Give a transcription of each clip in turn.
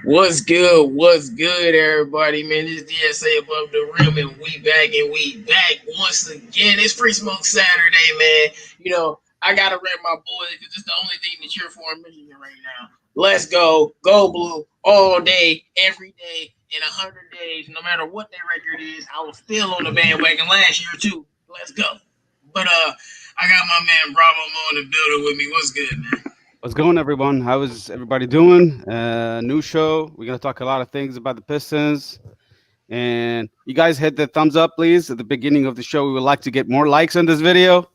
What's good? What's good, everybody? Man, this DSA above the rim, and we back once again. It's Free Smoke Saturday, man. I gotta rep my boys because it's the only thing to cheer for in Michigan right now. Let's go blue, all day, every day, in 100 days. No matter what their record is, I was still on the bandwagon last year too. Let's go. But I got my man Bravo Mo in the building with me. What's good, man? What's going, everyone? How is everybody doing? New show. We're gonna talk a lot of things about the Pistons, and you guys hit the thumbs up, please, at the beginning of the show. We would like to get more likes on this video.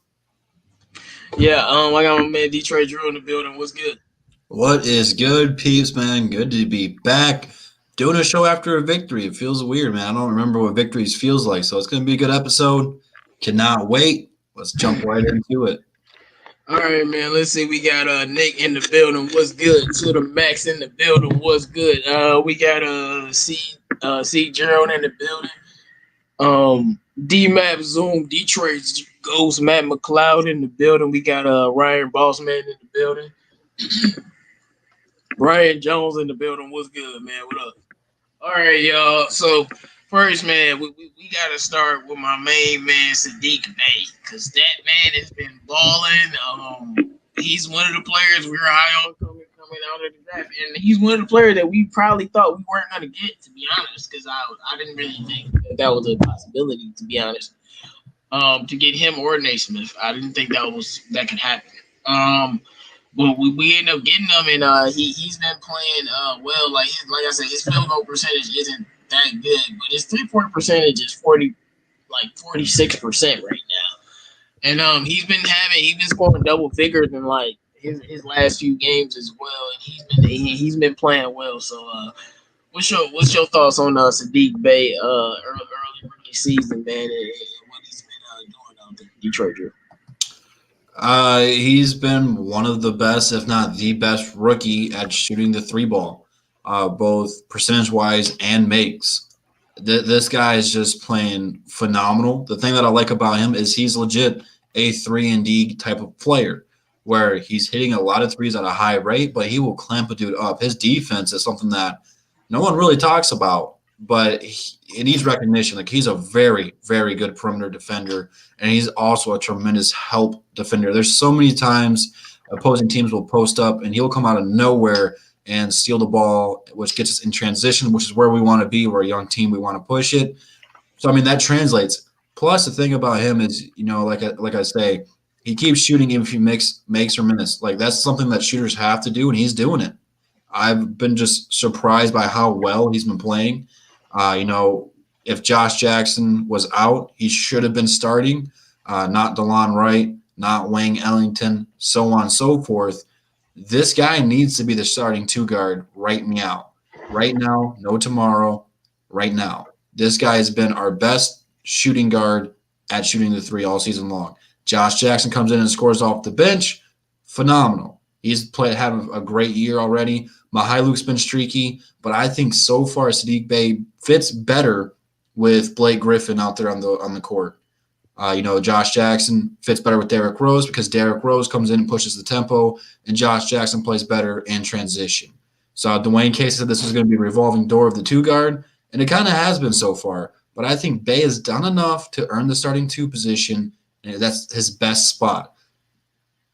Yeah, I got my man Detroit Drew in the building. What's good? What is good, peeps, man? Good to be back doing a show after a victory. It feels weird, man. I don't remember what victories feels like, so it's going to be a good episode. Cannot wait. Let's jump right into it. All right, man. Let's see. We got Nick in the building. What's good? To the Max in the building. What's good? We got C Gerald in the building. D Map Zoom Detroit's Ghost Matt McLeod in the building. We got Ryan Bossman in the building. Brian Jones in the building. What's good, man? What up? All right, y'all. So first, man, we got to start with my main man, Saddiq Bey, because that man has been balling. He's one of the players we were high on coming out of the draft, and he's one of the players that we probably thought we weren't going to get, to be honest, because I didn't really think that was a possibility, to be honest, to get him or Naismith. I didn't think that could happen. But we ended up getting him, and he's been playing well. Like I said, his field goal percentage isn't that good, but his 3-point percentage is 46% right now. And he's been scoring double figures in like his last few games as well, and he's been playing well. So what's your thoughts on Saddiq Bey early rookie season, man, and what he's been doing out there in Detroit? He's been one of the best, if not the best, rookie at shooting the three ball, both percentage-wise and makes. This guy is just playing phenomenal. The thing that I like about him is he's legit a 3-and-D type of player where he's hitting a lot of threes at a high rate, but he will clamp a dude up. His defense is something that no one really talks about, but it needs recognition. Like, he's a very, very good perimeter defender, and he's also a tremendous help defender. There's so many times opposing teams will post up, and he'll come out of nowhere and steal the ball, which gets us in transition, which is where we want to be. We're a young team. We want to push it. So, I mean, that translates. Plus, the thing about him is, like I say, he keeps shooting even if he makes or misses. Like, that's something that shooters have to do, and he's doing it. I've been just surprised by how well he's been playing. If Josh Jackson was out, he should have been starting, not DeLon Wright, not Wayne Ellington, so on and so forth. This guy needs to be the starting two guard right now. Right now, no tomorrow, right now. This guy has been our best shooting guard at shooting the three all season long. Josh Jackson comes in and scores off the bench. Phenomenal. He's had a great year already. Mihailuk's been streaky, but I think so far Saddiq Bey fits better with Blake Griffin out there on the court. Josh Jackson fits better with Derrick Rose because Derrick Rose comes in and pushes the tempo, and Josh Jackson plays better in transition. So Dwayne Casey said this was going to be a revolving door of the two guard, and it kind of has been so far. But I think Bey has done enough to earn the starting two position, and that's his best spot.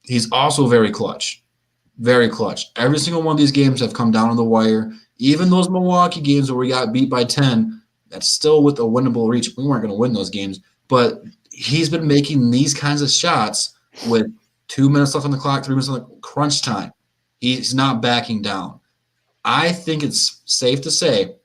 He's also very clutch. Very clutch. Every single one of these games have come down on the wire. Even those Milwaukee games where we got beat by 10, that's still with a winnable reach. We weren't going to win those games. But he's been making these kinds of shots with 2 minutes left on the clock, 3 minutes on the crunch time. He's not backing down. I think it's safe to say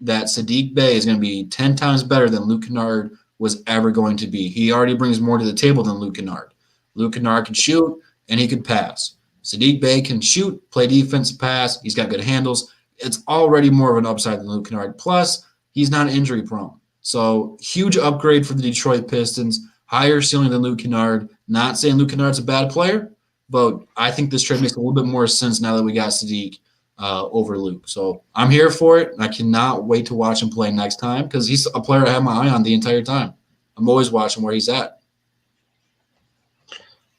that Saddiq Bey is going to be 10 times better than Luke Kennard was ever going to be. He already brings more to the table than Luke Kennard. Luke Kennard can shoot, and he can pass. Saddiq Bey can shoot, play defense, pass. He's got good handles. It's already more of an upside than Luke Kennard. Plus, he's not injury prone. So, huge upgrade for the Detroit Pistons. Higher ceiling than Luke Kennard. Not saying Luke Kennard's a bad player, but I think this trade makes a little bit more sense now that we got Saddiq over Luke. So, I'm here for it. I cannot wait to watch him play next time because he's a player I have my eye on the entire time. I'm always watching where he's at.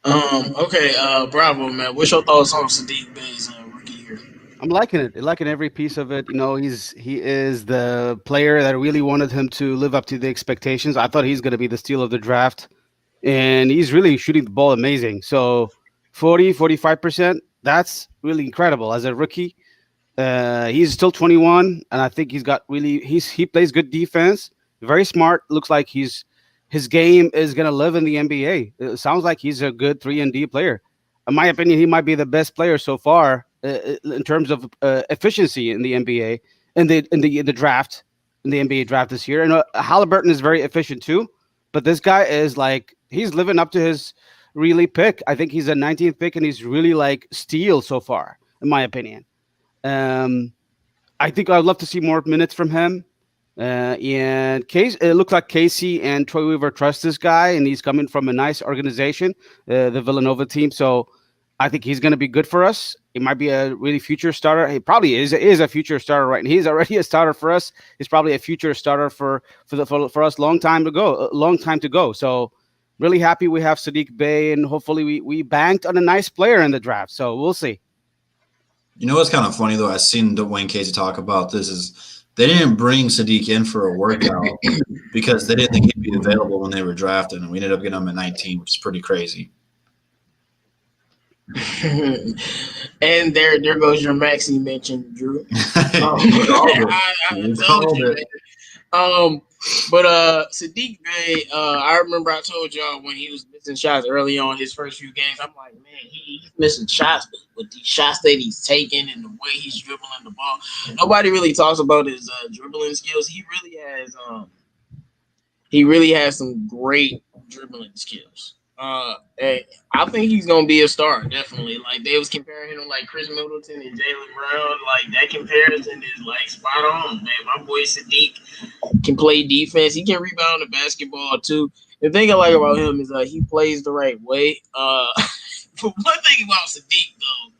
Okay, Bravo, man. What's your thoughts on Saddiq Bey's rookie year? I'm liking it. Liking every piece of it. You know, he is the player that I really wanted him to live up to the expectations. I thought he's going to be the steal of the draft, and he's really shooting the ball amazing. So 45%, that's really incredible as a rookie. He's still 21, and I think he plays good defense. Very smart. Looks like his game is gonna live in the NBA. It sounds like he's a good 3-and-D player. In my opinion, he might be the best player so far in terms of efficiency in the NBA in the draft in the NBA draft this year. And Halliburton is very efficient too, but this guy is like he's living up to his really pick. I think he's a 19th pick, and he's really like steal so far, in my opinion. Um, I think I'd love to see more minutes from him. And Case, it looks like Casey and Troy Weaver trust this guy, and he's coming from a nice organization, the Villanova team. So I think he's going to be good for us. He might be a really future starter. He probably is a future starter, right? And he's already a starter for us. He's probably a future starter for us. Long time to go. So really happy we have Saddiq Bey, and hopefully we banked on a nice player in the draft. So we'll see. You know what's kind of funny though? I seen Dwayne Casey talk about this is they didn't bring Saddiq in for a workout because they didn't think he'd be available when they were drafting, and we ended up getting him at 19, which is pretty crazy. And there goes your max you mentioned, Drew. I told you. But Saddiq Bey, I remember I told y'all when he was missing shots early on his first few games, I'm like, man, he's missing shots, but with the shots that he's taking and the way he's dribbling the ball, nobody really talks about his dribbling skills. He really has some great dribbling skills. And I think he's gonna be a star, definitely. Like they was comparing him like Chris Middleton and Jaylen Brown. Like that comparison is like spot on, man. My boy Saddiq can play defense. He can rebound the basketball too. The thing I like about him is he plays the right way. But one thing about Saddiq though,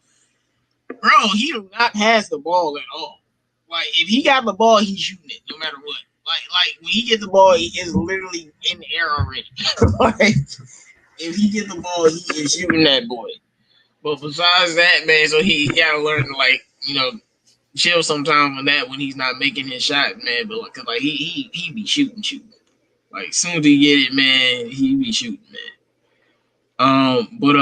bro, he do not pass the ball at all. Like if he got the ball, he's shooting it no matter what. Like when he gets the ball, he is literally in the air already. Like if he get the ball, he is shooting that boy. But besides that, man, so he gotta learn to chill sometime on that when he's not making his shot, man. But cause he be shooting. Like as soon as he get it, man, he be shooting, man. But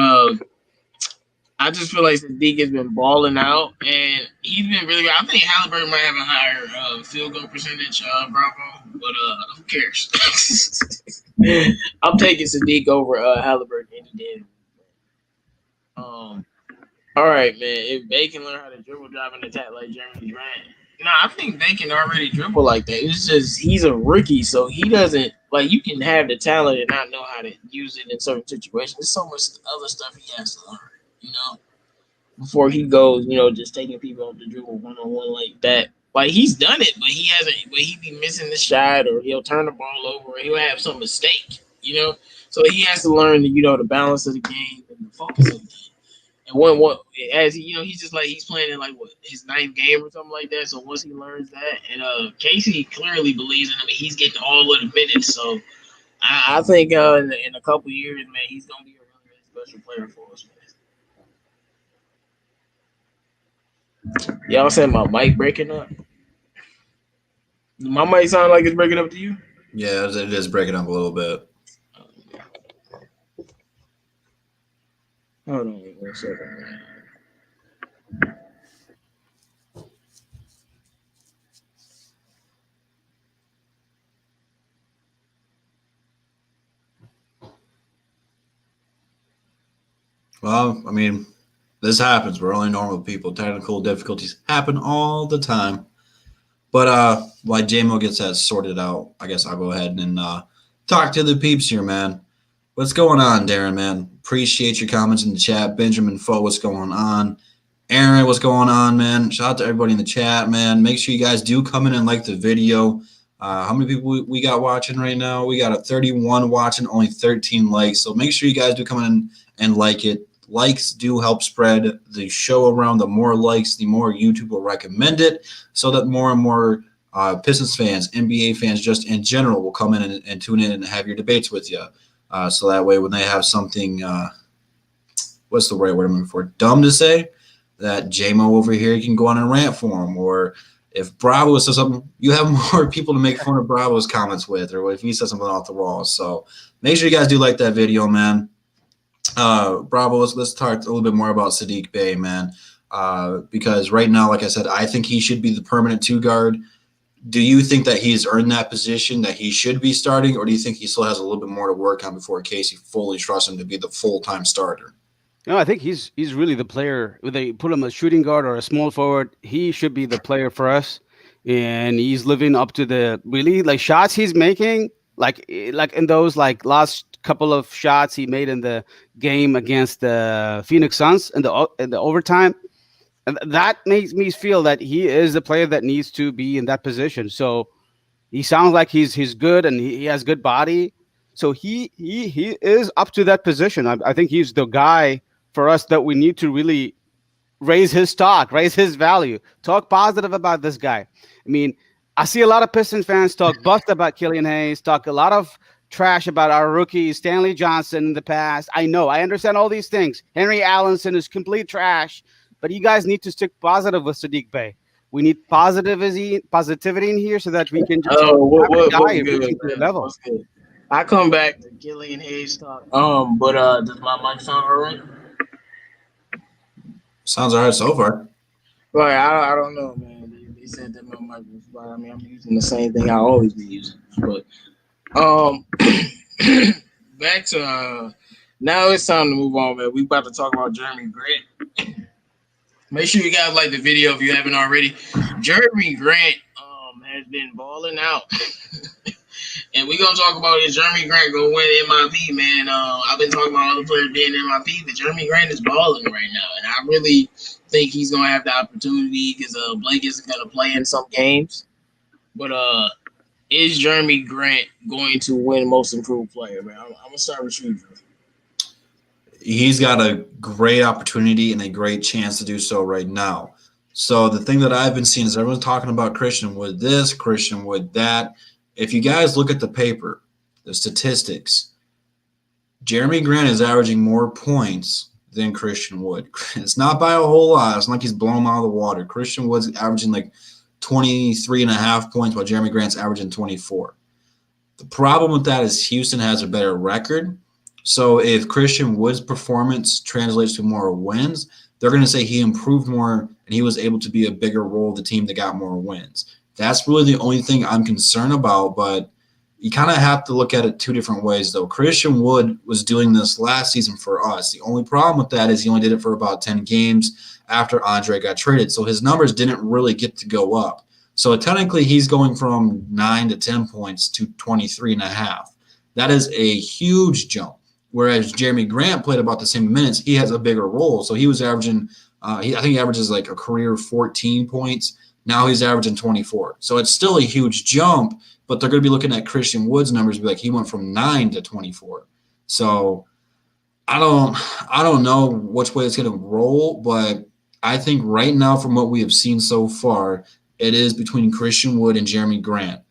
I just feel like Saddiq has been balling out, and he's been really good. I think Halliburton might have a higher field goal percentage, Bravo, but who cares? I'm taking Saddiq over Halliburton any day. All right, man. If Bey can learn how to dribble, drive, and attack like Jerami Grant, I think Bey can already dribble like that. It's just he's a rookie, so he doesn't you can have the talent and not know how to use it in certain situations. There's so much other stuff he has to learn. Before he goes, just taking people off the dribble one-on-one like that. Like, he's done it, but he hasn't, but he be missing the shot, or he'll turn the ball over, or he'll have some mistake, So he has to learn, the balance of the game and the focus of the game. And as he's just like, he's playing in his 9th game or something like that. So once he learns that, and Casey clearly believes in him, and he's getting all of the minutes. So I think in a couple years, man, he's going to be a really, really special player for us, man. Y'all said my mic breaking up? My mic sound like it's breaking up to you? Yeah, it is breaking up a little bit. Hold on 1 second. Well, I mean, this happens. We're only normal people. Technical difficulties happen all the time. But while JMO gets that sorted out, I guess I'll go ahead and talk to the peeps here, man. What's going on, Darren, man? Appreciate your comments in the chat. Benjamin Foe, what's going on? Aaron, what's going on, man? Shout out to everybody in the chat, man. Make sure you guys do come in and like the video. How many people we got watching right now? We got a 31 watching, only 13 likes. So make sure you guys do come in and like it. Likes do help spread the show around. The more likes, the more YouTube will recommend it, so that more and more Pistons fans, NBA fans, just in general, will come in and tune in and have your debates with you. So that way, when they have something, what's the right word I'm looking for, dumb to say, that JMO over here can go on and rant for him, or if Bravo says something, you have more people to make fun of Bravo's comments with, or if he says something off the wall. So make sure you guys do like that video, man. Bravo, let's talk a little bit more about Saddiq Bey, man. Because right now, like I said, I think he should be the permanent 2 guard. Do you think that he's earned that position, that he should be starting, or do you think he still has a little bit more to work on before Casey fully trusts him to be the full-time starter? No, I think he's really the player. Whether they put him a shooting guard or a small forward, he should be the player for us. And he's living up to the really like shots he's making, like in those like last couple of shots he made in the game against the Phoenix Suns in the overtime. And that makes me feel that he is the player that needs to be in that position. So he sounds like he's good and he has good body. So he is up to that position. I think he's the guy for us that we need to really raise his stock, raise his value, talk positive about this guy. I mean, I see a lot of Pistons fans talk bust about Killian Hayes, talk a lot of trash about our rookie Stanley Johnson in the past. I know, I understand all these things. Henry Allenson is complete trash. But you guys need to stick positive with Saddiq Bey. We need positivity in here so that we can just level. I come back to Killian Hayes talk. But does my mic sound all right? Sounds all right so far. Right, I don't know, man. They said that my mic was fine. I mean, I'm using the same thing I always be using. But back to now it's time to move on, man. We about to talk about Jerami Grant. Make sure you guys like the video if you haven't already. Jerami Grant has been balling out. And we're going to talk about is Jerami Grant going to win MIP, man. I've been talking about other players being MIP, but Jerami Grant is balling right now. And I really think he's going to have the opportunity because Blake isn't going to play in some games. But is Jerami Grant going to win Most Improved Player, man? I'm going to start with you, Drew. He's got a great opportunity and a great chance to do so right now. So the thing that I've been seeing is everyone's talking about Christian Wood this, Christian Wood that. If you guys look at the paper, the statistics, Jerami Grant is averaging more points than Christian Wood. It's not by a whole lot. It's not like he's blowing him out of the water. Christian Wood's averaging like 23.5 points while Jerami Grant's averaging 24. The problem with that is Houston has a better record. So if Christian Wood's performance translates to more wins, they're going to say he improved more and he was able to be a bigger role of the team that got more wins. That's really the only thing I'm concerned about, but you kind of have to look at it 2 different ways, though. Christian Wood was doing this last season for us. The only problem with that is he only did it for about 10 games after Andre got traded, so his numbers didn't really get to go up. So technically he's going from 9 to 10 points to 23.5. That is a huge jump. Whereas Jerami Grant played about the same minutes, he has a bigger role. So he was averaging, I think he averages like a career 14 points. Now he's averaging 24. So it's still a huge jump, but they're going to be looking at Christian Wood's numbers and be like, he went from 9 to 24. So I don't know which way it's going to roll, but I think right now from what we have seen so far, it is between Christian Wood and Jerami Grant.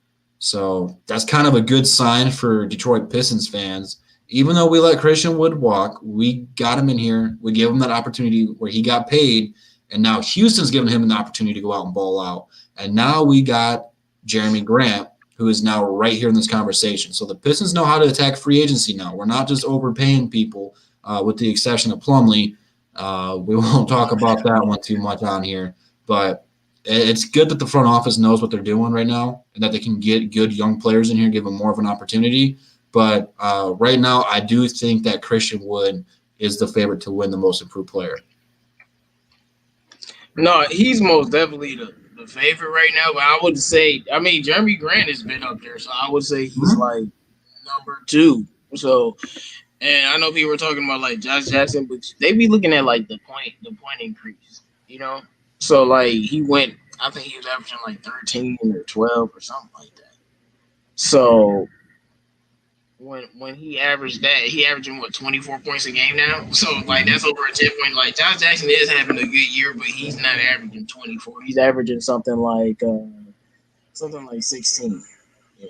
So that's kind of a good sign for Detroit Pistons fans. Even though we let Christian Wood walk, we got him in here. We gave him that opportunity where he got paid, and now Houston's giving him an opportunity to go out and ball out. And now we got Jerami Grant, who is now right here in this conversation. So the Pistons know how to attack free agency now. We're not just overpaying people, with the exception of Plumlee. We won't talk about that one too much on here. But it's good that the front office knows what they're doing right now and that they can get good young players in here, give them more of an opportunity. But right now, I do think that Christian Wood is the favorite to win the Most Improved Player. No, he's most definitely the favorite right now. But I would say, I mean, Jerami Grant has been up there, so I would say he's like number 2. So, and I know people were talking about like Josh Jackson, but they be looking at like the point increase, you know. So like he went, I think he was averaging like 13 or 12 or something like that. So when he averaged that, he averaging 24 points a game now. So like that's over a 10 point. Like Josh Jackson is having a good year, but he's not averaging 24. He's averaging something like 16. Yeah.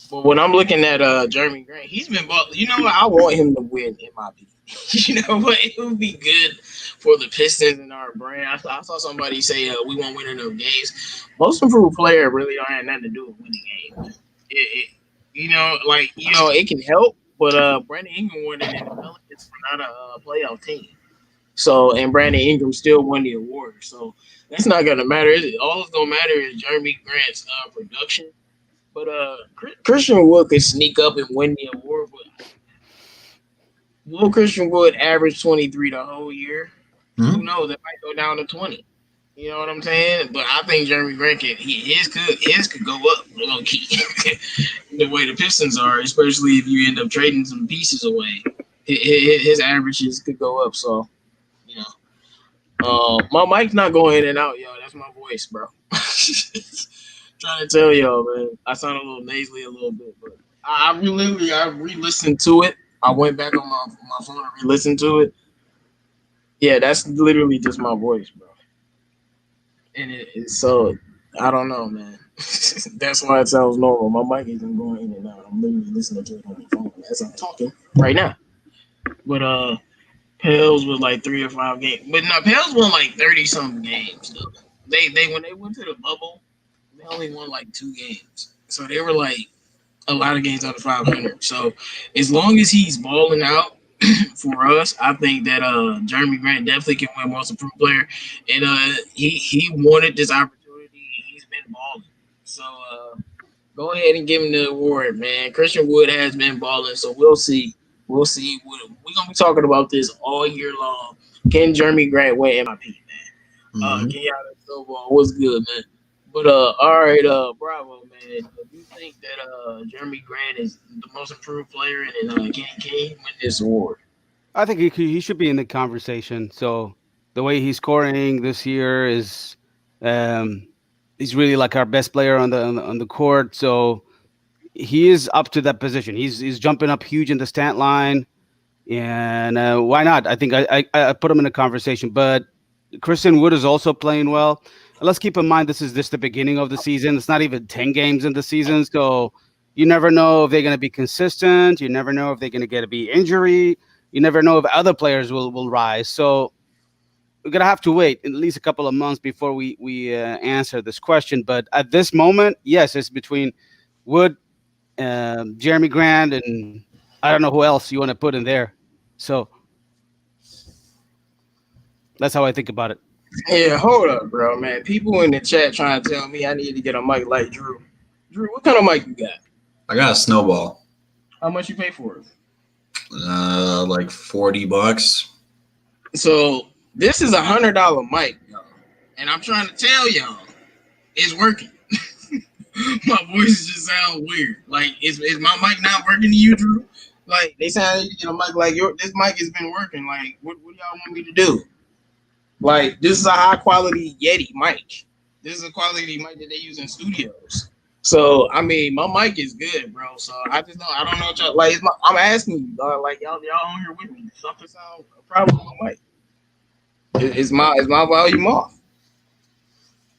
But when I'm looking at Jerami Grant, he's been. You know what? I want him to win MIP. You know what? It would be good for the Pistons and our brand. I saw somebody say we won't win enough games. Most improved player really don't have nothing to do with winning games. It can help, but Brandon Ingram won it in the Pelicans for not a playoff team. So, and Brandon Ingram still won the award. So that's not gonna matter. All that's gonna matter is Jerami Grant's production. But Christian Wood could sneak up and win the award. But will Christian Wood average 23 the whole year? Who knows? It might go down to 20. You know what I'm saying? But I think Jerami Grant his could go up low key. The way the Pistons are, especially if you end up trading some pieces away, his averages could go up. So, you know, my mic's not going in and out, yo. That's my voice, bro. Trying to tell y'all, man. I sound a little nasally a little bit, but I re-listened to it. I went back on my phone and re-listened to it. Yeah, that's literally just my voice, bro. And so I don't know, man. That's why it sounds normal. My mic isn't going in and out. I'm literally listening to it on my phone as I'm talking right now. But Pels was like 3 or 5 games. But no, Pels won like 30-something games though. They when they went to the bubble, they only won like 2 games. So they were like a lot of games out of 500. So as long as he's balling out for us, I think that Jerami Grant definitely can win Most Improved Player, and he wanted this opportunity, and he's been balling. So go ahead and give him the award, man. Christian Wood has been balling, so we'll see. We'll see. We're gonna be talking about this all year long. Can Jerami Grant win MIP, man? Kenyatta Snowball, what's good, man? But all right, bravo, man. Do you think that Jerami Grant is the most improved player, and can he win this award? I think he should be in the conversation. So the way he's scoring this year is, he's really like our best player on the court. So he is up to that position. He's jumping up huge in the stat line, and why not? I think I put him in the conversation. But Christian Wood is also playing well. Let's keep in mind this is just the beginning of the season. It's not even 10 games in the season, so you never know if they're going to be consistent. You never know if they're going to be injury. You never know if other players will rise. So we're going to have to wait at least a couple of months before we answer this question. But at this moment, yes, it's between Wood, Jerami Grant, and I don't know who else you want to put in there. So that's how I think about it. Yeah, hold up, bro, man. People in the chat trying to tell me I need to get a mic like Drew. Drew, what kind of mic you got? I got a Snowball. How much you pay for it? Like $40. So this is $100 mic, y'all, and I'm trying to tell y'all, it's working. My voice just sounds weird. Like, is my mic not working to you, Drew? Like, they sound a mic like this mic has been working. Like, what do y'all want me to do? Like, this is a high quality Yeti mic. This is a quality mic that they use in studios. So, I mean, my mic is good, bro. So I don't know what y'all like. I'm asking you, like y'all on here with me. Something sound a problem with my mic. Is my volume off?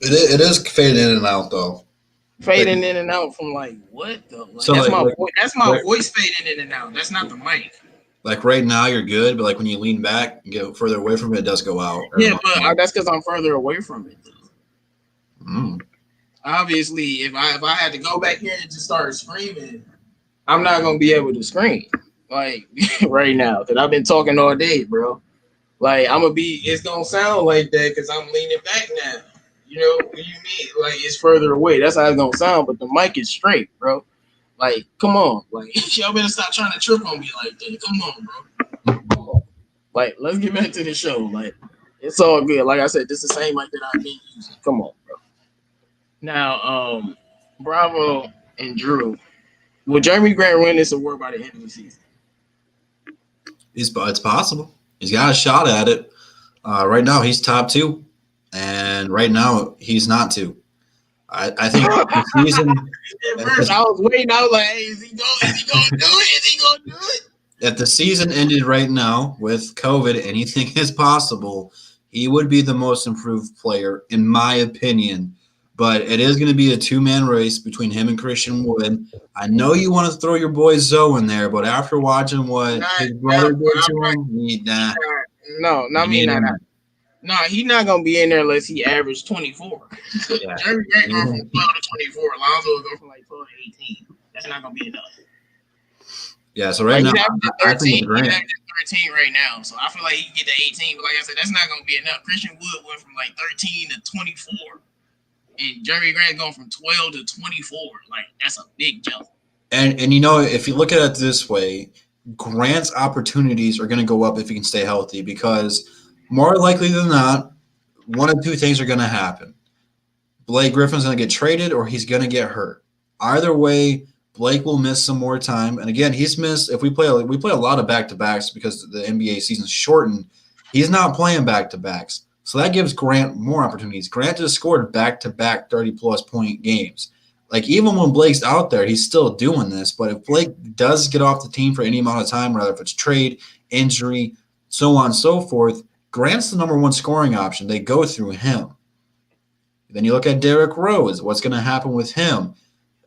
It is fading in and out though. Fading in and out from like what though? Like, so that's my voice fading in and out. That's not the mic. Like right now you're good, but like when you lean back and get further away from it, it does go out. Yeah, but that's because I'm further away from it. Obviously, if I had to go back here and just start screaming, I'm not gonna be able to scream like right now because I've been talking all day, bro. Like it's gonna sound like that because I'm leaning back now. You know what you mean? Like it's further away. That's how it's gonna sound. But the mic is straight, bro. Like, come on, like y'all better stop trying to trip on me like that. Come on, bro. Come on. Like, let's get back to the show. Like, it's all good. Like I said, this is the same mic that I've been using. Come on, bro. Now, Bravo and Drew, will Jerami Grant win this award by the end of the season? It's possible. He's got a shot at it. Right now, he's top 2, and right now he's not 2. I think the season. At first, I was waiting. I was like, "Hey, is he going to do it? Is he going to do it?" If the season ended right now with COVID, anything is possible. He would be the most improved player, in my opinion, but it is going to be a two-man race between him and Christian Wood. I know you want to throw your boy Zoe in there, but after watching what his brother did to him, No, he's not gonna be in there unless he averaged 24. Yeah. Jeremy Grant go from 12 to 24. Alonzo will go from like 12 to 18. That's not gonna be enough. Yeah, so right now, I think he's averaging 13 right now. So I feel like he can get to 18. But like I said, that's not gonna be enough. Christian Wood went from like 13 to 24, and Jeremy Grant going from 12 to 24. Like that's a big jump. And you know, if you look at it this way, Grant's opportunities are going to go up if he can stay healthy, because more likely than not, one of two things are going to happen. Blake Griffin's going to get traded or he's going to get hurt. Either way, Blake will miss some more time. And again, he's missed – if we play a lot of back-to-backs because the NBA season's shortened, he's not playing back-to-backs. So that gives Grant more opportunities. Grant just scored back-to-back 30-plus point games. Like, even when Blake's out there, he's still doing this. But if Blake does get off the team for any amount of time, whether if it's trade, injury, so on and so forth, Grant's the number one scoring option. They go through him. Then you look at Derrick Rose. What's going to happen with him?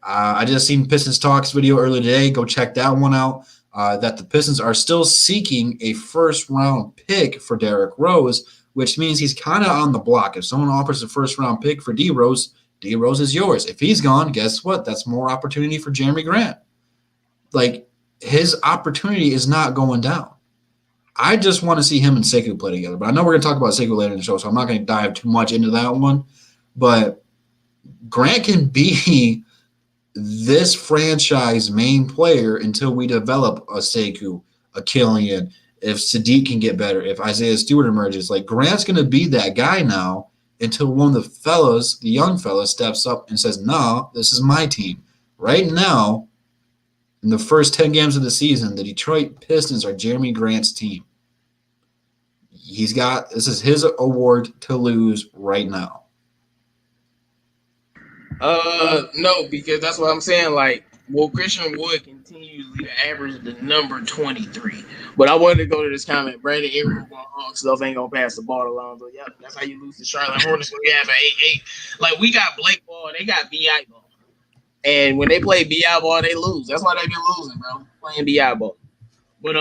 I just seen Pistons Talks video earlier today. Go check that one out. That the Pistons are still seeking a first-round pick for Derrick Rose, which means he's kind of on the block. If someone offers a first-round pick for D Rose is yours. If he's gone, guess what? That's more opportunity for Jerami Grant. Like, his opportunity is not going down. I just want to see him and Sekou play together. But I know we're going to talk about Sekou later in the show, so I'm not going to dive too much into that one. But Grant can be this franchise main player until we develop a Sekou, a Killian, if Saddiq can get better, if Isaiah Stewart emerges. Like, Grant's going to be that guy now until one of the young fellas, steps up and says, no, this is my team. Right now, in the first 10 games of the season, the Detroit Pistons are Jerami Grant's team. This is his award to lose right now. No, because that's what I'm saying. Like, well, Christian Wood continuously average the number 23. But I wanted to go to this comment. Brandon Ingram on Hawks stuff ain't gonna pass the ball along. So yep, that's how you lose to Charlotte Hornets when you have an 8-8. Like, we got Blake Ball, they got BI ball. And when they play BI ball, they lose. That's why they've been losing, bro. Playing BI ball. But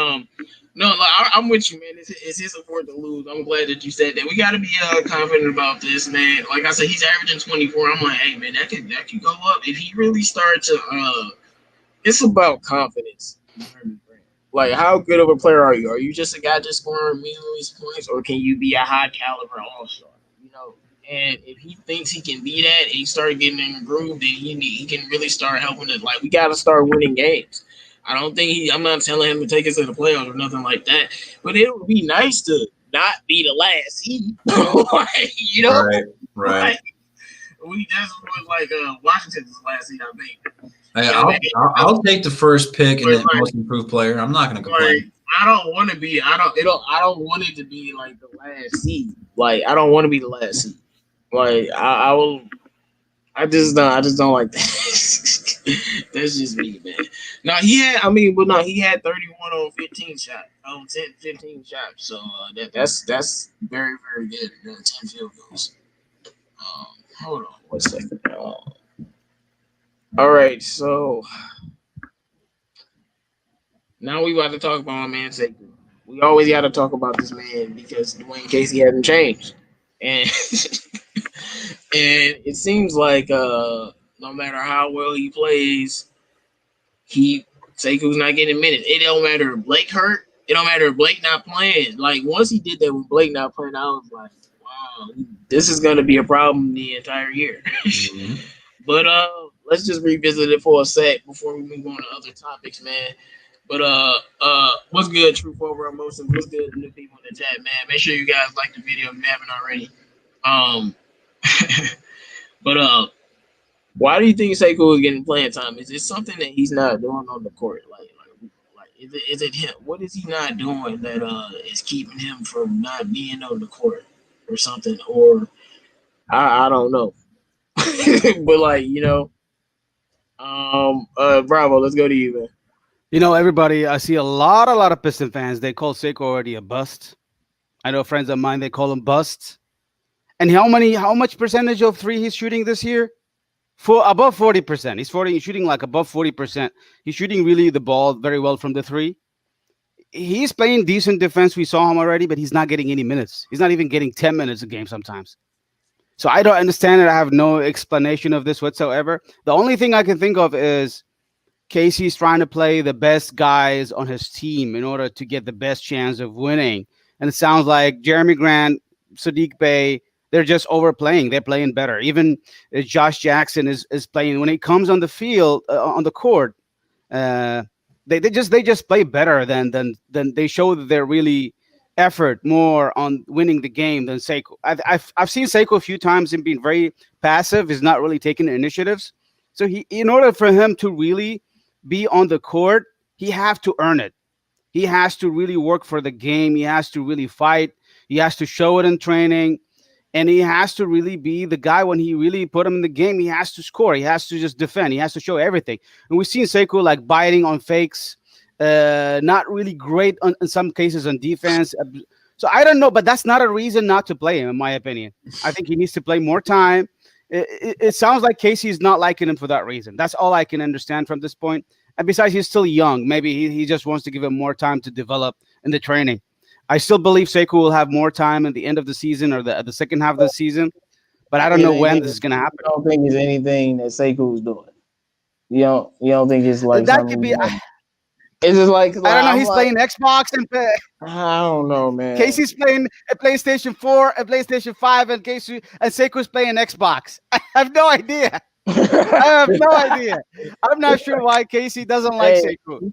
no, like, I'm with you, man. It's his award to lose. I'm glad that you said that. We got to be confident about this, man. Like I said, he's averaging 24. I'm like, hey, man, that could go up if he really starts to. It's about confidence. Like, how good of a player are you? Are you just a guy just scoring millions of points, or can you be a high caliber all-star? You know, and if he thinks he can be that, and he started getting in the groove, then he can really start helping it. Like, we got to start winning games. I don't think I'm not telling him to take us to the playoffs or nothing like that, but it would be nice to not be the last seed. Like, you know, right. Like, we just was like Washington's last seed, I think. Hey, I'll take the first pick and the most improved player. I'm not going to complain. Like, I don't want to be. I don't want it to be like the last seed. Like, I don't want to be the last seed. Like, I will. I just don't like that. That's just me, man. No, he had 31 on 15 shots. 15 shots. So that's very, very good. 10 field goals. Hold on 1 second. All right, so now we about to talk about my man Sekou. We always got to talk about this man because Dwayne Casey hasn't changed, and and it seems like no matter how well he plays, Sekou's not getting minutes. It don't matter if Blake hurt. It don't matter if Blake not playing. Like, once he did that with Blake not playing, I was like, wow, this is gonna be a problem the entire year. Mm-hmm. But let's just revisit it for a sec before we move on to other topics, man. But what's good, Truth Over Emotions? What's good, new people in the chat, man? Make sure you guys like the video if you haven't already. But why do you think Sekou is getting playing time? Is it something that he's not doing on the court? Like is it him? What is he not doing that is keeping him from not being on the court or something? Or I don't know. But like, you know, Bravo, let's go to you, man. You know, everybody, I see a lot of Piston fans. They call Sekou already a bust. I know friends of mine, they call him bust. And how much percentage of three he's shooting this year? For above 40%. He's shooting like above 40%. He's shooting really the ball very well from the three. He's playing decent defense. We saw him already, but he's not getting any minutes. He's not even getting 10 minutes a game sometimes. So I don't understand it. I have no explanation of this whatsoever. The only thing I can think of is Casey's trying to play the best guys on his team in order to get the best chance of winning. And it sounds like Jerami Grant, Saddiq Bey, they're just overplaying. They're playing better. Even Josh Jackson is playing. When it comes on the field, on the court, they just play better than they show that they're really effort more on winning the game than Sekou. I've seen Sekou a few times and being very passive. He's not really taking initiatives. So in order for him to really be on the court, he have to earn it. He has to really work for the game. He has to really fight. He has to show it in training. And he has to really be the guy when he really put him in the game. He has to score. He has to just defend. He has to show everything. And we've seen Sekou like biting on fakes, not really great in some cases on defense. So I don't know, but that's not a reason not to play him, in my opinion. I think he needs to play more time. It sounds like Casey is not liking him for that reason. That's all I can understand from this point. And besides, he's still young. Maybe he just wants to give him more time to develop in the training. I still believe Sekou will have more time at the end of the season or the second half of the season, but I don't know when this is going to happen. I don't think it's anything that Sekou's doing. You don't think it's like that could be. It's just like I don't know. He's playing Xbox and I don't know, man. Casey's playing a PlayStation 4, a PlayStation 5, and Sekou's playing Xbox. I have no idea. I have no idea. I'm not sure why Casey doesn't like Sekou.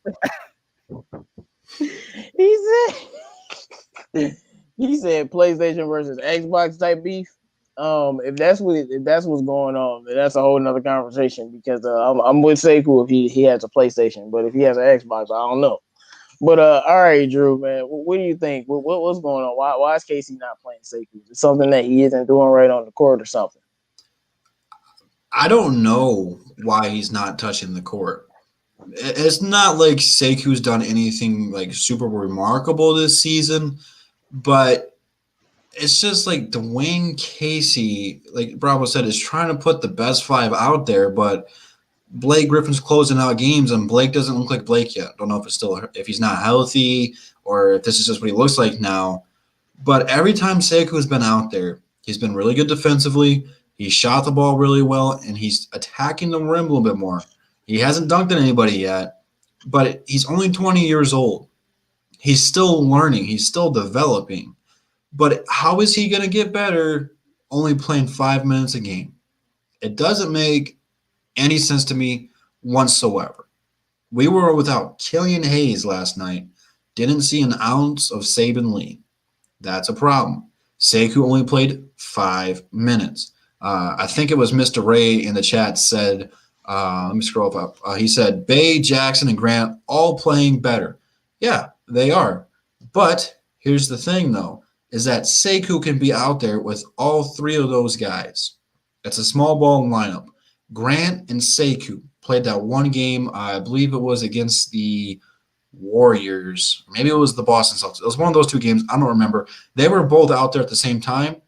He said PlayStation versus Xbox type beef. If that's what's going on, then that's a whole nother conversation. Because I'm with Sekou if he has a PlayStation, but if he has an Xbox, I don't know. But all right, Drew, man, what do you think? What's going on? Why is Casey not playing Sekou? Is it something that he isn't doing right on the court or something? I don't know why he's not touching the court. It's not like Sekou's done anything like super remarkable this season, but it's just like Dwayne Casey, like Bravo said, is trying to put the best five out there, but Blake Griffin's closing out games, and Blake doesn't look like Blake yet. Don't know if he's not healthy or if this is just what he looks like now. But every time Sekou's been out there, he's been really good defensively. He shot the ball really well, and he's attacking the rim a little bit more. He hasn't dunked on anybody yet, but he's only 20 years old. He's still learning. He's still developing. But how is he going to get better only playing 5 minutes a game? It doesn't make any sense to me whatsoever. We were without Killian Hayes last night. Didn't see an ounce of Saban Lee. That's a problem. Sekou only played 5 minutes. I think it was Mr. Ray in the chat said, let me scroll up. He said, Bey, Jackson, and Grant all playing better. Yeah, they are. But here's the thing, though, is that Sekou can be out there with all three of those guys. It's a small ball lineup. Grant and Sekou played that one game. I believe it was against the Warriors. Maybe it was the Boston Celtics. It was one of those two games. I don't remember. They were both out there at the same time,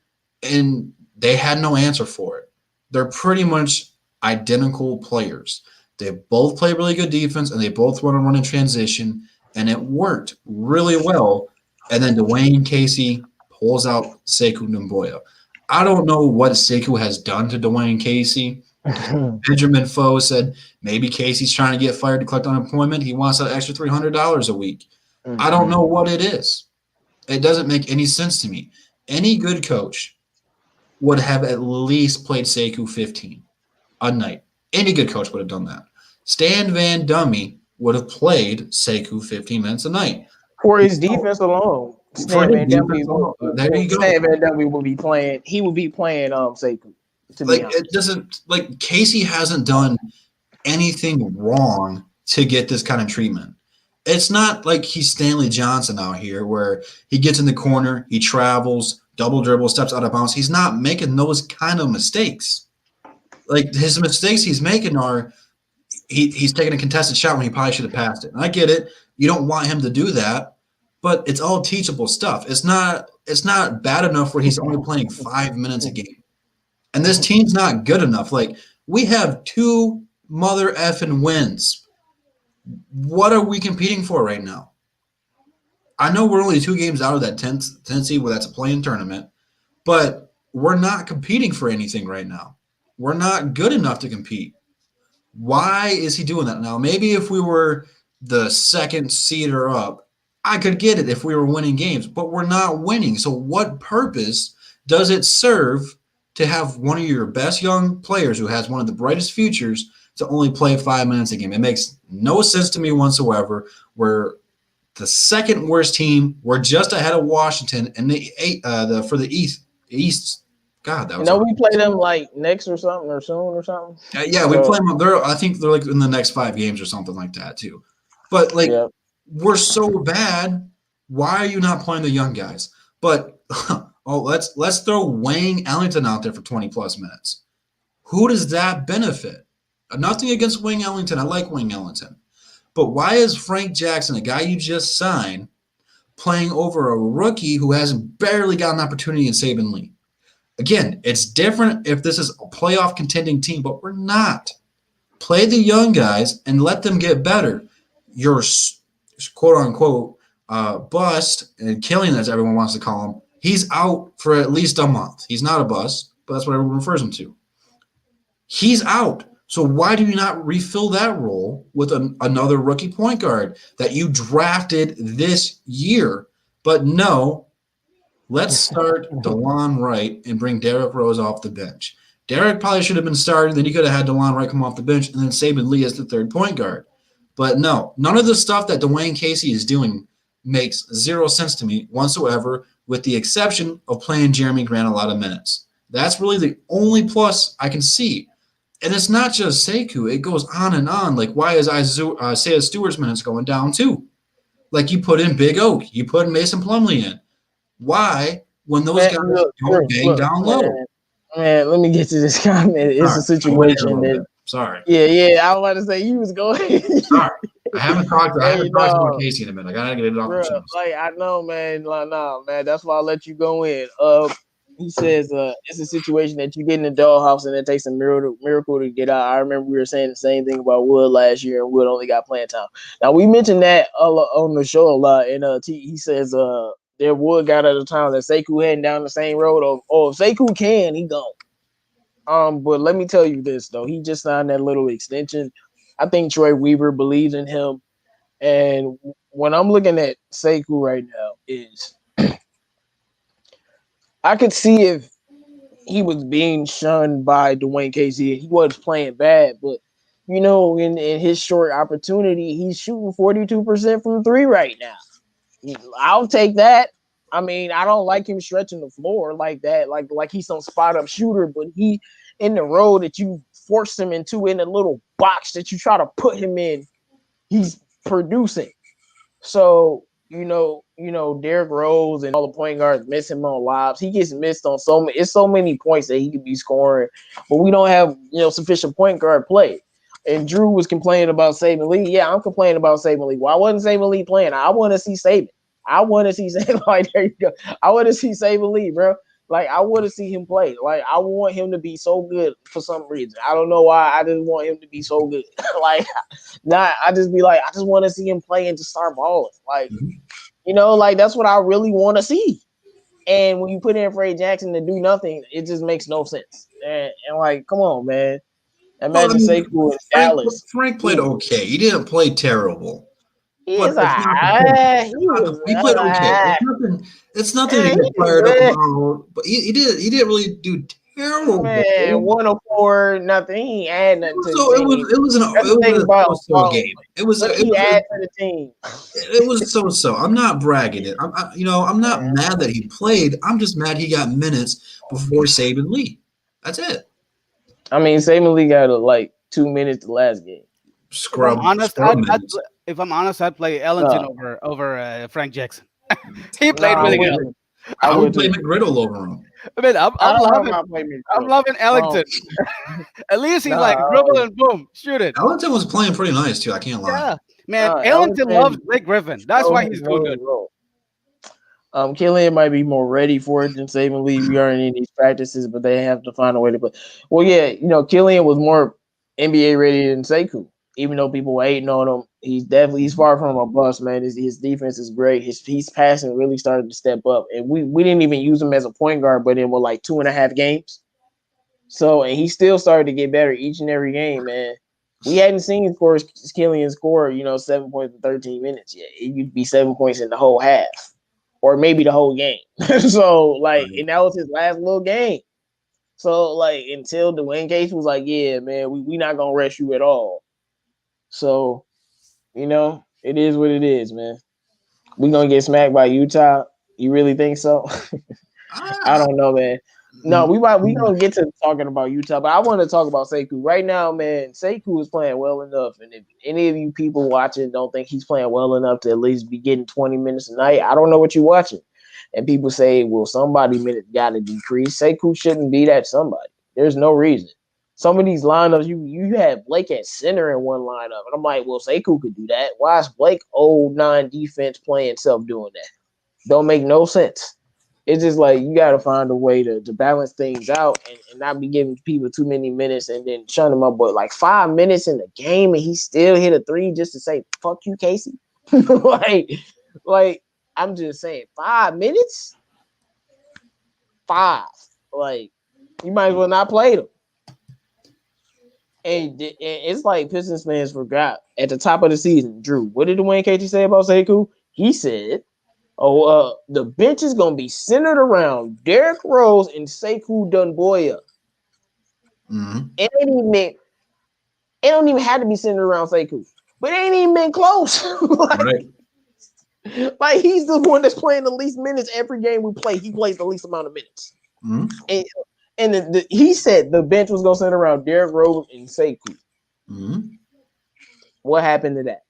and they had no answer for it. They're pretty much identical players. They both play really good defense, and they both want to run in transition, and it worked really well. And then Dwayne Casey pulls out Sekou Doumbouya. I don't know what Sekou has done to Dwayne Casey. Benjamin Foe said maybe Casey's trying to get fired to collect unemployment. He wants that extra $300 a week. I don't know what it is. It doesn't make any sense to me. Any good coach would have at least played Sekou 15 a night. Any good coach would have done that. Stan Van Gundy would have played Sekou 15 minutes a night. For his defense alone. Stan Van Gundy will be playing. He will be playing Sekou. It doesn't like Casey hasn't done anything wrong to get this kind of treatment. It's not like he's Stanley Johnson out here where he gets in the corner, he travels, double dribble, steps out of bounds. He's not making those kind of mistakes. Like his mistakes he's making are he's taking a contested shot when he probably should have passed it. And I get it. You don't want him to do that. but it's all teachable stuff. It's not bad enough where he's only playing 5 minutes a game. And this team's not good enough. Like, we have 2 mother effing wins. What are we competing for right now? I know we're only 2 games out of that 10th seed where that's a play-in tournament, but we're not competing for anything right now. We're not good enough to compete. Why is he doing that now? Maybe if we were the 2nd seed or up, I could get it if we were winning games, but we're not winning. So what purpose does it serve to have one of your best young players who has one of the brightest futures to only play 5 minutes a game? It makes no sense to me whatsoever. We're the 2nd worst team. We're just ahead of Washington and for the East. God, that was. We play them like next or something or soon or something. Yeah, we play them. I think they're like in the next 5 games or something like that too. But like, we're so bad. Why are you not playing the young guys? But let's throw Wayne Ellington out there for 20 plus minutes. Who does that benefit? Nothing against Wayne Ellington. I like Wayne Ellington. But why is Frank Jackson, a guy you just signed, playing over a rookie who hasn't barely got an opportunity in Saban Lee? Again, it's different if this is a playoff contending team, but we're not. Play the young guys and let them get better. Your quote-unquote bust, and Killian, as everyone wants to call him, he's out for at least a month. He's not a bust, but that's what everyone refers him to. He's out. So why do you not refill that role with another rookie point guard that you drafted this year? But no, let's start DeLon Wright and bring Derrick Rose off the bench. Derrick probably should have been started. Then you could have had DeLon Wright come off the bench and then Saban Lee as the 3rd point guard. But no, none of the stuff that Dwayne Casey is doing makes 0 sense to me whatsoever, with the exception of playing Jerami Grant a lot of minutes. That's really the only plus I can see. And it's not just Sekou. It goes on and on. Like, why is Isaiah Stewart's minutes going down too? Like, you put in Big Oak. You put Mason Plumlee in. Why, when those guys don't bang down low? Man, let me get to this comment. It's a situation that. Sorry. Yeah. I was about to say you was going. Sorry. I haven't talked about Casey in a minute. I gotta get it off the chest. Like, I know, man. Like, nah, man. That's why I let you go in. He says it's a situation that you get in the doghouse and it takes a miracle to get out. I remember we were saying the same thing about Wood last year, and Wood only got playing time. Now, we mentioned that on the show a lot, and he says their Wood got at a time that Sekou heading down the same road. If Sekou can, he gone. But let me tell you this, though. He just signed that little extension. I think Troy Weaver believes in him. And when I'm looking at Sekou right now is I could see if he was being shunned by Dwayne Casey. He was playing bad, but, in his short opportunity, he's shooting 42% from 3 right now. I'll take that. I mean, I don't like him stretching the floor like that, like he's some spot-up shooter, but he in the role that you force him into, in a little box that you try to put him in, he's producing. So, Derrick Rose and all the point guards miss him on lobs. He gets missed on so many points that he could be scoring, but we don't have, sufficient point guard play. And Drew was complaining about Saban Lee. Yeah, I'm complaining about Saban Lee. Why wasn't Saban Lee playing? I want to see Saban. I want to see Saban. Like, there you go. I want to see Saban Lee, bro. Like, I want to see him play. Like, I want him to be so good for some reason. I don't know why. I just want him to be so good. I just want to see him play and just start balling. Like, that's what I really want to see. And when you put in Frank Jackson to do nothing, it just makes no sense. And like, come on, man. Imagine Sekou in Dallas. Frank played okay. He didn't play terrible. He played okay. It's nothing to get fired up about. But he didn't really do terrible. Man, 104, nothing. He ain't add nothing to the team. It was a so game. It was add to the team. It was so. I'm not bragging it. I'm not mad that he played. I'm just mad he got minutes before Saban Lee. That's it. I mean, Saban Lee got 2 minutes the last game. If I'm honest, I'd play Ellington over Frank Jackson. He played really good. I would play McGriddle over him. I mean, I'm loving Ellington. At least he's dribble and boom, shoot it. Ellington was playing pretty nice too. I can't lie. Yeah, man, Ellington loves Blake Griffin. That's why he's so good. Killian might be more ready for it than Saban Lee. We aren't in these practices, but they have to find a way to play. Well, yeah, Killian was more NBA ready than Sekou. Even though people were hating on him, he's far from a bust, man. His defense is great. His passing really started to step up, and we didn't even use him as a point guard, but in like 2.5 games. So, and he still started to get better each and every game, man. We hadn't seen Killian score, 7 points in 13 minutes yet. It used to be 7 points in the whole half, or maybe the whole game. So, and that was his last little game. So, until Dwayne Case was like, yeah, man, we not going to rest you at all. So, it is what it is, man. We're going to get smacked by Utah. You really think so? I don't know, man. No, we gonna get to talking about Utah, but I want to talk about Sekou right now, man. Sekou is playing well enough, and if any of you people watching don't think he's playing well enough to at least be getting 20 minutes a night, I don't know what you're watching. And people say, well, somebody minute got to decrease. Sekou shouldn't be that somebody. There's no reason. Some of these lineups, you had Blake at center in one lineup, and I'm like, well, Sekou could do that. Why is Blake old 9 defense playing self doing that? Don't make no sense. It's just like you got to find a way to balance things out and not be giving people too many minutes and then shutting them up. But 5 minutes in the game and he still hit a 3 just to say, fuck you, Casey. like, I'm just saying, 5 minutes? 5. You might as well not play them. And it's like Pistons fans forgot at the top of the season, Drew, what did Dwayne Casey say about Sekou? He said, the bench is going to be centered around Derrick Rose and Sekou Doumbouya. Mm-hmm. It don't even have to be centered around Sekou, but it ain't even been close. Like he's the one that's playing the least minutes every game we play. He plays the least amount of minutes. Mm-hmm. And he said the bench was going to center around Derrick Rose and Sekou. Mm-hmm. What happened to that?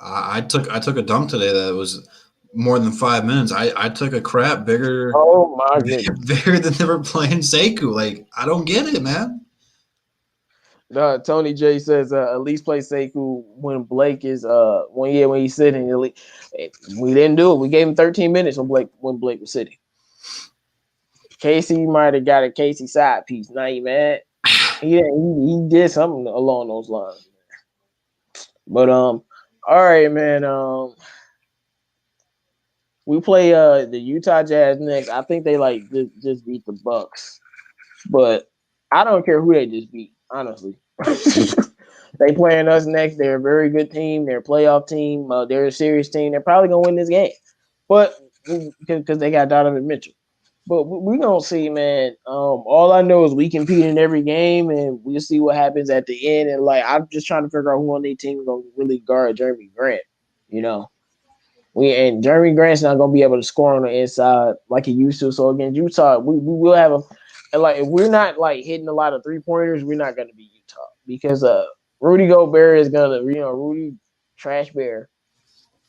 I took a dunk today that was more than 5 minutes. I took a crap bigger. Oh my goodness, bigger than they were playing Sekou. I don't get it, man. Tony J says at least play Sekou when Blake is when he's sitting. We didn't do it. We gave him 13 minutes when Blake was sitting. Casey might have got a Casey side piece. Now you mad? He did something along those lines. But all right, man. We play the Utah Jazz next. I think they just beat the Bucks, but I don't care who they just beat. Honestly, they playing us next. They're a very good team. They're a playoff team. They're a serious team. They're probably gonna win this game, but because they got Donovan Mitchell. But we gonna see, man. All I know is we compete in every game, and we'll see what happens at the end. And I'm just trying to figure out who on their team is gonna really guard Jerami Grant. And Jerami Grant's not gonna be able to score on the inside like he used to. So against Utah, we will have if we're not hitting a lot of 3-pointers, we're not gonna be Utah because Rudy Gobert is gonna Rudy Trash Bear.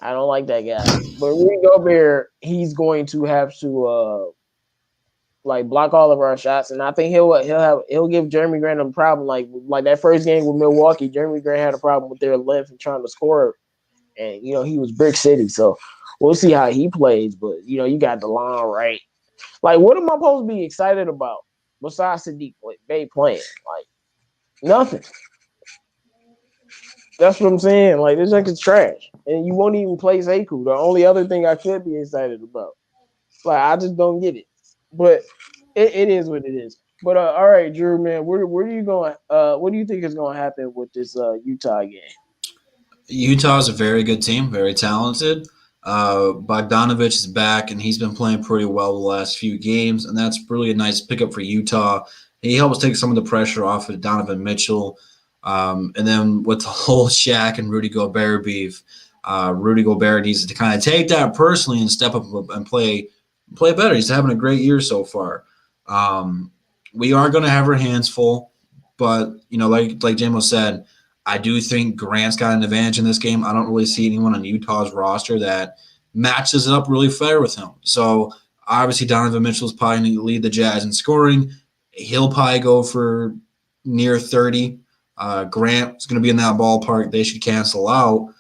I don't like that guy, but Rudy Gobert, he's going to have to block all of our shots, and I think he'll give Jerami Grant a problem. Like that first game with Milwaukee, Jerami Grant had a problem with their length and trying to score, and he was Brick City, so we'll see how he plays. But you got the line right. What am I supposed to be excited about besides Saddiq Bey playing? Nothing. That's what I'm saying. This is trash, and you won't even play Sekou. The only other thing I could be excited about, I just don't get it. But it is what it is. But all right, Drew, man, where are you going? What do you think is going to happen with this Utah game? Utah is a very good team, very talented. Bogdanovich is back, and he's been playing pretty well the last few games, and that's really a nice pickup for Utah. He helps take some of the pressure off of Donovan Mitchell. And then with the whole Shaq and Rudy Gobert beef, Rudy Gobert needs to kind of take that personally and step up and play better. He's having a great year so far. We are going to have our hands full, but like Jamo said, I do think Grant's got an advantage in this game. I don't really see anyone on Utah's roster that matches it up really fair with him. So obviously Donovan Mitchell's probably going to lead the Jazz in scoring. He'll probably go for near 30. Grant is going to be in that ballpark. They should cancel out.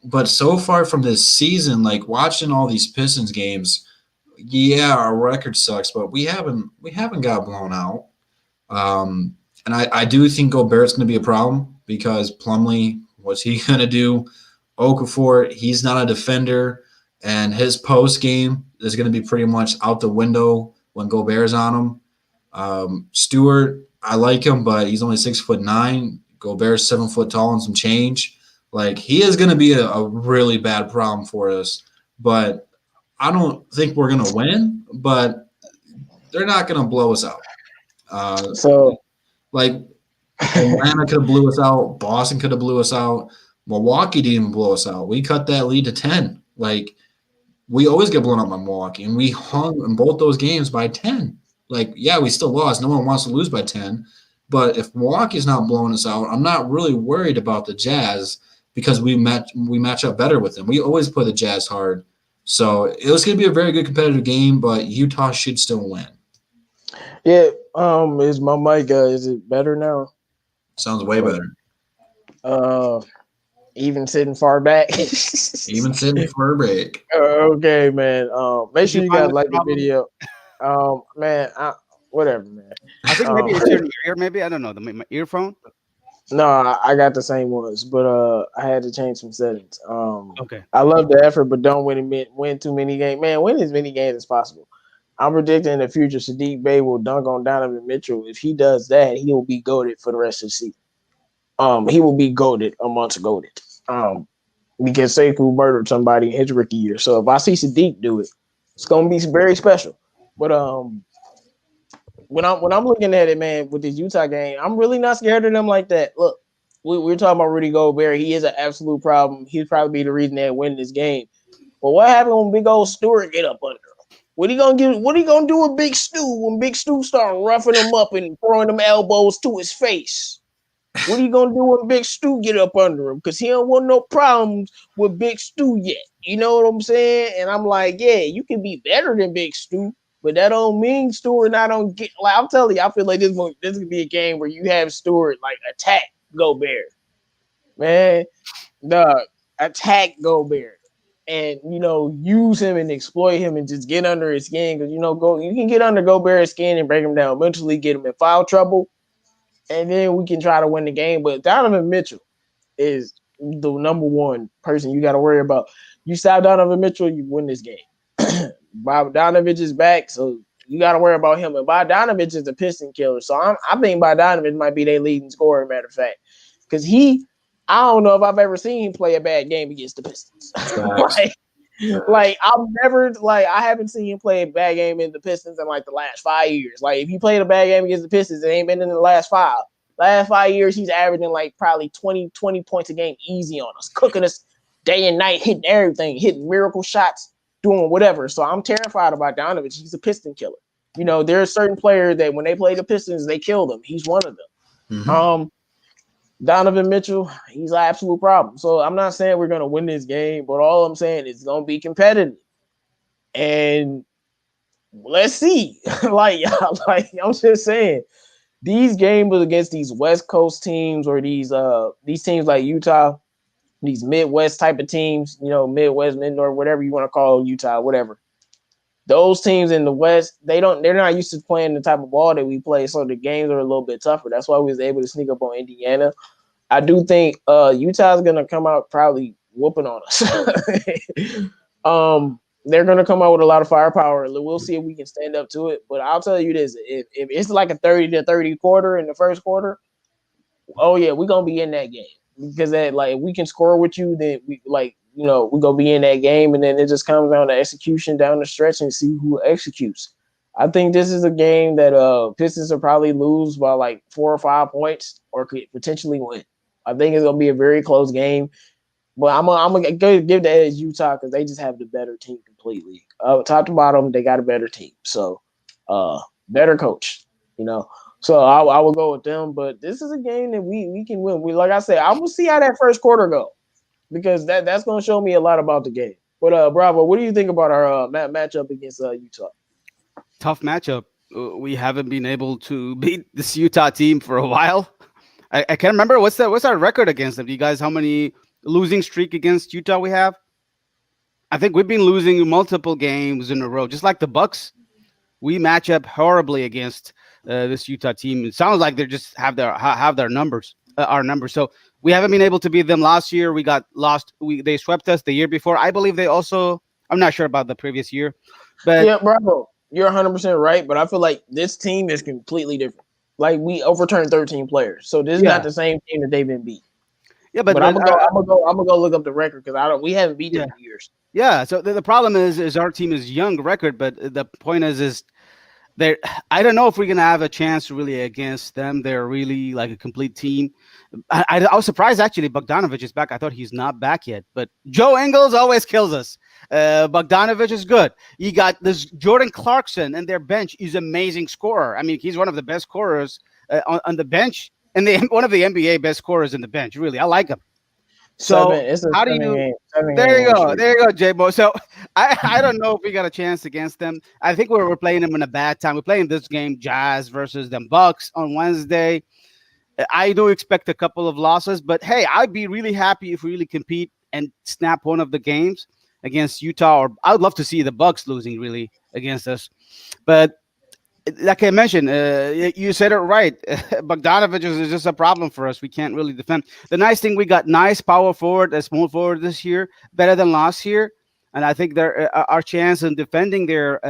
But so far from this season, like watching all these Pistons games, yeah, our record sucks, but we haven't got blown out. And I do think Gobert's going to be a problem because Plumlee, what's he going to do? Okafor, he's not a defender, and his post game is going to be pretty much out the window when Gobert's on him. Stewart, I like him, but he's only 6'9". Gobert's 7 foot tall and some change. Like he is going to be a really bad problem for us. But I don't think we're going to win. But they're not going to blow us out. So Like Atlanta could have blew us out. Boston could have blew us out. Milwaukee didn't even blow us out. We cut that lead to 10. Like we always get blown out by Milwaukee, and we hung in both those games by 10. Like, yeah, we still lost. No one wants to lose by 10. But if Milwaukee's not blowing us out, I'm not really worried about the Jazz because we match up better with them. We always play the Jazz hard. So it was going to be a very good competitive game, but Utah should still win. yeah, is my mic? Is it better now? Sounds way better. Even sitting far back. Even sitting for a break. Okay, man. Make sure you guys like the problem? video. Man, whatever, man. I think maybe it's your ear. Maybe I don't know. My earphone. No, I got the same ones, but I had to change some settings. Okay. I love the effort, but don't win too many games. Man, win as many games as possible. I'm predicting in the future Saddiq Bey will dunk on Donovan Mitchell. If he does that, he will be goated for the rest of the season. He will be goated amongst goated. Because Sekou murdered somebody in his rookie year. So if I see Saddiq do it, it's gonna be very special. But when I'm looking at it, man, with this Utah game, I'm really not scared of them like that. Look, we're talking about Rudy Gobert. He is an absolute problem. He'd probably be the reason they win this game. But what happened when big old Stewart get up under him? What he gonna do with Big Stu when Big Stu start roughing him up and throwing them elbows to his face? What are you gonna do when Big Stu get up under him? Because he don't want no problems with Big Stu yet. You know what I'm saying? And I'm like, yeah, you can be better than Big Stu, but that don't mean Stewart not don't get. Like I'm telling you, I feel like this could be a game where you have Stewart like attack Gobert, man. Attack Gobert, and use him and exploit him and just get under his skin because you can get under Gobert's skin and break him down, eventually get him in foul trouble. And then we can try to win the game. But Donovan Mitchell is the number one person you got to worry about. You stop Donovan Mitchell, you win this game. Bogdanovich is back, so you got to worry about him. And Bogdanovich is a piston killer. So I think Bogdanovich might be their leading scorer, matter of fact. Because I don't know if I've ever seen him play a bad game against the Pistons. I haven't seen him play a bad game in the Pistons in like the last 5 years. Like if he played a bad game against the Pistons, it ain't been in the last 5. Last 5 years, he's averaging like probably 20 points a game easy on us, cooking us day and night, hitting everything, hitting miracle shots, doing whatever. So I'm terrified about Donovan. He's a piston killer. There are certain players that when they play the Pistons, they kill them. He's one of them. Mm-hmm. Donovan Mitchell, he's an absolute problem. So I'm not saying we're going to win this game, but all I'm saying is it's going to be competitive. And let's see. I'm just saying, these games against these West Coast teams or these teams like Utah, these Midwest type of teams, Midwest, Mid-North, whatever you want to call Utah, whatever. Those teams in the West, they're not used to playing the type of ball that we play, so the games are a little bit tougher. That's why we was able to sneak up on Indiana. I do think Utah's gonna come out probably whooping on us. They're gonna come out with a lot of firepower. We'll see if we can stand up to it. But I'll tell you this: if it's like a 30-30 quarter in the first quarter, oh yeah, we're gonna be in that game because that if we can score with you, then we're gonna be in that game, and then it just comes down to execution down the stretch and see who executes. I think this is a game that Pistons will probably lose by like 4 or 5 points or could potentially win. I think it's gonna be a very close game, but I'm gonna give the edge Utah because they just have the better team completely. Top to bottom, they got a better team, so better coach, So I will go with them. But this is a game that we can win. Like I said, I will see how that first quarter go because that's gonna show me a lot about the game. But Bravo, what do you think about our matchup against Utah? Tough matchup. We haven't been able to beat this Utah team for a while. I can't remember what's our record against them. Do you guys how many losing streak against Utah we have. I think we've been losing multiple games in a row, just like the Bucks. We match up horribly against this Utah team. It sounds like they just have their numbers, our numbers. So we haven't been able to beat them last year. We got lost. They swept us the year before. I believe they also. I'm not sure about the previous year, but Yeah, bravo. You're 100% right, but I feel like this team is completely different. Like we overturned 13 players, so this is not yeah, the same team that they've been beat. yeah, But I'm gonna go. I'm gonna go look up the record because I don't. We haven't beat them yeah, in years. yeah. So the problem is our team is young record, but the point is they're. I don't know if we're gonna have a chance really against them. They're really like a complete team. I was surprised actually. Bogdanovich is back. I thought he's not back yet. But Joe Ingles always kills us. Bogdanovich is good. You got this Jordan Clarkson and their bench. He's an amazing scorer. I mean, he's one of the best scorers on the bench, and one of the NBA best scorers in the bench. Really, I like him. So how do you? There you go. There you go, J-Bo. So I don't know if we got a chance against them. I think we're playing them in a bad time. We're playing this game, Jazz versus them Bucks on Wednesday. I do expect a couple of losses, but hey, I'd be really happy if we really compete and snap one of the games against Utah. Or I would love to see the Bucks losing really against us. But like I mentioned, you said it right. Bogdanovich is just a problem for us. We can't really defend. The nice thing, we got nice power forward, a small forward this year, better than last year, and I think our chance in defending their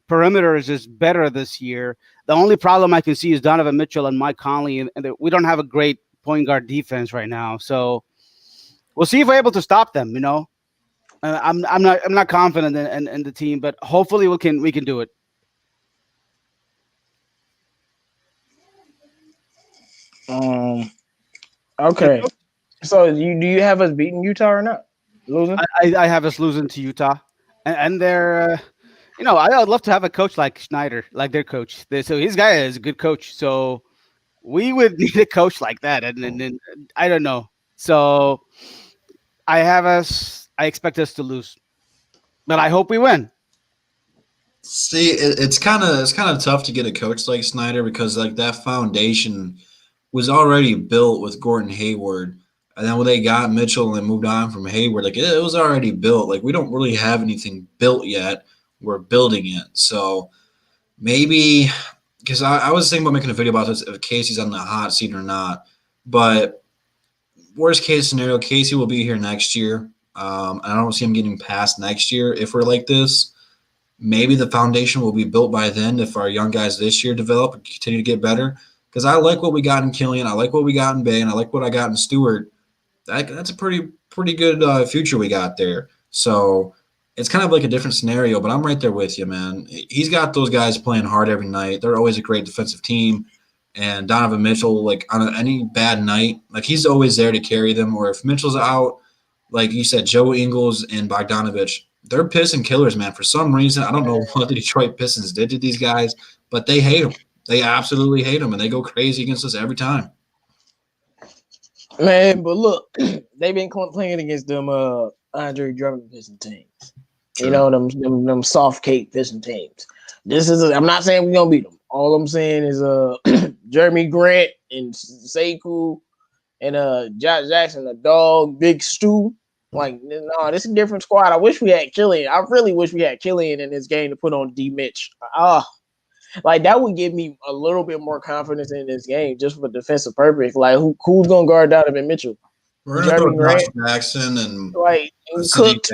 perimeters is better this year. The only problem I can see is Donovan Mitchell and Mike Conley, and we don't have a great point guard defense right now. So we'll see if we're able to stop them. You know, I'm not confident in the team, but hopefully we can do it. Okay. So do you have us beating Utah or not? Losing? I have us losing to Utah, and they're. I would love to have a coach like Schneider, like their coach. So his guy is a good coach. So we would need a coach like that. And I don't know. So I expect us to lose, but I hope we win. See, it's kind of tough to get a coach like Snyder because like that foundation was already built with Gordon Hayward, and then when they got Mitchell and moved on from Hayward, like it was already built. Like we don't really have anything built yet. We're building it, so maybe because I was thinking about making a video about this if Casey's on the hot seat or not. But worst case scenario, Casey will be here next year. I don't see him getting past next year if we're like this. Maybe the foundation will be built by then if our young guys this year develop and continue to get better. Because I like what we got in Killian, I like what we got in Bay, and I like what I got in Stewart. That's a pretty good future we got there. So it's kind of like a different scenario, but I'm right there with you, man. He's got those guys playing hard every night. They're always a great defensive team. And Donovan Mitchell, like on any bad night, like he's always there to carry them. Or if Mitchell's out, like you said, Joe Ingles and Bogdanovich, they're piston killers, man. For some reason, I don't know what the Detroit Pistons did to these guys, but they hate them. They absolutely hate them, and they go crazy against us every time. Man, but look, they've been playing against them Andre Drummond Piston teams. True. You know, them soft cake Piston teams. I'm not saying we're gonna beat them. All I'm saying is Jerami Grant and Sekou and Josh Jackson, the dog, Big Stu. Like, no, this is a different squad. I wish we had Killian. I really wish we had Killian in this game to put on D Mitch. Like that would give me a little bit more confidence in this game just for defensive purpose. Like who's gonna guard Donovan Mitchell? We're gonna throw Josh Jackson and like cooked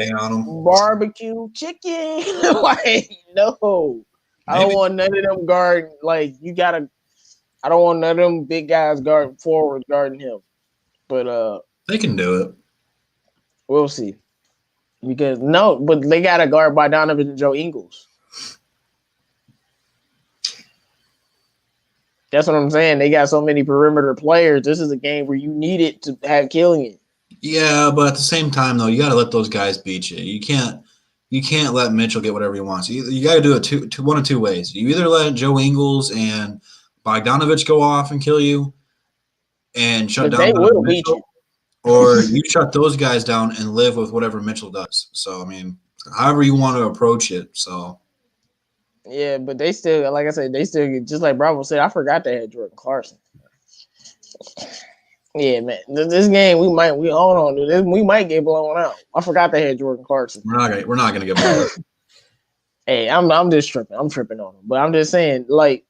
barbecue chicken. Like no, I don't want none of them guard. Like I don't want none of them big guys forwards guarding him. But they can do it. We'll see. But they got to guard by Donovan and Joe Ingles. That's what I'm saying. They got so many perimeter players. This is a game where you need it to have Killian. Yeah, but at the same time, though, you got to let those guys beat you. You can't let Mitchell get whatever he wants. You got to do it one of two ways. You either let Joe Ingles and Bogdanovich go off and kill you and shut down Mitchell, or you shut those guys down and live with whatever Mitchell does. So, I mean, however you want to approach it. So. Yeah, but they still, like I said, just like Bravo said, I forgot they had Jordan Clarkson. Yeah, man. This game, we hold on to this. We might get blown out. I forgot they had Jordan Clarkson. We're not gonna get blown out. Hey, I'm just tripping. I'm tripping on him. But I'm just saying, like,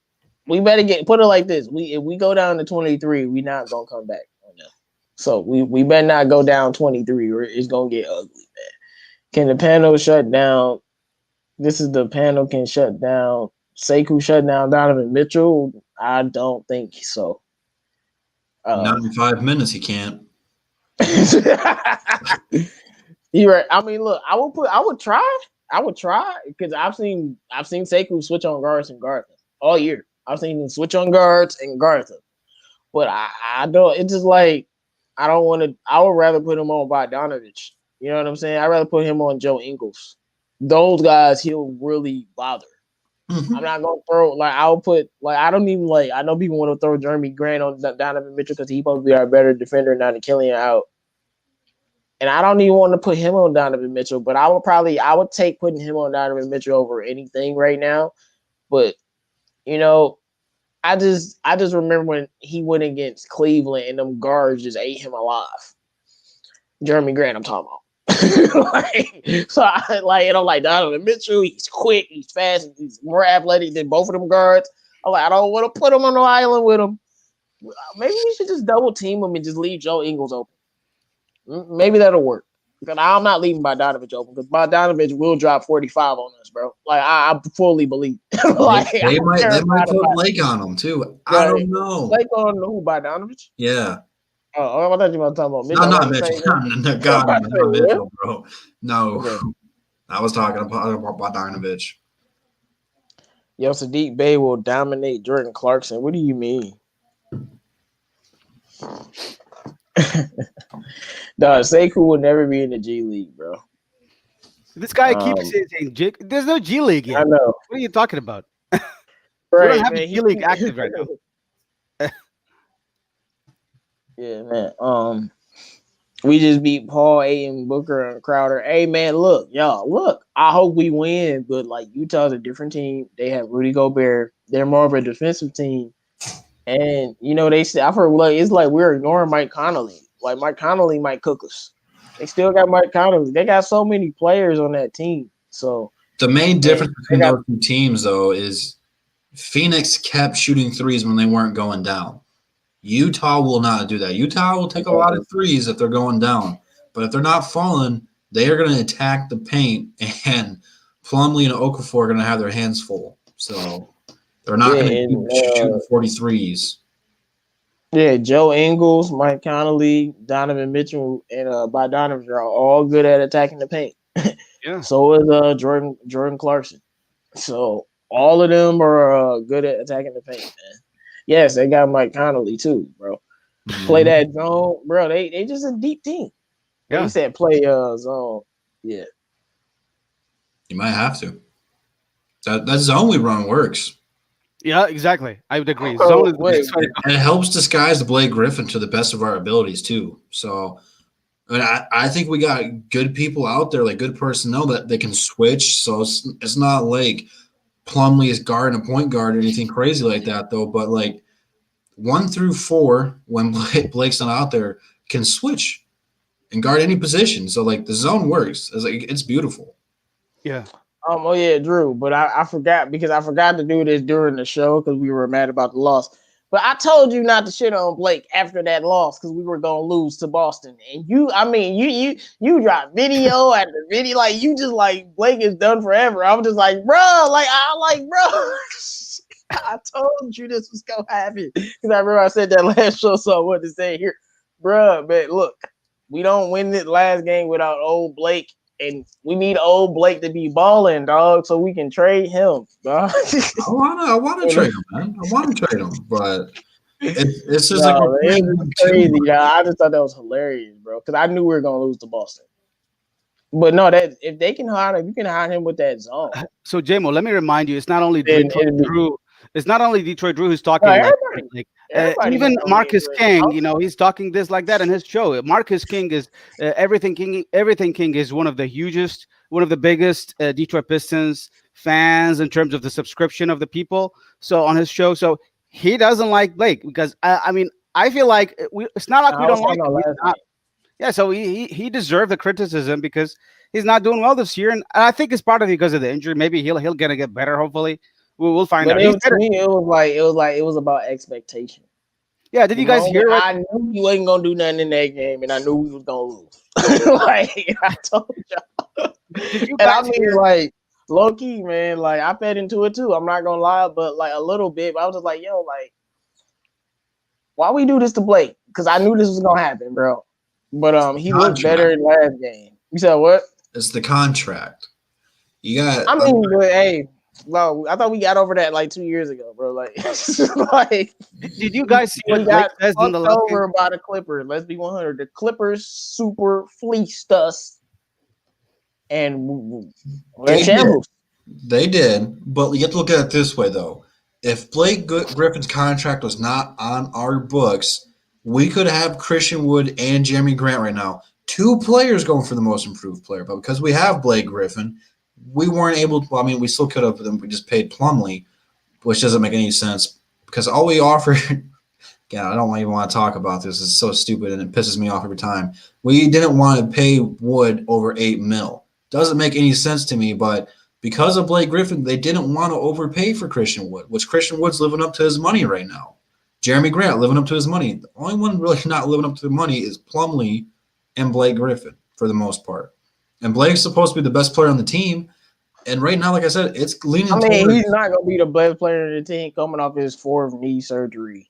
we better put it like this. If we go down to 23, we not gonna come back on them. So we better not go down 23 or it's gonna get ugly, man. Can the panel shut down? This is the panel can shut down. Sekou shut down Donovan Mitchell. I don't think so. Not in 5 minutes, he can't. You're right. I mean, look, I would try because I've seen Sekou switch on guards and guard them all year. I've seen him switch on guards and guard them, but I don't. It's just like I don't want to. I would rather put him on Bogdanovich. You know what I'm saying? I'd rather put him on Joe Ingles. Those guys, he'll really bother. Mm-hmm. I'm not gonna throw like I'll put like I don't even like I know people want to throw Jerami Grant on Donovan Mitchell because he's supposed to be our better defender now than Killian out. And I don't even want to put him on Donovan Mitchell, but I would take putting him on Donovan Mitchell over anything right now. But you know, I just remember when he went against Cleveland and them guards just ate him alive. Jerami Grant, I'm talking about. I'm like Donovan Mitchell. He's quick, he's fast, he's more athletic than both of them guards. I'm like, I don't want to put him on the island with him. Maybe we should just double team him and just leave Joe Ingles open. Maybe that'll work. Because I'm not leaving Bogdanovich open because Bogdanovich will drop 45 on us, bro. Like I fully believe. Like they might put Blake on him too. I don't know. Blake on who? Bogdanovich? Yeah. Oh, I thought you were talking about Mitchell. No, not Mitchell. God, not Mitchell, bro. No, okay. I was talking about Bogdanovich. Yo, Saddiq Bey will dominate Jordan Clarkson. What do you mean? Dog, Sekou will never be in the G League, bro. This guy keeps saying G. There's no G League yet. I know. What are you talking about? Right, we don't have a G League active right now. Yeah, man. We just beat Paul, Ayton, Booker, and Crowder. Hey, man, look, y'all, look. I hope we win, but like Utah's a different team. They have Rudy Gobert. They're more of a defensive team, and you know they say I've heard like it's like we're ignoring Mike Conley. Like Mike Conley might cook us. They still got Mike Conley. They got so many players on that team. So the main difference between those two teams, though, is Phoenix kept shooting threes when they weren't going down. Utah will not do that. Utah will take a lot of threes if they're going down. But if they're not falling, they are going to attack the paint, and Plumlee and Okafor are going to have their hands full. So they're not going to keep shooting 43s. Yeah, Joe Ingles, Mike Conley, Donovan Mitchell, and Bogdanovich are all good at attacking the paint. Yeah. So is Jordan Clarkson. So all of them are good at attacking the paint, man. Yes, they got Mike Conley too, bro. Mm-hmm. Play that zone, bro. They just a deep team. Yeah. He said play zone. Yeah. You might have to. That zone we run works. Yeah, exactly. I would agree. Zone is and it helps disguise the Blake Griffin to the best of our abilities too. So I think we got good people out there, like good personnel that they can switch. So it's not like Plumlee is guarding a point guard or anything crazy like that, though. But like 1 through 4, when Blake's not out there, can switch and guard any position. So like the zone works. It's beautiful. Yeah. Oh yeah, Drew. But I forgot because I forgot to do this during the show because we were mad about the loss. But I told you not to shit on Blake after that loss because we were gonna lose to Boston. And you dropped video after video, like you just like Blake is done forever. I was just like, bro, I told you this was gonna happen because I remember I said that last show, so I wanted to say here, bro. But look, we don't win this last game without old Blake. And we need old Blake to be balling, dog, so we can trade him, dog. I want to trade him, man. I want to trade him, but it's just crazy. I just thought that was hilarious, bro, because I knew we were gonna lose to Boston. But no, that if they can hide him, you can hide him with that zone. So, J-Mo, let me remind you, it's not only Detroit Drew. It's not only Detroit Drew who's talking. Even Marcus King, he's talking this like that in his show. Marcus King is Everything King. Everything King is one of the biggest Detroit Pistons fans in terms of the subscription of the people. So on his show, so he doesn't like Blake because I I feel like it's not like we I don't was like talking him. about He's last not- Yeah, so he deserved the criticism because he's not doing well this year, and I think it's part of it because of the injury. Maybe he'll gonna get better. Hopefully, we'll find But out. it He's was, to better. me, it was about expectation. Yeah, did The you guys moment hear it? I knew he wasn't gonna do nothing in that game, and I knew we was gonna lose. Like I told y'all, Did you and I guys mean, hear? like low key, man. Like I fed into it too. I'm not gonna lie, but like a little bit. But I was just like, yo, like, why we do this to Blake? Because I knew this was gonna happen, bro. But he looked better in last game. You said what? It's the contract. You got. I mean, but hey, no, I thought we got over that like 2 years ago, bro. Like, like Did you guys see we what Blake got says in fucked the last over game? by the Clippers. Let's be 100. The Clippers super fleeced us, and we're in shambles. They did, but you have to look at it this way, though. If Blake Griffin's contract was not on our books, we could have Christian Wood and Jerami Grant right now. 2 players going for the most improved player, but because we have Blake Griffin, we weren't able to. Well, I mean, we still could have, we just paid Plumlee, which doesn't make any sense because all we offered. Again, I don't even want to talk about this. It's so stupid and it pisses me off every time. We didn't want to pay Wood over $8 million. Doesn't make any sense to me, but because of Blake Griffin, they didn't want to overpay for Christian Wood, which Christian Wood's living up to his money right now. Jerami Grant living up to his money. The only one really not living up to the money is Plumlee and Blake Griffin for the most part. And Blake's supposed to be the best player on the team. And right now, like I said, it's leaning towards. He's not going to be the best player in the team coming off his 4th knee surgery.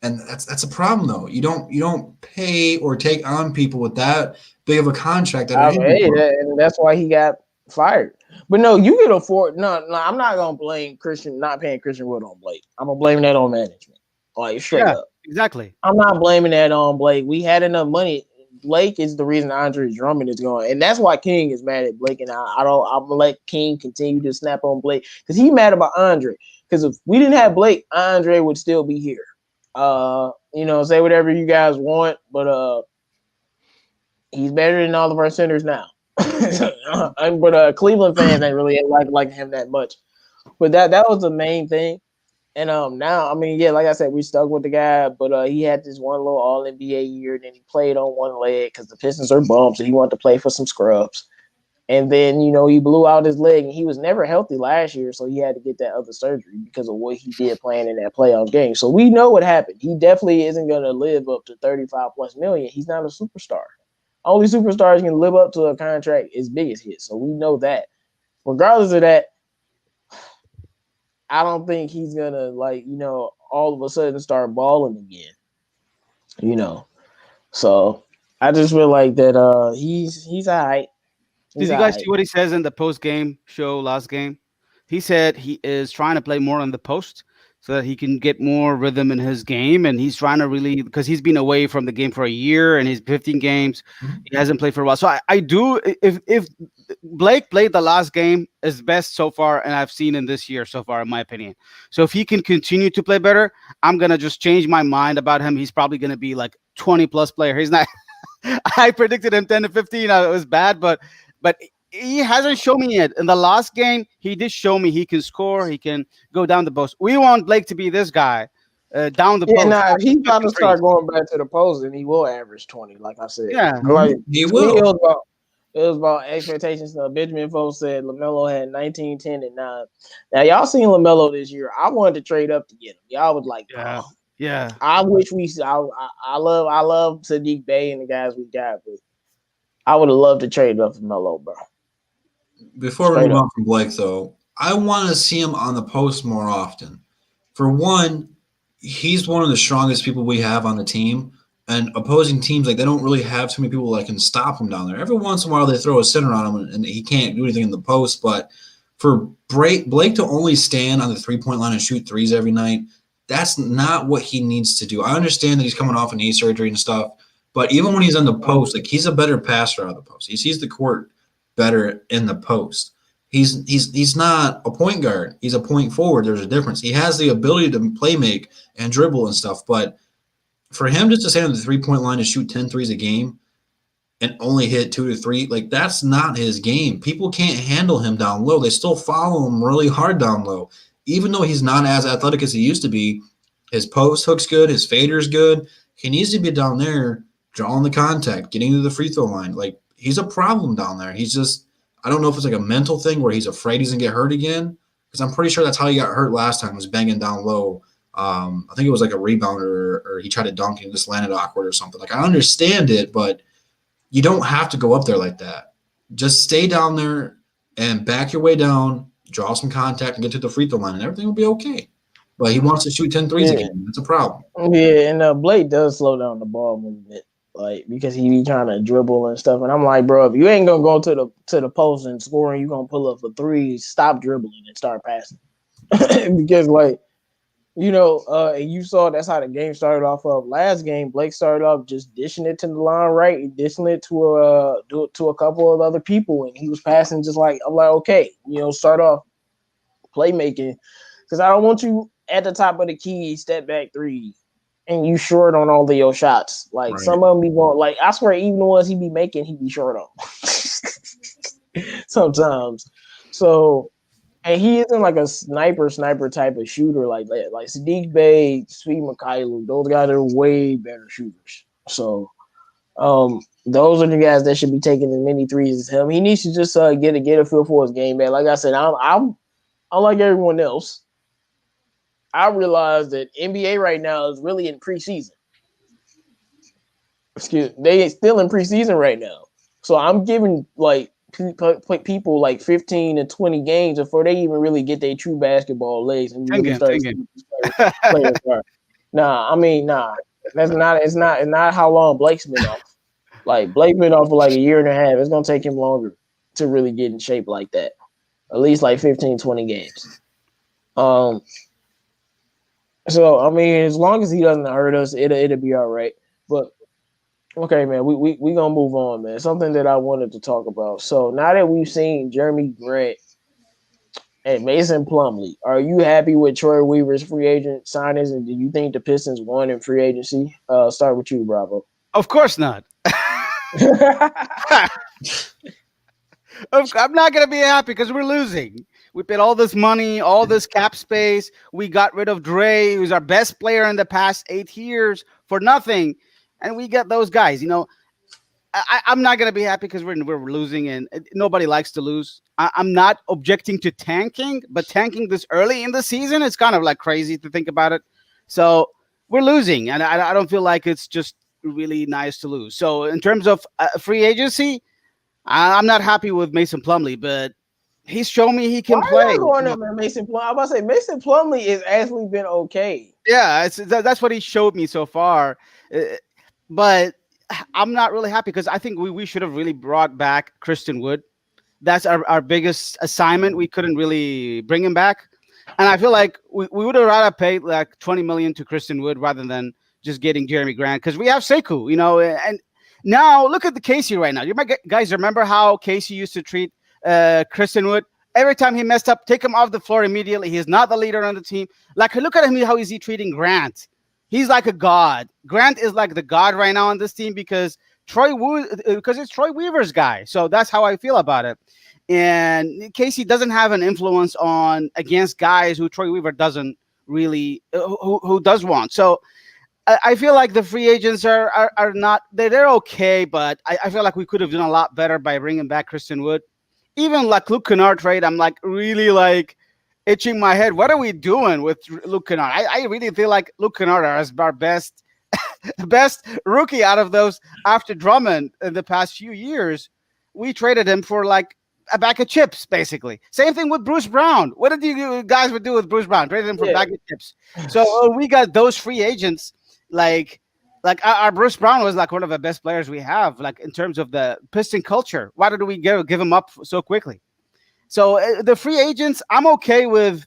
And that's a problem, though. You don't pay or take on people with that big of a contract. And that's why he got fired. But no, you can afford. No, I'm not gonna blame Christian not paying Christian Wood on Blake. I'm gonna blame that on management. Like straight up. Exactly. I'm not blaming that on Blake. We had enough money. Blake is the reason Andre Drummond is going, and that's why King is mad at Blake. And I'm gonna let King continue to snap on Blake because he's mad about Andre. Because if we didn't have Blake, Andre would still be here. Say whatever you guys want, but he's better than all of our centers now. But Cleveland fans ain't really like him that much. But that was the main thing. And now, I mean, yeah, like I said, we stuck with the guy, but he had this one little All NBA year, and then he played on one leg because the Pistons are bums, and he wanted to play for some scrubs. And then, he blew out his leg, and he was never healthy last year, so he had to get that other surgery because of what he did playing in that playoff game. So we know what happened. He definitely isn't going to live up to 35+ million. He's not a superstar. Only superstars can live up to a contract as big as his. So we know that. Regardless of that, I don't think he's going to, all of a sudden start balling again. So I just feel like that he's all right. Did you guys see what he says in the post-game show last game? He said he is trying to play more on the post so that he can get more rhythm in his game, and he's trying to really, because he's been away from the game for a year and he's 15 games. He hasn't played for a while. So I do, if Blake played the last game is best so far, and I've seen in this year so far, in my opinion. So if he can continue to play better, I'm going to just change my mind about him. He's probably going to be like 20+ player. He's not, I predicted him 10 to 15. It was bad, but he hasn't shown me yet. In the last game, he did show me he can score. He can go down the post. We want Blake to be this guy down the post. Yeah, if he's about to start going back to the post, and he will average 20, like I said. Yeah, he will. It was about expectations. Benjamin Foles said LaMelo had 19, 10, and 9. Now, y'all seen LaMelo this year. I wanted to trade up to get him. Y'all was like, yeah. I wish I love Saddiq Bey and the guys we got, but I would have loved to trade up for Melo, bro. Before we move on from Blake, though, I want to see him on the post more often. For one, he's one of the strongest people we have on the team, and opposing teams, they don't really have too many people that can stop him down there. Every once in a while, they throw a center on him, and he can't do anything in the post. But for Blake to only stand on the three-point line and shoot threes every night, that's not what he needs to do. I understand that he's coming off a knee surgery and stuff, but even when he's on the post, he's a better passer out of the post. He sees the court better in the post. He's not a point guard. He's a point forward. There's a difference. He has the ability to play make and dribble and stuff, but for him just to stand on the three-point line and shoot 10 threes a game and only hit 2 to 3, that's not his game. People can't handle him down low. They still follow him really hard down low. Even though he's not as athletic as he used to be, his post hook's good, his fader's good. He needs to be down there drawing the contact, getting to the free throw line. Like, he's a problem down there. He's just, I don't know if it's like a mental thing where he's afraid he's going to get hurt again, because I'm pretty sure that's how he got hurt last time, was banging down low. I think it was like a rebounder, or he tried to dunk and just landed awkward or something. Like, I understand it, but you don't have to go up there like that. Just stay down there and back your way down, draw some contact, and get to the free throw line, and everything will be okay. But he wants to shoot 10 threes again. That's a problem. Yeah, and Blake does slow down the ball a little bit, like, because he be trying to dribble and stuff. And I'm like, bro, if you ain't gonna go to the post and score, and you gonna pull up for threes, stop dribbling and start passing. Because, like, you know, and you saw that's how the game started off of last game. Blake started off just dishing it to the line right, dishing it to a couple of other people, and he was passing just like, I'm like, okay, you know, start off playmaking, because I don't want you at the top of the key, step back three, and you short on all of your shots. Like, Right. some of them be going, like, I swear, even the ones he be making, he be short on sometimes. So, and he isn't like a sniper type of shooter like that. Like Saddiq Bey, Sweet Mikhailov, those guys are way better shooters. So, those are the guys that should be taking as many threes as him. He needs to just get a feel for his game, man. Like I said, I'm like everyone else. I realize that NBA right now is really in preseason. They still in preseason right now. So I'm giving like people like 15 to 20 games before they even really get their true basketball legs and really start playing. Nah. That's not. It's not how long Blake's been off. Like, Blake's been off for like a year and a half. It's gonna take him longer to really get in shape like that. At least like 15, 20 games. So, I mean, as long as he doesn't hurt us, it'll be all right. But okay, man, we gonna move on, man. Something that I wanted to talk about. So now that we've seen Jerami Grant and Mason Plumlee, are you happy with Troy Weaver's free agent signings, and do you think the Pistons won in free agency? Start with you, Bravo. Of course not. I'm not going to be happy because we're losing. We paid all this money, all this cap space. We got rid of Dre, who's our best player in the past 8 years, for nothing. And we got those guys. You know, I'm not going to be happy because we're losing, and nobody likes to lose. I'm not objecting to tanking, but tanking this early in the season, it's kind of like crazy to think about it. So we're losing, and I don't feel like it's just really nice to lose. So in terms of free agency, I'm not happy with Mason Plumlee, but he's shown me he can play. Mason Plumlee. I'm about to say Mason Plumlee has actually been okay. Yeah, that's what he showed me so far. But I'm not really happy because I think we should have really brought back Christian Wood. That's our biggest assignment. We couldn't really bring him back. And I feel like we would have rather paid like $20 million to Christian Wood rather than just getting Jerami Grant, because we have Sekou, you know. And now look at the Casey right now. You guys remember how Casey used to treat Christian Wood? Every time he messed up, take him off the floor immediately. He's not the leader on the team. Like, look at him, how is he treating Grant? He's like a god. Grant is like the god right now on this team because it's Troy Weaver's guy. So that's how I feel about it. And Casey doesn't have an influence against guys who Troy Weaver doesn't really who does want. So I feel like the free agents are not, they're okay, but I feel like we could have done a lot better by bringing back Christian Wood. Even like Luke Kennard trade, I'm like really like itching my head. What are we doing with Luke Kennard? I really feel like Luke Kennard is our best rookie out of those after Drummond in the past few years. We traded him for like a bag of chips, basically. Same thing with Bruce Brown. What did you guys would do with Bruce Brown? Traded him for a bag of chips. So we got those free agents. Like our Bruce Brown was like one of the best players we have, like in terms of the Piston culture. Why did we give him up so quickly? So the free agents, I'm okay with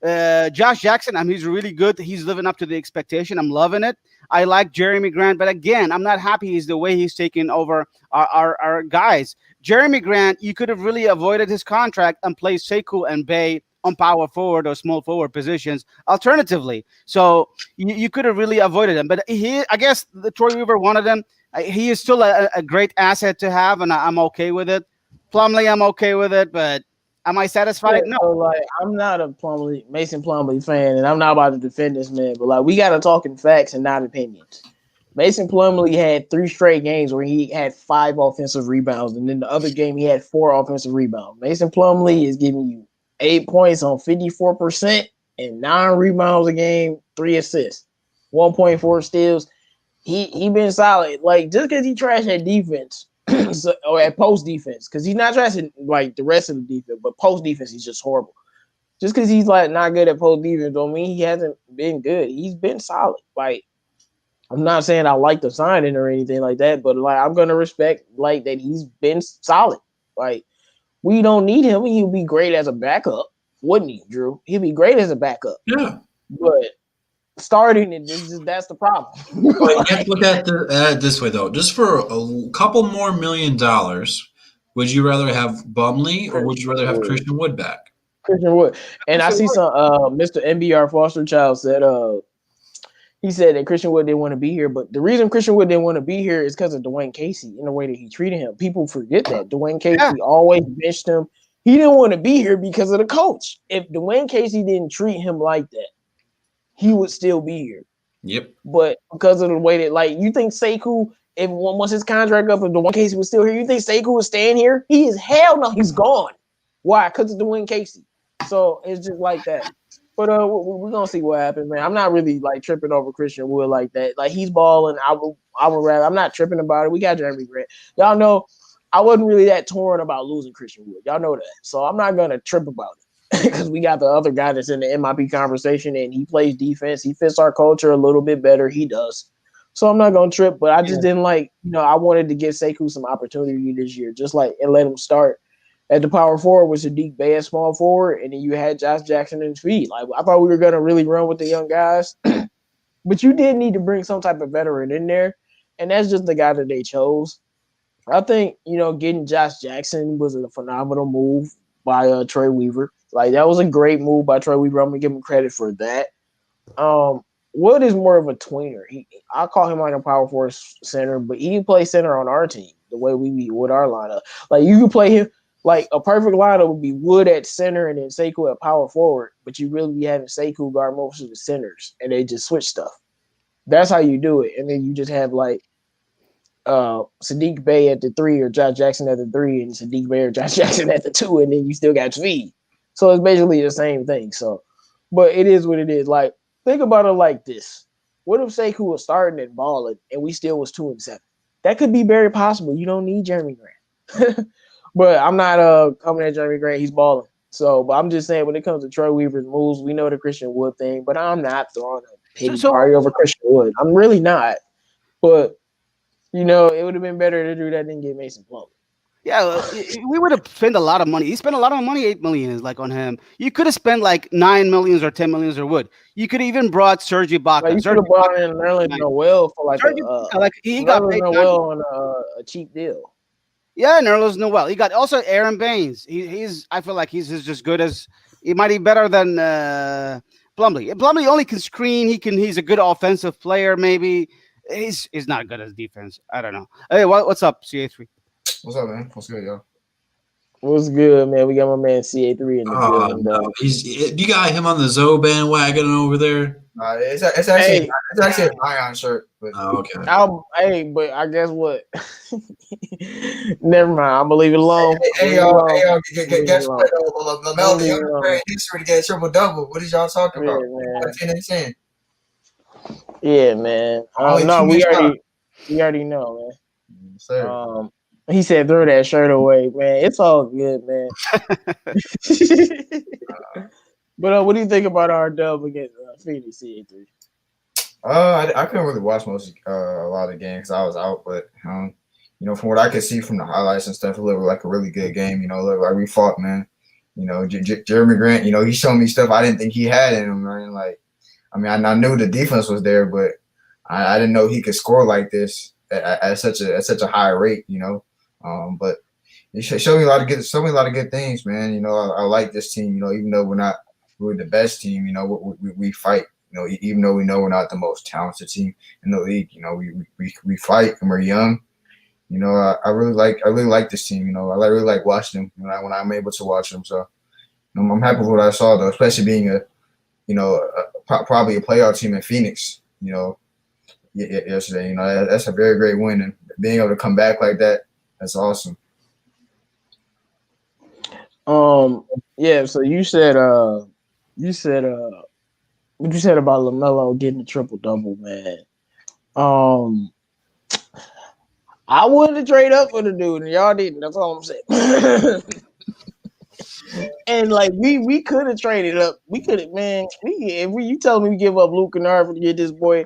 Josh Jackson. He's really good. He's living up to the expectation. I'm loving it. I like Jerami Grant, but again, I'm not happy is the way he's taking over our guys. Jerami Grant, you could have really avoided his contract and placed Sekou and Bey on power forward or small forward positions alternatively. So you could have really avoided him. But I guess the Troy Weaver wanted him. He is still a great asset to have, and I'm okay with it. Plumlee, I'm okay with it, but am I satisfied? No. So, like, I'm not a Mason Plumlee fan, and I'm not about to defend this man, but like, we got to talk in facts and not opinions. Mason Plumlee had 3 straight games where he had 5 offensive rebounds, and then the other game he had 4 offensive rebounds. Mason Plumlee is giving you 8 points on 54% and 9 rebounds a game, 3 assists, 1.4 steals. He been solid. Like, just because he trashed at defense or at post defense, because he's not trashing like the rest of the defense, but post defense he's just horrible. Just because he's like not good at post defense don't mean he hasn't been good. He's been solid. Like, I'm not saying I like the signing or anything like that, but like I'm gonna respect like that he's been solid. Like, we don't need him. He'll be great as a backup, wouldn't he, Drew? He'd be great as a backup. Yeah. But starting it, that's the problem. But you have to look at it this way, though. Just for a couple more $1 million, would you rather have Bumley or would you rather have Christian Wood back? Christian Wood. And I see some Mr. MBR Foster Child said he said that Christian Wood didn't want to be here, but the reason Christian Wood didn't want to be here is because of Dwayne Casey and the way that he treated him. People forget that. Dwayne Casey always benched him. He didn't want to be here because of the coach. If Dwayne Casey didn't treat him like that, he would still be here. Yep. But because of the way that, like, you think Sekou, if once his contract up, if Dwayne Casey was still here, you think Sekou was staying here? He is hell no, he's gone. Why? Because of Dwayne Casey. So it's just like that. But we're gonna see what happens, man. I'm not really like tripping over Christian Wood like that. Like, he's balling. I would rather. I'm not tripping about it. We got Jerami Grant. Y'all know I wasn't really that torn about losing Christian Wood. Y'all know that. So I'm not gonna trip about it because we got the other guy that's in the MIP conversation and he plays defense. He fits our culture a little bit better. He does. So I'm not gonna trip. But I just didn't like. I wanted to give Sekou some opportunity this year, just like and let him start. At the power forward was Saddiq Bey at small forward, and then you had Josh Jackson in speed. Like, I thought we were gonna really run with the young guys, but you did need to bring some type of veteran in there, and that's just the guy that they chose. I think getting Josh Jackson was a phenomenal move by Trey Weaver. Like, that was a great move by Trey Weaver. I'm gonna give him credit for that. Wood is more of a tweener. I call him like a power forward center, but he can play center on our team the way we be with our lineup. Like, you can play him. Like, a perfect lineup would be Wood at center and then Sekou at power forward, but you really be having Sekou guard most of the centers, and they just switch stuff. That's how you do it. And then you just have, like, Saddiq Bey at the 3 or Josh Jackson at the 3 and Saddiq Bey or Josh Jackson at the 2, and then you still got speed. So it's basically the same thing. So, but it is what it is. Like, think about it like this. What if Sekou was starting and balling and we still was 2-7? That could be very possible. You don't need Jerami Grant. But I'm not coming at Jerami Grant. He's balling. So, but I'm just saying, when it comes to Troy Weaver's moves, we know the Christian Wood thing, but I'm not throwing a pity party over Christian Wood. I'm really not. But, it would have been better to do that than get Mason Plumlee. Yeah, we would have spent a lot of money. He spent a lot of money, $8 million, like, on him. You could have spent like $9 million or $10 million or Wood. You could have even brought Serge Ibaka. Like, you could have brought in Nerlens Noel for he got paid Noel on a cheap deal. Yeah, Nerlens Noel. He got also Aaron Baines. He's I feel like he's just good as he might be better than Plumlee. Plumlee only can screen. He's a good offensive player. Maybe he's not good as defense. I don't know. Hey, what's up, CA3? What's up, man? What's good, y'all? What's good, man? We got my man CA3 in the building. No. You got him on the Zoe bandwagon over there? It's actually an Ion shirt. But okay. But I guess what? Never mind. I'm gonna leave it alone. Hey, y'all. Guess what? LaMelo, the young player in history to get a triple double. What is y'all talking about? 10 and 10. Yeah, man. No, we already know, man. Sir. He said, "Throw that shirt away, man. It's all good, man." But what do you think about our dub against Phoenix CA3? I couldn't really watch a lot of the games because I was out, but from what I could see from the highlights and stuff, it looked like a really good game. It looked like we fought, man. Jerami Grant, he showed me stuff I didn't think he had in him, man. Like, I knew the defense was there, but I didn't know he could score like this at such a high rate, But it showed me a lot of good things, man. I like this team. Even though we're the best team, we fight. Even though we know we're not the most talented team in the league, we fight and we're young. I really like this team. I really like watching them when I'm able to watch them. So I'm happy with what I saw, though, especially being probably a playoff team in Phoenix. yesterday. You know, that's a very great win, and being able to come back like that, that's awesome. Yeah. So you said what you said about LaMelo getting a triple double, man. I wanted to trade up for the dude, and y'all didn't. That's all I'm saying. And like we could have traded up. We could have, man. You tell me we give up Luke and Harvard to get this boy.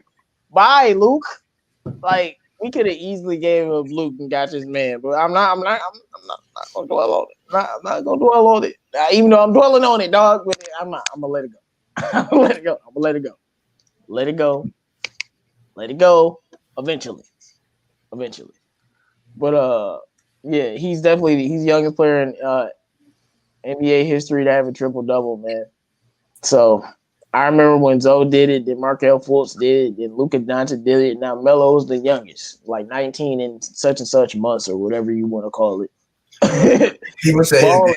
Bye, Luke. Like we could have easily gave up Luke and got this man, but I'm not gonna dwell on it. I'm not gonna dwell on it. Even though I'm dwelling on it, dog. But I'm not. I'm gonna let it go. I'm gonna let it go. I'm gonna let it go. Let it go. Let it go. Eventually. But yeah, he's definitely the youngest player in NBA history to have a triple double, man. So I remember when Zoe did it, then Markelle Fultz did it, then Luka Doncic did it. Now Melo's the youngest, like 19 and such months or whatever you want to call it. He was saying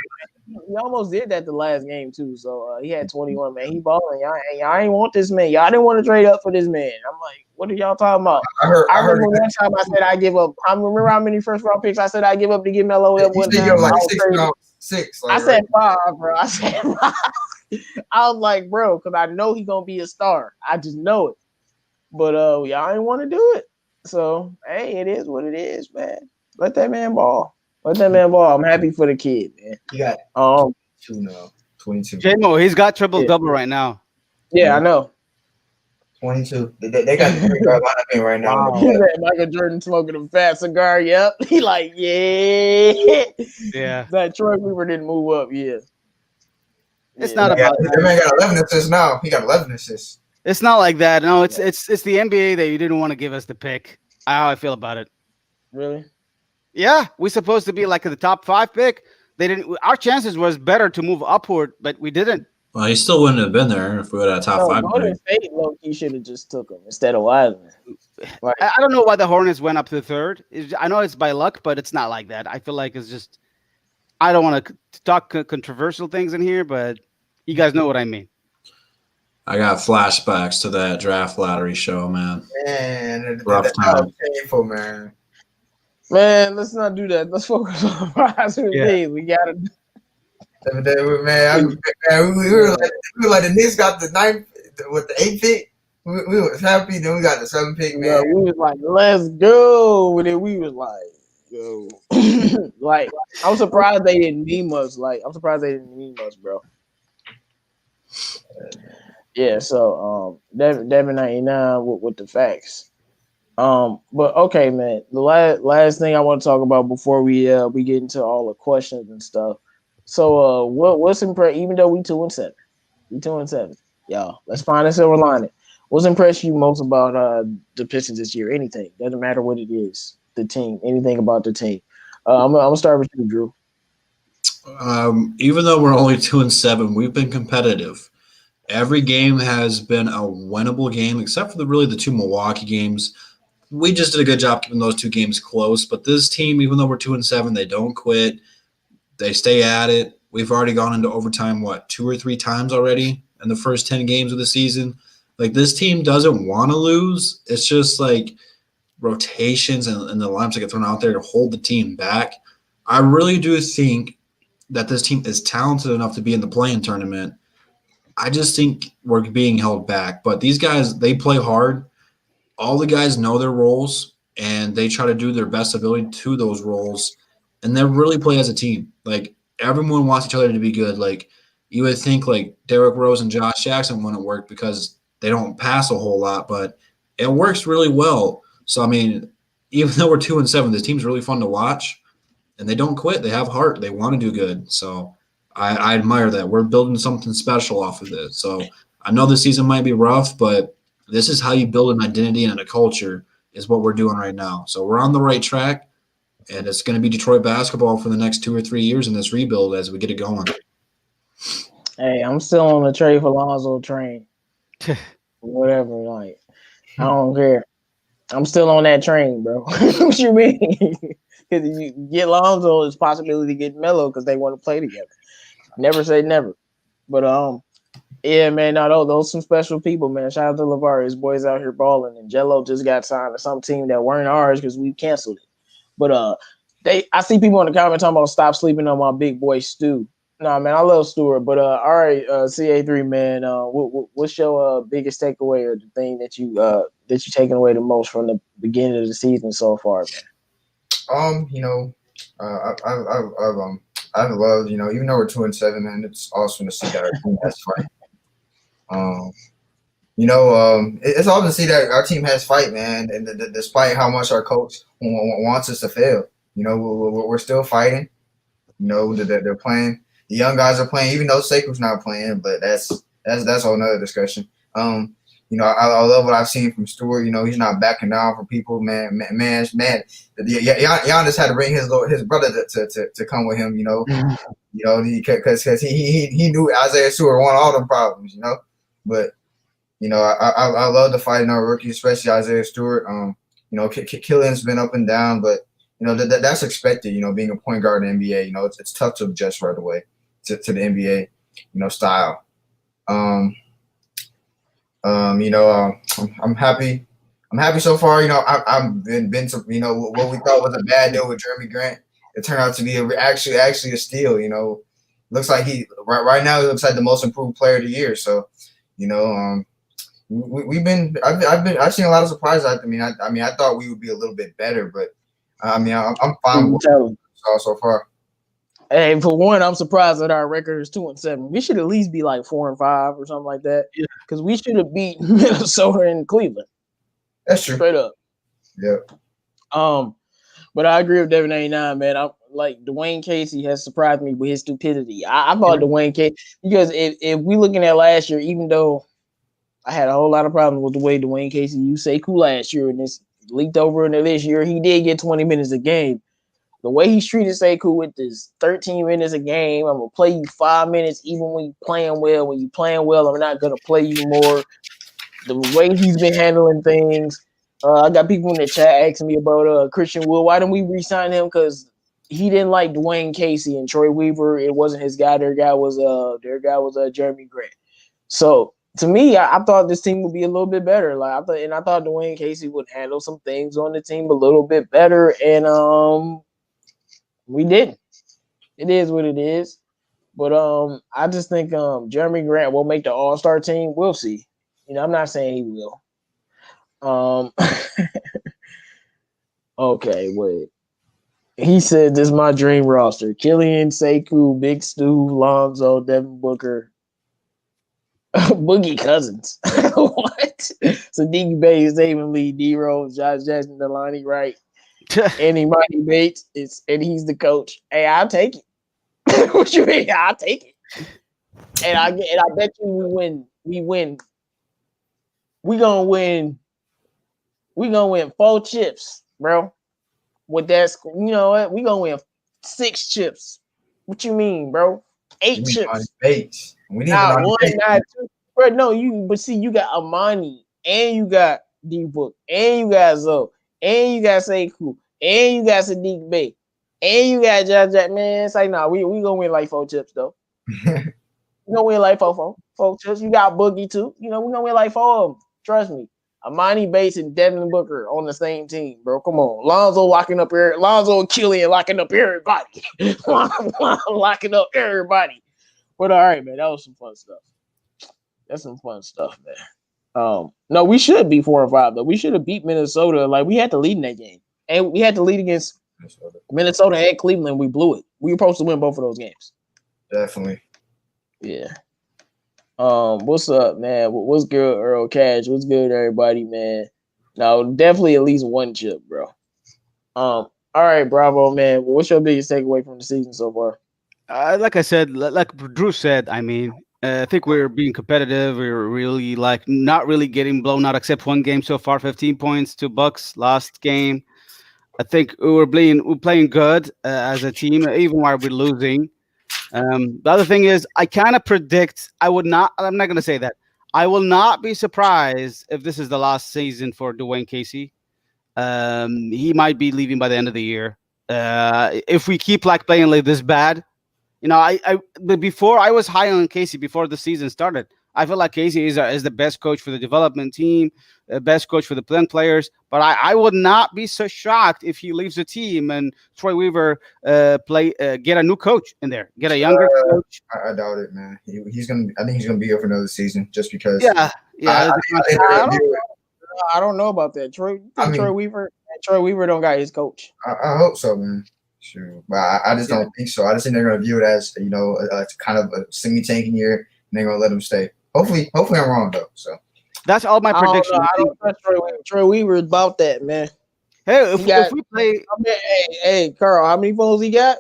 he almost did that the last game too. So he had 21, man. He balling. Y'all ain't want this man. Y'all didn't want to trade up for this man. I'm like, what are y'all talking about? I remember one time I said I give up. I remember how many first round picks I said I give up to get Melo. One time. Like six. Like, I said 5, bro. I said 5. I was like, bro, because I know he's gonna be a star. I just know it. But y'all ain't want to do it. So hey, it is what it is, man. Let that man ball. I'm happy for the kid, man. He got 22. J-Mo, he's got triple double right now. Yeah, I know. 22. They got the cigar lineup in right now. Wow. Michael Jordan smoking a fat cigar. Yep. He like, yeah. That Troy Weaver didn't move up. Yeah. It's not about that. That man got 11 assists now. He got 11 assists. It's not like that. No, it's the NBA that you didn't want to give us the pick. How I feel about it. Really? Yeah, we're supposed to be like the top 5 pick. They didn't. Our chances was better to move upward, but we didn't. Well, he still wouldn't have been there if we had a top 5. Golden State, low-key should have just took him instead of Wiseman. Like, I don't know why the Hornets went up to 3rd. I know it's by luck, but it's not like that. I feel like it's just. I don't want to talk controversial things in here, but you guys know what I mean. I got flashbacks to that draft lottery show, man. Man, rough time. Painful, man. Man, let's not do that. Let's focus on positive things. We gotta. Man, we were like the Knicks got the 9th with the 8th pick. We was happy. Then we got the 7th pick, man. Yeah, we was like, let's go. And then we was like, yo, like I'm surprised they didn't need much. Bro. Yeah, so Devin 99 with the facts. But okay, man. The last thing I want to talk about before we get into all the questions and stuff. So what's impressed? Even though we 2-7, y'all. Let's find a silver lining. What's impressed you most about the Pistons this year? Anything, doesn't matter what it is. The team, anything about the team. I'm gonna start with you, Drew. Even though we're only 2-7, we've been competitive. Every game has been a winnable game, except for the 2 Milwaukee games. We just did a good job keeping those 2 games close. But this team, even though we're 2-7, they don't quit. They stay at it. We've already gone into overtime, 2 or 3 times already in the first 10 games of the season. Like, this team doesn't want to lose. It's just like rotations and the lineups that get thrown out there to hold the team back. I really do think that this team is talented enough to be in the play-in tournament. I just think we're being held back. But these guys, they play hard. All the guys know their roles, and they try to do their best ability to those roles, and they really play as a team. Like, everyone wants each other to be good. Like, you would think, like, Derrick Rose and Josh Jackson wouldn't work because they don't pass a whole lot, but it works really well. So, I mean, even though we're 2-7, this team's really fun to watch, and they don't quit. They have heart. They want to do good. So I admire that. We're building something special off of this. So I know the season might be rough, but this is how you build an identity and a culture is what we're doing right now. So we're on the right track, and it's going to be Detroit basketball for the next 2 or 3 years in this rebuild as we get it going. Hey, I'm still on the Trey for Lonzo train. Whatever, like, I don't care. I'm still on that train, bro. What you mean? Because you get Lonzo, there's possibility to get Melo because they want to play together. Never say never. But Yeah, man. No, those some special people, man. Shout out to LeVar. His boys out here balling, and Jello just got signed to some team that weren't ours because we canceled it. But I see people in the comments talking about stop sleeping on my big boy Stu. No, man, I love Stewart. But all right, CA3, man. What's your biggest takeaway or the thing that you taking away the most from the beginning of the season so far, man? I've loved, even though we're 2-7, man, it's awesome to see that our team has fight. It's awesome to see that our team has fight, man, and despite how much our coach wants us to fail, we're still fighting. They're playing. The young guys are playing, even though Sekou's not playing, but that's a whole nother discussion. I love what I've seen from Stewart. He's not backing down for people, man. Giannis had to bring his brother to come with him. Because he knew Isaiah Stewart won all them problems. But I love the fight in our rookie, especially Isaiah Stewart. Killian's been up and down, but that's expected. Being a point guard in the NBA, it's tough to adjust right away to the NBA, style. I'm happy. I'm happy so far. I've been to what we thought was a bad deal with Jerami Grant. It turned out to be actually a steal. Looks like right now he looks like the most improved player of the year. So, I've seen a lot of surprises. I thought we would be a little bit better, but I'm fine with what we saw so far. Hey, for one, I'm surprised that our record is 2-7. We should at least be like 4-5 or something like that. Because we should have beat Minnesota and Cleveland. That's true. Straight up. Yeah. But I agree with Devin 89, man. I'm like Dwayne Casey has surprised me with his stupidity. I thought Dwayne Casey, because if we looking at last year, even though I had a whole lot of problems with the way Dwayne Casey used Sekou last year and this leaked over into this year, he did get 20 minutes a game. The way he's treated Sekou with this 13 minutes a game, I'm going to play you 5 minutes even when you're playing well. When you're playing well, I'm not going to play you more. The way he's been handling things. I got people in the chat asking me about Christian Wood. Why didn't we re-sign him? Because he didn't like Dwayne Casey and Troy Weaver. It wasn't his guy. Their guy was Jerami Grant. So to me, I thought this team would be a little bit better. I thought Dwayne Casey would handle some things on the team a little bit better, and we didn't. It is what it is. But I just think Jerami Grant will make the All-Star team. We'll see. I'm not saying he will. Okay, wait. He said this is my dream roster. Killian, Sekou, Big Stu, Lonzo, Devin Booker, Boogie Cousins. What? Saddiq Bey is David Lee, D-Rose, Josh Jackson, Delani Wright, and Imani Bates. And he's the coach. Hey, I'll take it. What you mean? I'll take it. And I bet you we win. We gonna win 4 chips, bro. With that, you know what? We gonna win 6 chips. What you mean, bro? 8 chips. We need not 1, not 2. Bro, no, but see, you got Amani, and you got D-Book, and you got Zoe, and you got Sekou, and you got Saddiq Bey, and you got Jack. Man, it's like, nah, we gonna win like 4 chips, though. We gonna win like 4 chips. You got Boogie, too. We gonna win like 4 of them. Trust me. Amani Bates and Devin Booker on the same team, bro. Come on. Lonzo and Killian locking up everybody. Locking up everybody. But all right, man. That was some fun stuff. That's some fun stuff, man. No, we should be 4-5, though. We should have beat Minnesota. Like, we had to lead in that game. And we had to lead against Minnesota and Cleveland. We blew it. We were supposed to win both of those games. Definitely. Yeah. What's up, man? What's good, Earl Cash? What's good, everybody, man? No, definitely at least 1 chip, bro. All right, Bravo, man. What's your biggest takeaway from the season so far? Like I said, like Drew said, I think we're being competitive. We're really not really getting blown out, except 1 game so far. 15 points to Bucks last game. I think we're playing good as a team, even while we're losing. The other thing is, I kind of predict I'm not going to say that. I will not be surprised if this is the last season for Dwayne Casey. He might be leaving by the end of the year. If we keep playing like this bad, before I was high on Casey before the season started. I feel like Casey is the best coach for the development team, the best coach for the players. But I would not be so shocked if he leaves the team and Troy Weaver get a new coach in there, get a younger coach. I doubt it, man. He's gonna. I think he's gonna be here for another season, just because. Yeah. I don't know about that. Troy Weaver don't got his coach. I hope so, man. Sure, but I just don't think so. I just think they're gonna view it as a kind of a semi-tanking year, and they're gonna let him stay. Hopefully I'm wrong though. So that's all my prediction. I don't trust Troy Weaver about that, man. Hey, if we play, hey, Carl, how many phones he got?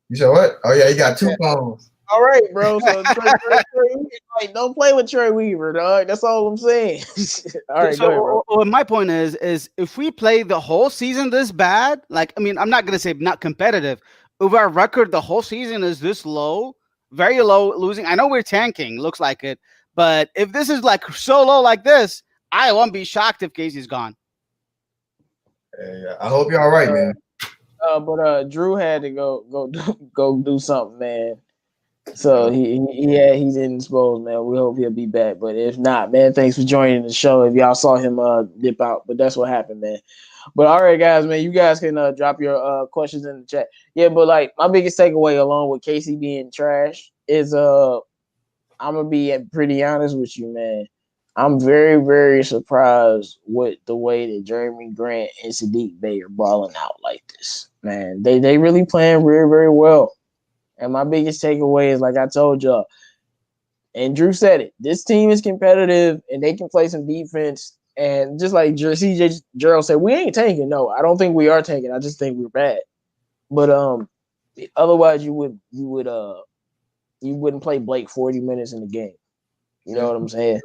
You said what? Oh yeah, he got 2 phones. All right, bro. So don't play with Troy Weaver, dog. That's all I'm saying. All right, go ahead, bro. Well, my point is if we play the whole season this bad, I'm not gonna say not competitive. If our record the whole season is this low, very low, losing. I know we're tanking, looks like it, but if this is like so low like this, I won't be shocked if Casey's gone. Yeah, I hope you're all right, man. But Drew had to go do something, man. So he's indisposed, man. We hope he'll be back. But if not, man, thanks for joining the show. If y'all saw him dip out, but that's what happened, man. But all right, guys, man, you guys can drop your questions in the chat. Yeah, but like my biggest takeaway, along with Casey being trash, is I'm gonna be pretty honest with you, man. I'm very, very surprised with the way that Jerami Grant and Saddiq Bey are balling out like this, man. They really playing very, very well. And my biggest takeaway is, like I told y'all, and Drew said it, this team is competitive and they can play some defense. And just like CJ Gerald said, we ain't tanking. No, I don't think we are tanking. I just think we're bad. But otherwise you wouldn't play Blake 40 minutes in the game. You know what I'm saying?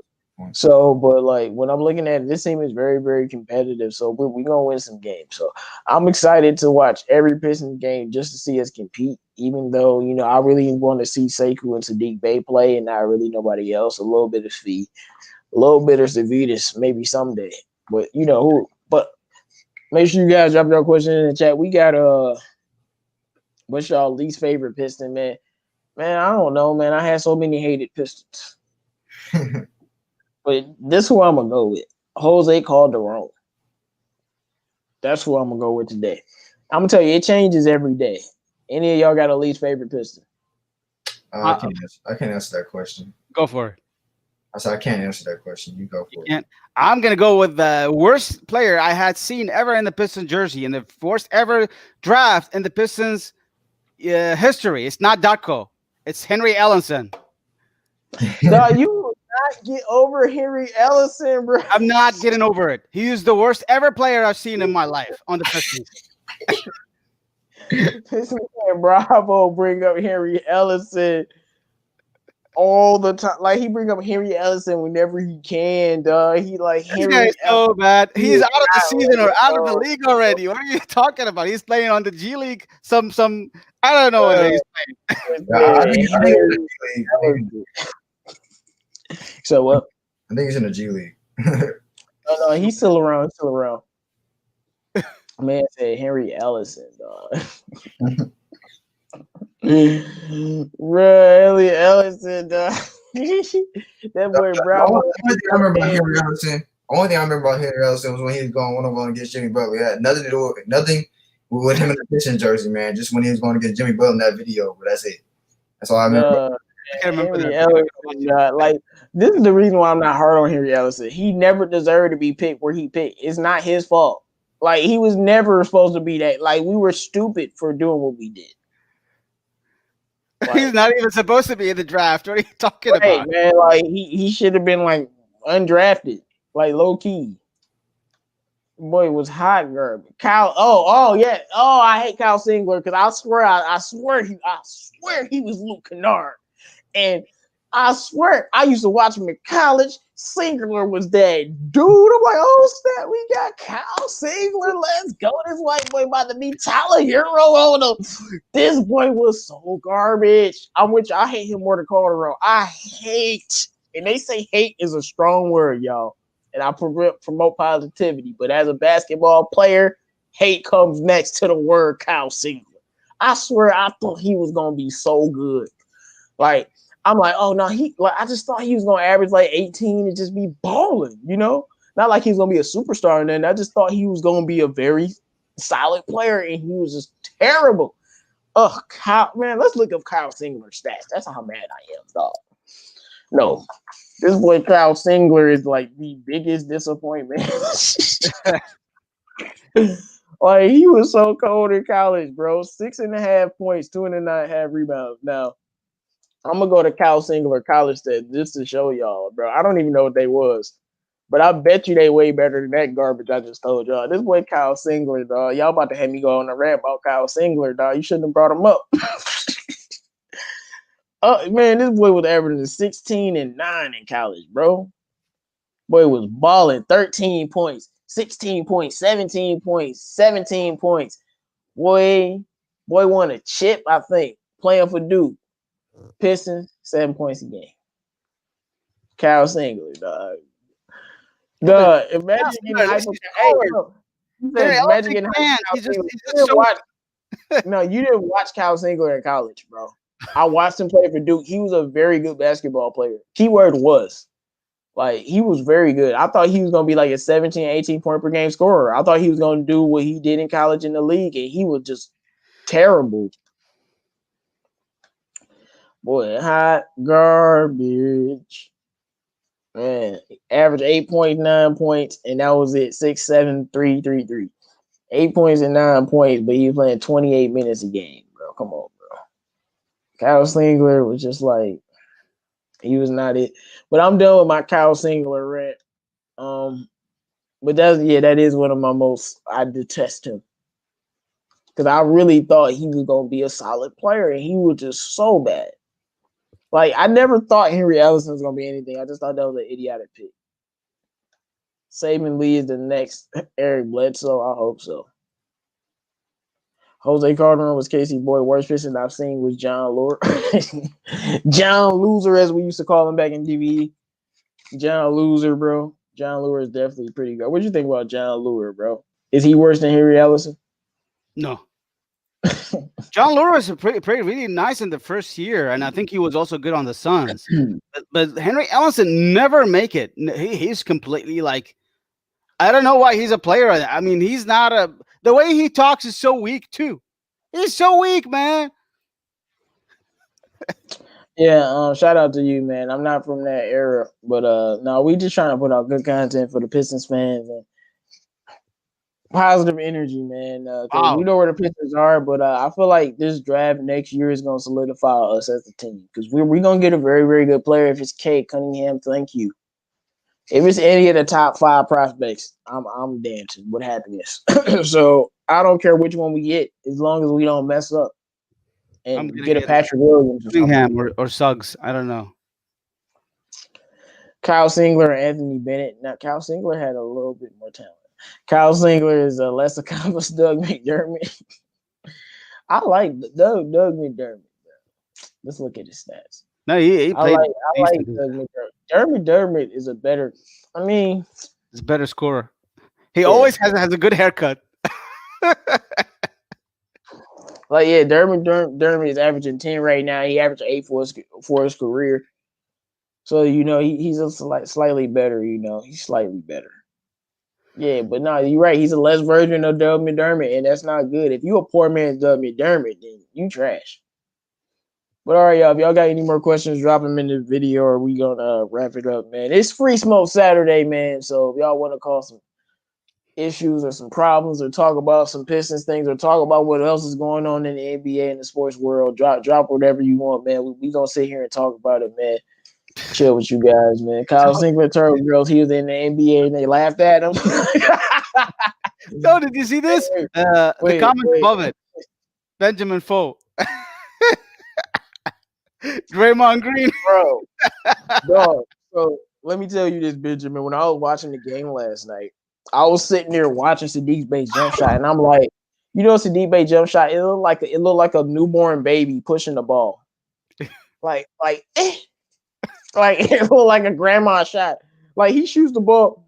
So, but like when I'm looking at it, this team is very, very competitive. So we're gonna win some games. So I'm excited to watch every Pistons game just to see us compete. Even though I really want to see Sekou and Saddiq Bey play, and not really nobody else. A little bit of Fee, a little bit of Savitas, maybe someday. But who? But make sure you guys drop your question in the chat. We got what's y'all least favorite Piston, man? Man, I don't know, man. I had so many hated Pistons. But this is who I'm going to go with. Jose Calderon. That's who I'm going to go with today. I'm going to tell you, it changes every day. Any of y'all got a least favorite Piston? I can't answer that question. Go for it. I said I can't answer that question. You go for it. I'm going to go with the worst player I had seen ever in the Pistons jersey, in the worst ever draft in the Pistons history. It's not Darko. It's Henry Ellenson. No, you will not get over Henry Ellison, bro. I'm not getting over it. He is the worst ever player I've seen in my life on the Pistons. Pistons fan Bravo bring up Henry Ellison all the time. Like he bring up Henry Ellison whenever he can, dog. He like Henry. This guy's so bad. He's out of the season or out of the league already. What are you talking about? He's playing on the G League. Some I don't know what he's playing. So what? I think he's in the G League. No, he's still around. He's still around. Man said Henry Ellison, dog. Henry Ellison, dog. That boy Brown. Only thing I remember about Henry Ellison was when he was going one-on-one against Jimmy Butler. It had nothing to do with nothing with him in the Pistons jersey, man. Just when he was going against Jimmy Butler in that video, but that's it. That's all I remember. I can't remember Henry Ellison, like this is the reason why I'm not hard on Henry Ellison. He never deserved to be picked where he picked. It's not his fault. Like he was never supposed to be that. Like we were stupid for doing what we did. Like, he's not even supposed to be in the draft. What are you talking about? Man, like he should have been like undrafted, like low key. Boy, was hot garbage. Kyle. Oh yeah. Oh, I hate Kyle Singler because I swear he was Luke Kennard. And I swear, I used to watch him in college. Singler was that dude. I'm like, oh, snap, we got Kyle Singler. Let's go. This white boy about to be Tyler Hero on him. This boy was so garbage. I'm with you. I hate him more than Calderon. I hate, and they say hate is a strong word, y'all. And I promote positivity. But as a basketball player, hate comes next to the word Kyle Singler. I swear, I thought he was going to be so good. Like, I'm like, oh no, I just thought he was gonna average like 18 and just be balling, Not like he's gonna be a superstar, and then I just thought he was gonna be a very solid player, and he was just terrible. Oh, Kyle, man, let's look up Kyle Singler's stats. That's how mad I am, dog. No, this boy Kyle Singler is like the biggest disappointment. Like, he was so cold in college, bro. 6.5 points, 2.5 rebounds. Now, I'm gonna go to Kyle Singler college stats just to show y'all, bro. I don't even know what they was, but I bet you they way better than that garbage I just told y'all. This boy Kyle Singler, dog. Y'all about to have me go on a rant about Kyle Singler, dog. You shouldn't have brought him up. Oh man, this boy was averaging 16 and 9 in college, bro. Boy was balling 13 points, 16 points, 17 points, 17 points. Boy won a chip, I think, playing for Duke. Pistons, 7 points a game. Kyle Singler, dog. Imagine getting hyped. Imagine getting hyped. No, you didn't watch Kyle Singler in college, bro. I watched him play for Duke. He was a very good basketball player. Keyword was. Like, he was very good. I thought he was going to be like a 17, 18 point per game scorer. I thought he was going to do what he did in college in the league, and he was just terrible. Boy, hot garbage. Man, average 8.9 points, and that was it. 6, 7, 3, 3, 3. 8 points and 9 points, but he was playing 28 minutes a game, bro. Come on, bro. Kyle Singler was just like, he was not it. But I'm done with my Kyle Singler rant. But that is one of my most, I detest him. Because I really thought he was going to be a solid player, and he was just so bad. Like, I never thought Henry Ellison was going to be anything. I just thought that was an idiotic pick. Saban Lee is the next Eric Bledsoe. I hope so. Jose Calderon was Casey Boyd. Worst pitching I've seen was John Lure. John Loser, as we used to call him back in DVE. John Loser, bro. John Lure is definitely pretty good. What do you think about John Lure, bro? Is he worse than Henry Ellison? No. John Lure was pretty really nice in the first year, and I think he was also good on the Suns. but Henry Ellison never make it. He's completely like, I don't know why he's a player. I mean, he's not a. The way he talks is so weak too. He's so weak, man. Yeah, shout out to you, man. I'm not from that era, but no, we just trying to put out good content for the Pistons fans and positive energy, man. Wow. We know where the Pistons are, but I feel like this draft next year is going to solidify us as a team because we're going to get a very, very good player. If it's Kate Cunningham, thank you. If it's any of the top 5 prospects, I'm dancing with happiness. So I don't care which one we get, as long as we don't mess up and get a Patrick Williams or Suggs. I don't know. Kyle Singler and Anthony Bennett. Now, Kyle Singler had a little bit more talent. Kyle Singler is a less accomplished Doug McDermott. I like Doug McDermott. Let's look at his stats. No, he played. I like Doug McDermott. McDermott is a better. I mean, he's a better scorer. He always has a good haircut. Like, yeah, Dermott is averaging 10 right now. He averaged 8 for his career. So, he's a slightly better, he's slightly better. Yeah, but no, you're right. He's a less version of Doug McDermott, and that's not good. If you a poor man's Doug McDermott, then you trash. But all right, y'all, if y'all got any more questions, drop them in the video or we gonna wrap it up, man. It's Free Smoke Saturday, man. So if y'all want to call some issues or some problems or talk about some Pistons things or talk about what else is going on in the NBA and the sports world, drop whatever you want, man. We gonna sit here and talk about it, man. Chill with you guys, man. Kyle Singler, Turtle Girls, he was in the NBA and they laughed at him. So did you see this? The comment above it. Benjamin Foe. Draymond Green. Bro. So let me tell you this, Benjamin. When I was watching the game last night, I was sitting there watching Saddiq Bey's jump shot, and I'm like, Saddiq Bey jump shot, it looked like a newborn baby pushing the ball. Like it looked like a grandma shot. Like, he shoots the ball.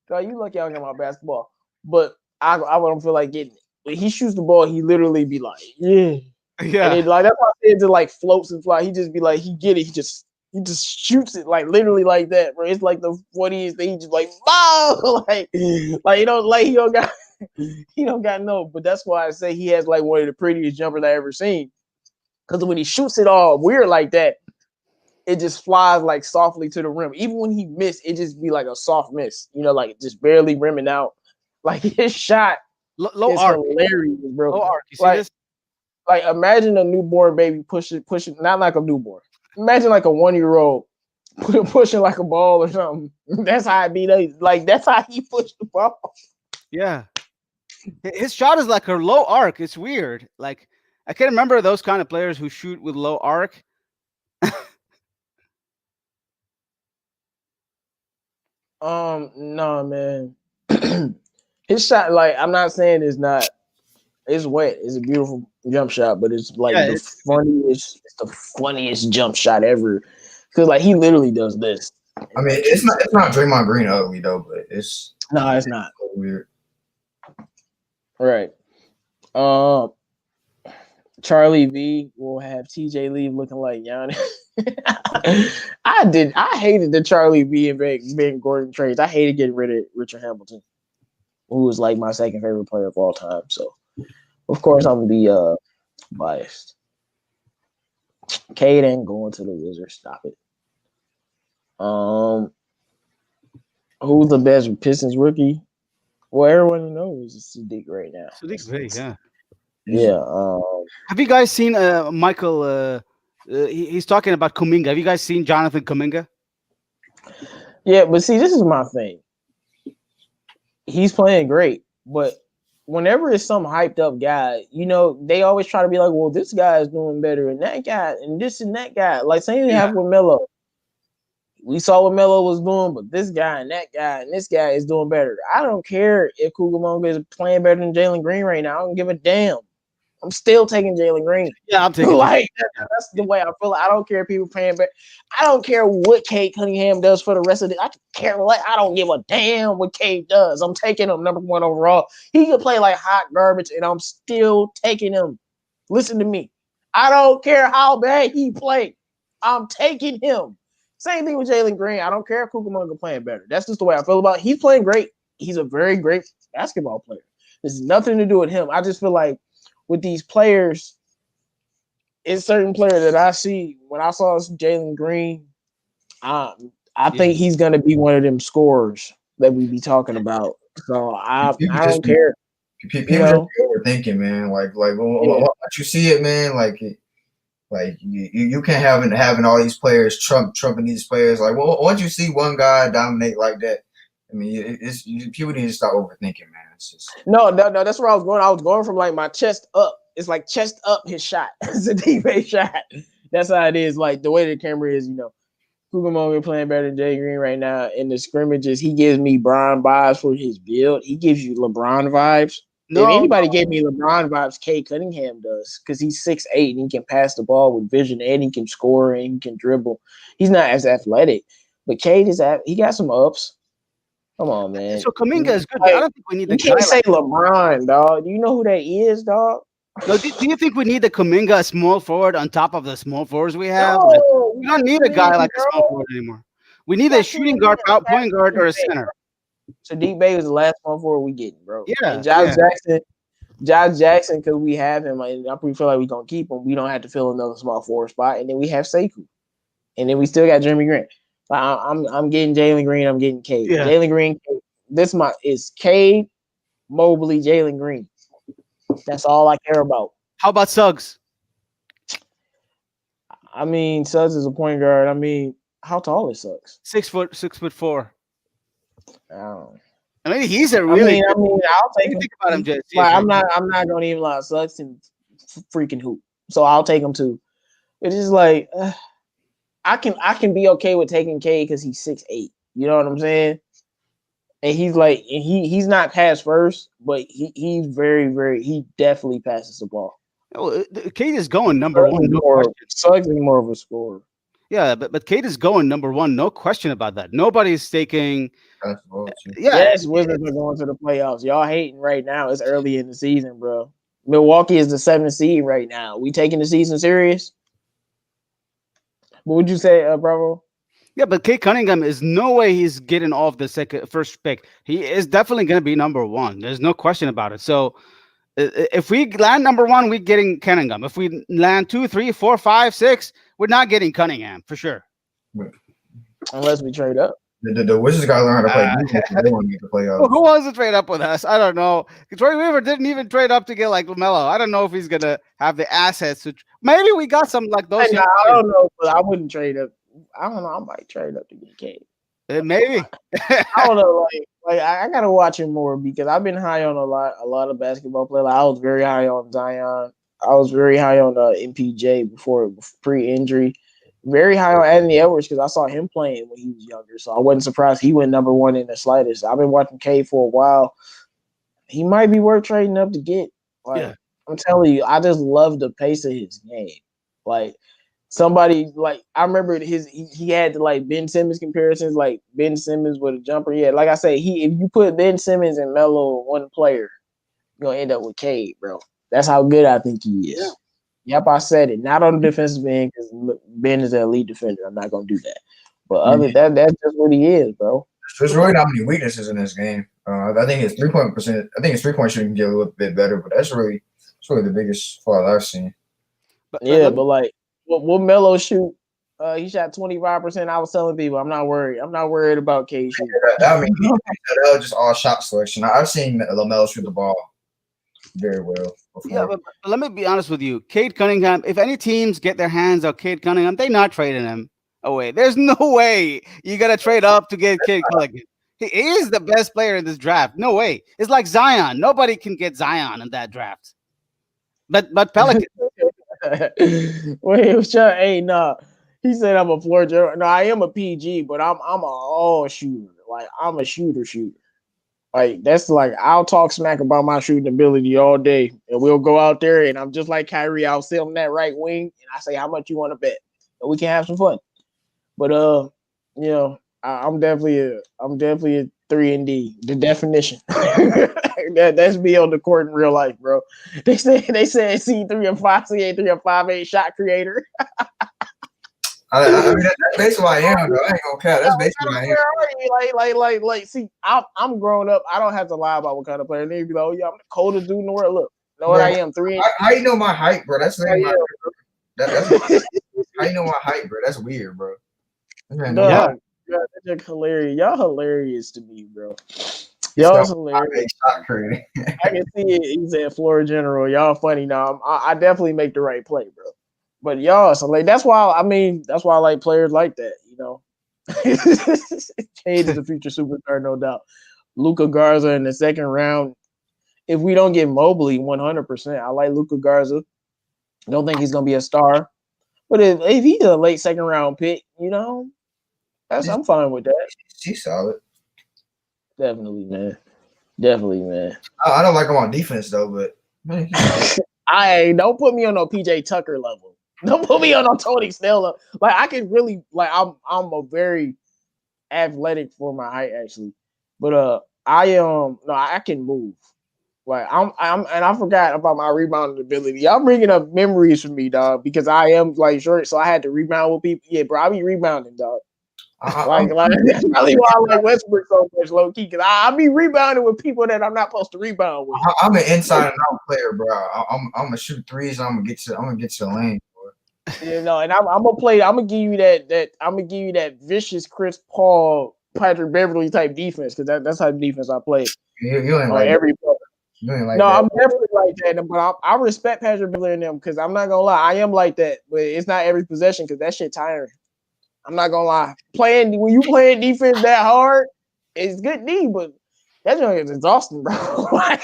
God, you lucky I don't get my basketball. But I don't feel like getting it. When he shoots the ball, he literally be like, yeah. Yeah. And that's why I said to like floats and fly. He just be like, he get it. He just He just shoots it like literally like that, bro. It's like the funniest thing. He just like, wow, like he don't got no. But that's why I say he has like one of the prettiest jumpers I ever seen. Because when he shoots it all weird like that, it just flies like softly to the rim. Even when he missed, it just be like a soft miss, like just barely rimming out. Like his shot Low is arc. hilarious, bro. Low arc. You see like, this? Like imagine a newborn baby pushing, not like a newborn. Imagine like a 1-year-old pushing like a ball or something. That's how I be. Like that's how he pushed the ball. Yeah. His shot is like a low arc. It's weird. Like I can't remember those kind of players who shoot with low arc. No, man. His shot, like I'm not saying it's not. It's wet. It's a beautiful jump shot, but it's like funniest. It's the funniest jump shot ever. Cause like he literally does this. I mean, it's not Draymond Green ugly though, but it's not weird. Right. Charlie V will have TJ Lee looking like Giannis. I hated the Charlie V and Ben Gordon trades. I hated getting rid of Richard Hamilton, who was like my second favorite player of all time. So of course I'm gonna be biased. Cade ain't going to the Wizards. Stop it. Who's the best Pistons rookie? Well, everyone knows it's Saddiq right now. Saddiq Bey, yeah. Yeah. Have you guys seen Michael? He's talking about Kuminga. Have you guys seen Jonathan Kuminga? Yeah, but see, this is my thing. He's playing great, but whenever it's some hyped up guy, they always try to be like, well, this guy is doing better than that guy and this and that guy. Like same thing happened with Melo. We saw what Melo was doing, but this guy and that guy and this guy is doing better. I don't care if Kuminga is playing better than Jalen Green right now. I don't give a damn. I'm still taking Jalen Green. Yeah, I'm taking like that's the way I feel. I don't care if people paying back. I don't care what Cade Cunningham does for the rest of the. I don't give a damn what Cade does. I'm taking him number 1 overall. He can play like hot garbage, and I'm still taking him. Listen to me. I don't care how bad he played. I'm taking him. Same thing with Jalen Green. I don't care if Kuminga playing better. That's just the way I feel about it. He's playing great. He's a very great basketball player. This has nothing to do with him. I just feel like with these players, it's certain player that I see. When I saw Jalen Green, I think he's going to be one of them scorers that we be talking about. So I don't care. People just overthinking, man. Like once you see it, man, like you can't having all these players trumping these players. Like, well, once you see one guy dominate like that, I mean, people need to stop overthinking, man. It's just no. That's where I was going. I was going from like my chest up. It's like chest up his shot. It's a deep shot. That's how it is. Like the way the camera is, Kuminga playing better than Jay Green right now in the scrimmages. He gives me Bron vibes for his build. He gives you LeBron vibes. If anybody gave me LeBron vibes, Cade Cunningham does, because he's 6'8" and he can pass the ball with vision and he can score and he can dribble. He's not as athletic, but Cade he got some ups. Come on, man. So Kuminga is good, but I don't think we need the. You can't say LeBron, dog. Do you know who that is, dog? No, do you think we need the Kuminga small forward on top of the small forwards we have? No, we don't need a guy like a small forward anymore. We need a shooting guard, point guard, or a center. Saddiq Bey was the last small forward we getting, bro. Yeah. And Josh Jackson, because we have him, and I feel like we're gonna keep him. We don't have to fill another small forward spot, and then we have Sekou, and then we still got Jerami Grant. I'm getting Jalen Green. I'm getting Cade. Yeah. Jalen Green. Is Cade, Mobley, Jalen Green. That's all I care about. How about Suggs? I mean, Suggs is a point guard. I mean, how tall is Suggs? 6'4". I mean, he's a really. I mean, I'll take him. Think about him, Jay. Like, I'm not going to even lie. Suggs can freaking hoop, so I'll take him too. It's just like I can be okay with taking Cade because he's 6'8". You know what I'm saying? And he's like, he's not pass first, but he's very, very. He definitely passes the ball. Oh, Cade is going number one. Suggs is more of a scorer. Yeah, but Cade is going number one. No question about that. Nobody's taking. Yes, Wizards are going to the playoffs. Y'all hating right now. It's early in the season, bro. Milwaukee is the 7th seed right now. We taking the season serious? What would you say, Bravo? Yeah, but Kate Cunningham is no way he's getting off the first pick. He is definitely going to be number one. There's no question about it. So if we land number one, we're getting Cunningham. If we land 2, 3, 4, 5, 6, we're not getting Cunningham for sure. Unless we trade up. The Wizards got to learn how to play defense. They want to get the playoffs. Who wants to trade up with us? I don't know. Troy Weaver didn't even trade up to get like LaMelo. I don't know if he's going to have the assets. Maybe we got some like those. I don't know, but I wouldn't trade up. I don't know. I might trade up to get Cade. Maybe. I don't know. Like I gotta watch him more because I've been high on a lot of basketball players. Like, I was very high on Zion. I was very high on MPJ before pre-injury. Very high on Anthony Edwards because I saw him playing when he was younger. So I wasn't surprised he went number one in the slightest. I've been watching Cade for a while. He might be worth trading up to get. Like, yeah. I'm telling you, I just love the pace of his game. Like, somebody, like, I remember he had the, like, Ben Simmons comparisons, like Ben Simmons with a jumper. Yeah, like I say, if you put Ben Simmons and Melo in one player, you're going to end up with Cade, bro. That's how good I think he is. Yeah. Yep, I said it. Not on the defensive end because Ben is an elite defender. I'm not going to do that. But other than that, that's just what he is, bro. There's really not many weaknesses in this game. I think his 3-point percent. I think his 3-point shooting can get a little bit better, but that's really the biggest flaw I've seen. But like, what Melo shoot? He shot 25%. I was telling people, I'm not worried. I'm not worried about Cade shooting. I mean, that was just all shot selection. I've seen LaMelo shoot the ball very well before. Yeah, but let me be honest with you. Cade Cunningham, if any teams get their hands on Cade Cunningham, they're not trading him away. There's no way you got to trade up to get Cade Cunningham. He is the best player in this draft. No way. It's like Zion. Nobody can get Zion in that draft. But Pelican. Wait, hey, nah. He said I'm a floor general. No, I am a PG, but I'm a all shooter. Like, I'm a shooter. Like, that's like, I'll talk smack about my shooting ability all day, and we'll go out there, and I'm just like Kyrie. I'll sit on that right wing, and I say, how much you want to bet? And we can have some fun. But you know, I'm definitely a 3-and-D, the definition. That's me on the court in real life, bro. They said C3 and 5, C8 3 and 5-8 shot creator. I mean, that's basically what I am, though. I ain't gonna care. That's basically what I am. Like. See, I'm growing up. I don't have to lie about what kind of player. They be like, oh yeah, I'm the coldest dude in the world. Look, know what I am? 3. How you know my height, bro? That's how you know my height, bro. That's weird, bro. Yeah, that's hilarious. Y'all hilarious to me, bro. Y'all hilarious. I can see it. He said floor general. Y'all funny now. I definitely make the right play, bro. But y'all, so like that's why I like players like that, you know. Cade is the future superstar, no doubt. Luka Garza in the second round. If we don't get Mobley 100%, I like Luka Garza. Don't think he's gonna be a star. But if he's a late second round pick, you know, I'm fine with that. He's solid. Definitely, man. I don't like him on defense though, but man, I don't put me on no PJ Tucker level. Don't put me on no Tony Snell level. Like, I can really, like, I'm a very athletic for my height actually, but I can move. Like, and I forgot about my rebounding ability. Y'all bringing up memories for me, dog, because I am like short, so I had to rebound with people. Yeah, bro, I be rebounding, dog. Like that's probably why I like Westbrook so much, low key, because I be rebounding with people that I'm not supposed to rebound with. I'm an inside and out player, bro. I'm gonna shoot threes. I'm gonna get to the lane, bro. You know, and I'm gonna play. I'm gonna give you that vicious Chris Paul, Patrick Beverly type defense, because that's how defense I play. You ain't like every player. Like no, I'm definitely like that, but I respect Patrick Beverly and them because I'm not gonna lie, I am like that, but it's not every possession because that shit tiring. I'm not gonna lie. When you playing defense that hard, it's good D, but that joint is exhausting, bro. Like,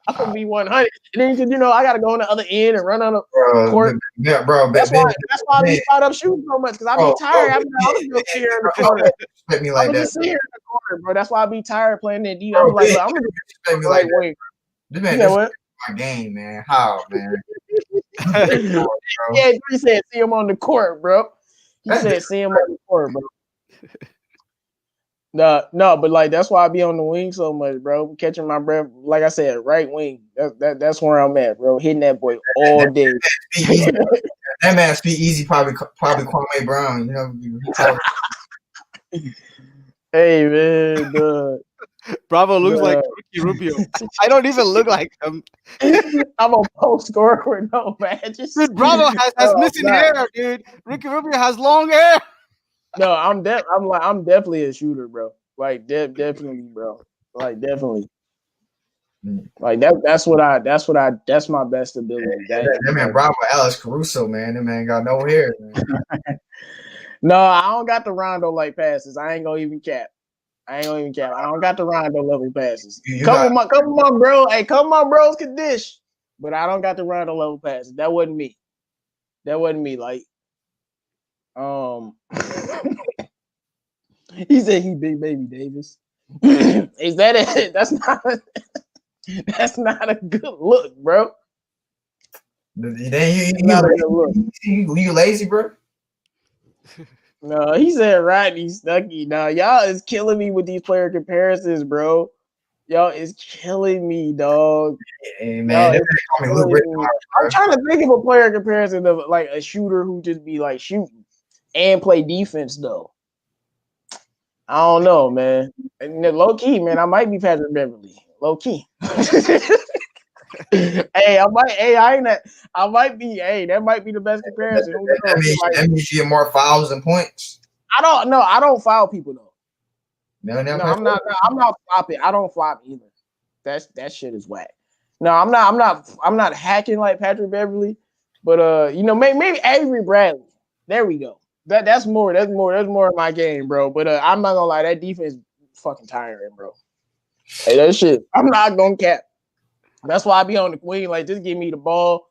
I'm gonna be 100, and then I gotta go on the other end and run on the court. Yeah, bro. That's why I be spot up shooting so much because I be tired. I'm just sit here in the corner. Let me like that. Just sit here in the corner, bro. That's why I be tired playing that D. I'm like, I'm gonna let me like wait. This man, this is my game, man. How, man? Yeah, he said, see him on the court, bro. He said, see him on the court, bro. No, but like that's why I be on the wing so much, bro. Catching my breath, like I said, right wing. That's where I'm at, bro. Hitting that boy all day. That man speak easy, probably Kwame Brown. You know, Hey man, Bravo looks like Ricky Rubio. I don't even look like him. I'm a post scorer with no badges. Dude, Bravo has missing hair, dude. Ricky Rubio has long hair. No, I'm definitely a shooter, bro. Like definitely, bro. Like definitely. Like that's my best ability. That man Bravo, Alex Caruso, man. That man got no hair, man. No, I don't got the Rondo like passes. I ain't gonna even cap. I don't got the Rondo level passes. Couple of my bros could dish, but I don't got the Rondo level passes. That wasn't me. Like, he said he big baby Davis. Is that it? That's not a good look, bro. You lazy, bro? No, he said Rodney Stuckey. Now y'all is killing me with these player comparisons, bro. Y'all is killing me, dog. Hey, man, I'm trying to think of a player comparison of like a shooter who just be like shooting and play defense though. I don't know, man. And low key, man, I might be Patrick Beverly. Low key. That might be the best comparison. That means you get more fouls and points. I don't foul people though. No, I'm not flopping. I don't flop either. That shit is whack. No, I'm not hacking like Patrick Beverly, but maybe Avery Bradley. There we go. That's more of my game, bro. But I'm not gonna lie, that defense is fucking tiring, bro. Hey, that shit, I'm not gonna cap. That's why I be on the wing, like just give me the ball.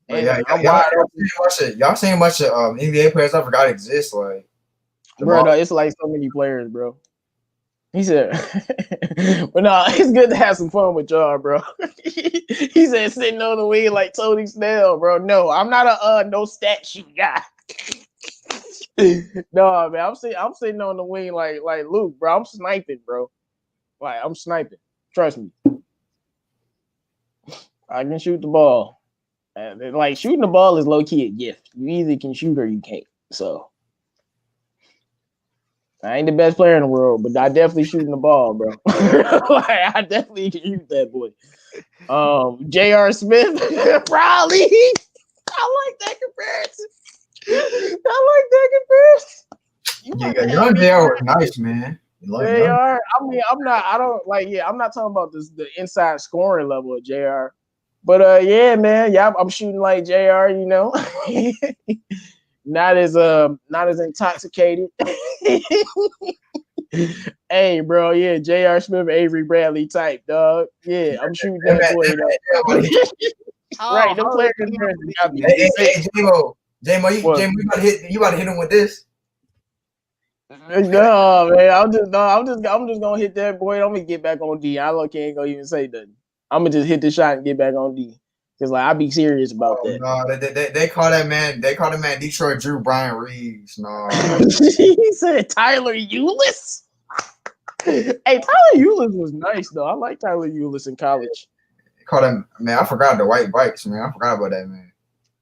And y'all saying much of NBA players I forgot exist, like bro. No, it's like so many players, bro. He said, but no, it's good to have some fun with y'all, bro. He said sitting on the wing like Tony Snell, bro. No, I'm not a no stat sheet guy. No, man, I'm sitting on the wing like Luke, bro. I'm sniping, bro. Like I'm sniping. Trust me. I can shoot the ball. Like shooting the ball is low key a gift. You either can shoot or you can't. So I ain't the best player in the world, but I definitely shooting the ball, bro. Like I definitely can shoot that boy. J.R. Smith, probably. I like that comparison. Young J.R. was nice, man. J.R. I mean, I'm not talking about the inside scoring level of J.R. But yeah, man, yeah, I'm shooting like J.R., you know. not as intoxicated. Hey, bro, yeah, J.R. Smith, Avery Bradley type, dog. Yeah, I'm shooting that boy. Right, the player Hey, J-Mo, you about to hit him with this. No, man, I'm just gonna hit that boy. I'm gonna get back on D. I can't go even say nothing. I'm gonna just hit the shot and get back on D. Cause like I be serious about that. No, they call that man. They call that man Detroit Drew Brian Reeves. No, he said Tyler Ulis. Hey, Tyler Ulis was nice though. I like Tyler Ulis in college. They call him, man. I forgot the white bikes, man. I forgot about that, man.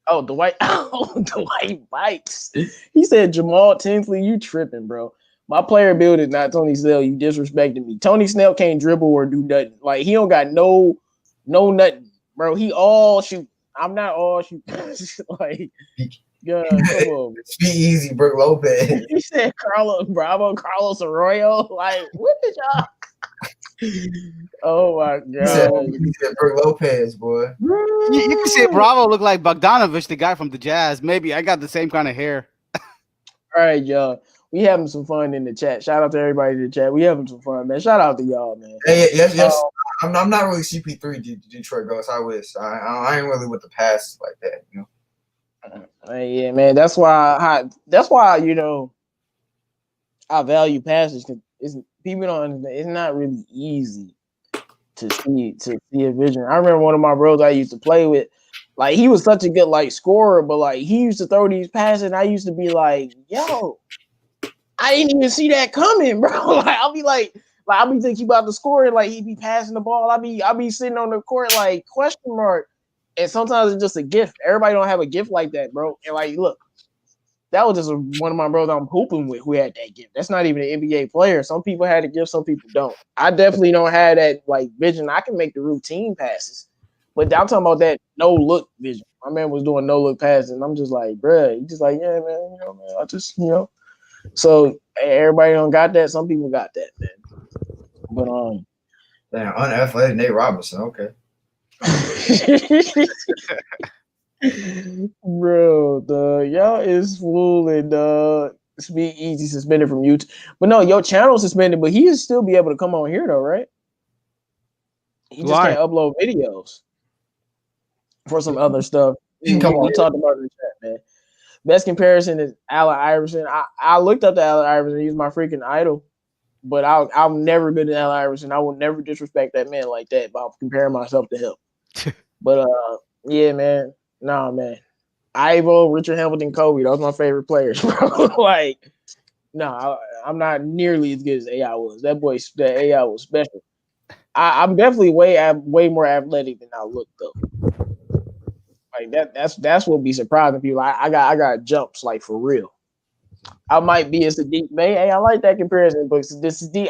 Oh, the white bikes. He said Jamal Tinsley, you tripping, bro. My player build is not Tony Snell. You disrespecting me. Tony Snell can't dribble or do nothing. Like he don't got no nothing, bro. He all shoot. I'm not all shoot. Like, yeah, come on. Be easy, Brook Lopez. He said Carlos Arroyo. Like, what did y'all? Oh my god! He said Brook Lopez, boy. You can say Bravo look like Bogdanovich, the guy from the Jazz. Maybe I got the same kind of hair. All right, y'all. We having some fun in the chat. Shout out to everybody in the chat. We having some fun, man. Shout out to y'all, man. Hey, yes. I'm not really CP3 Detroit Ghost. I wish. I ain't really with the past like that, you know. Yeah, man. That's why you know I value passes because people don't understand. It's not really easy to see a vision. I remember one of my bros I used to play with. Like he was such a good like scorer, but like he used to throw these passes, and I used to be like, "Yo, I didn't even see that coming, bro." Like I'll be thinking about the score, and like he'd be passing the ball. I'll be sitting on the court like question mark. And sometimes it's just a gift. Everybody don't have a gift like that, bro. And like, look, that was just one of my brothers I'm hooping with who had that gift. That's not even an NBA player. Some people had a gift, some people don't. I definitely don't have that like vision. I can make the routine passes, but I'm talking about that no look vision. My man was doing no look passes, and I'm just like, bruh, he's just like, yeah, man, man, I just, So everybody don't got that. Some people got that, man. But damn, unathletic Nate Robinson. Okay. Bro, y'all is fooling, Speak Easy suspended from YouTube. But no, your channel suspended, but he should still be able to come on here though, right? He just can't upload videos for some other stuff. We talked about it in the chat, man. Best comparison is Allen Iverson. I looked up to Allen Iverson. He's my freaking idol. But I'm never good at Allen Iverson. I will never disrespect that man like that by comparing myself to him. But yeah, man. Nah, man. Ivo, Richard Hamilton, Kobe. Those are my favorite players, bro. Like, no, I'm not nearly as good as AI was. That AI was special. I'm definitely way more athletic than I look though. Like that's what be surprising people. I got jumps like for real. I might be a Saddiq Bey. Hey, I like that comparison, but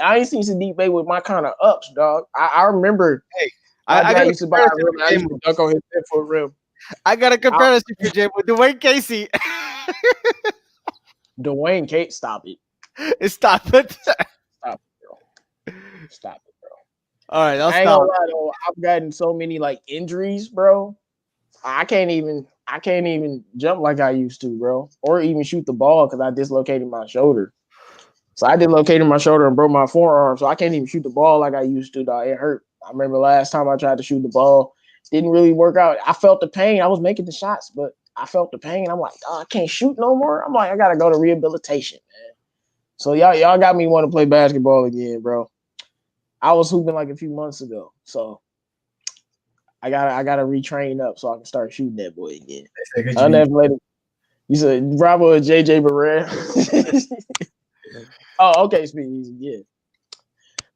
I ain't seen Saddiq Bey with my kind of ups, dog. I remember. Hey, I used to buy a rim. I used to dunk on his 10-foot rim. I got a comparison for Jay with Dwayne Casey. Dwayne Casey, stop it. Stop it. Stop it, bro. Stop it, bro. All right, I ain't gonna lie though. I've gotten so many like injuries, bro. I can't even jump like I used to, bro, or even shoot the ball because I dislocated my shoulder. So I dislocated my shoulder and broke my forearm, so I can't even shoot the ball like I used to, dog. It hurt. I remember last time I tried to shoot the ball, didn't really work out. I felt the pain. I was making the shots, but I felt the pain. I'm like, oh, I can't shoot no more. I'm like, I gotta go to rehabilitation, man. So y'all got me want to play basketball again, bro. I was hooping like a few months ago, so I gotta retrain up so I can start shooting that boy again. Unathletic. You said Bravo and JJ Barrera. Oh, okay, Speak Easy, yeah.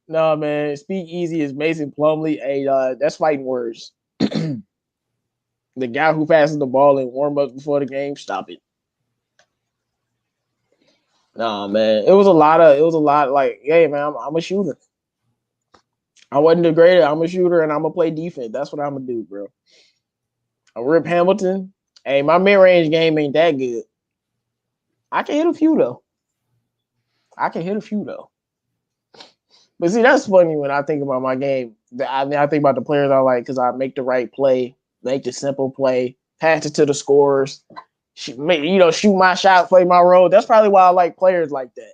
No, man, Speak Easy is Mason Plumlee. Hey, that's fighting words. The guy who passes the ball in warm-ups before the game, stop it. Nah, man, it was a lot like, hey, man, I'm a shooter. I wasn't the greatest. I'm a shooter, and I'm gonna play defense. That's what I'm gonna do, bro. I Rip Hamilton. Hey, my mid-range game ain't that good. I can hit a few though. But see, that's funny when I think about my game. I think about the players I like because I make the right play, make the simple play, pass it to the scorers, shoot my shot, play my role. That's probably why I like players like that.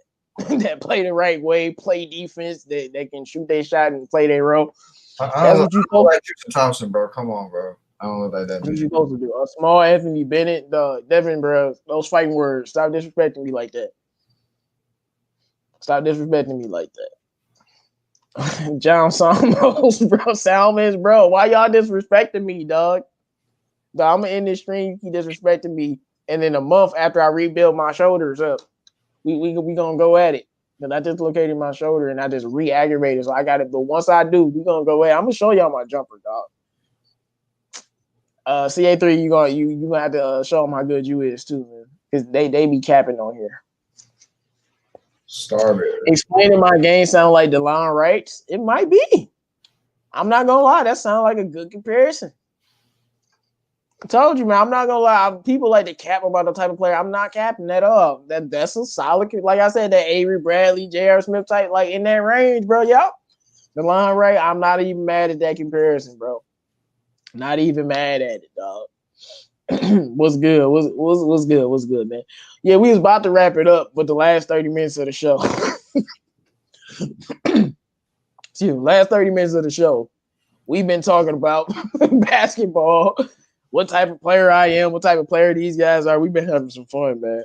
That play the right way, play defense, they can shoot their shot and play their role. That's what you supposed to do. Thompson, bro. Come on, bro. I don't know about that. What you supposed to do? A small Anthony Bennett, Devin, bro. Those fighting words. Stop disrespecting me like that. Stop disrespecting me like that. John Salmons, bro. Salmons, bro. Why y'all disrespecting me, dog? I'm in this stream. You keep disrespecting me, and then a month after I rebuild my shoulders up, we gonna go at it. Then I dislocated my shoulder and I just re-aggravated. So I got it. But once I do, we gonna go at it. I'm gonna show y'all my jumper, dog. CA3, you gonna have to show them how good you is too, man. Because they be capping on here. Starving. Explaining my game sound like DeLon Wright. It might be. I'm not gonna lie. That sounds like a good comparison. I told you, man. I'm not gonna lie. People like to cap about the type of player. I'm not capping at all. That's a solid. Like I said, that Avery Bradley, J.R. Smith type, like in that range, bro. Yep. DeLon Wright. I'm not even mad at that comparison, bro. Not even mad at it, dog. What's good? What's good? What's good, man? Yeah, we was about to wrap it up with the last 30 minutes of the show. Excuse me, last 30 minutes of the show. We've been talking about basketball, what type of player I am, what type of player these guys are. We've been having some fun, man.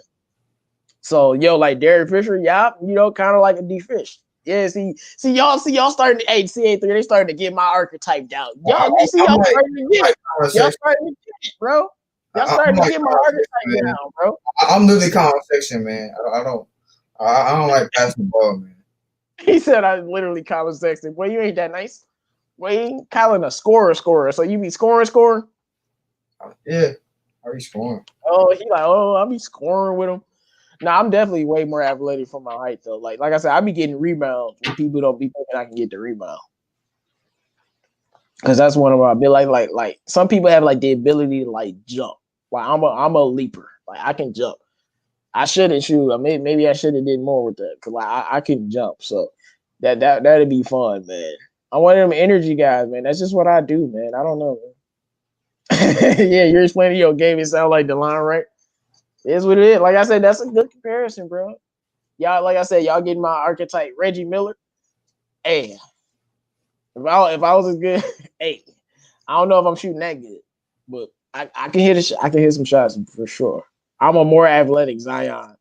So, like Derek Fisher, kind of like a D Fish. Yeah, see y'all starting to CA3, they starting to get my archetype down. Y'all starting to get it. Y'all starting to get it, bro. Y'all starting to get my archetype down, bro. I'm literally comment section, man. I don't like basketball, man. He said I literally comment section. Boy, you ain't that nice. Boy, you ain't calling a scorer. So you be scoring? Yeah. How you scoring? Oh, he like, oh, I'll be scoring with him. Nah, I'm definitely way more athletic for my height though. Like I said, I be getting rebounds when people don't be thinking I can get the rebound. Cause that's one of my like some people have like the ability to like jump. Like I'm a leaper. Like I can jump. I shouldn't shoot. I mean, maybe I should have did more with that. Cause like I can jump. So that'd be fun, man. I'm one of them energy guys, man. That's just what I do, man. I don't know, man. Yeah, you're explaining your game. It sounds like the line, right? It's what it is. Like I said, that's a good comparison, bro. Y'all, like I said, y'all getting my archetype, Reggie Miller. Hey, if I was as good, hey, I don't know if I'm shooting that good, but I can hit I can hit some shots for sure. I'm a more athletic Zion.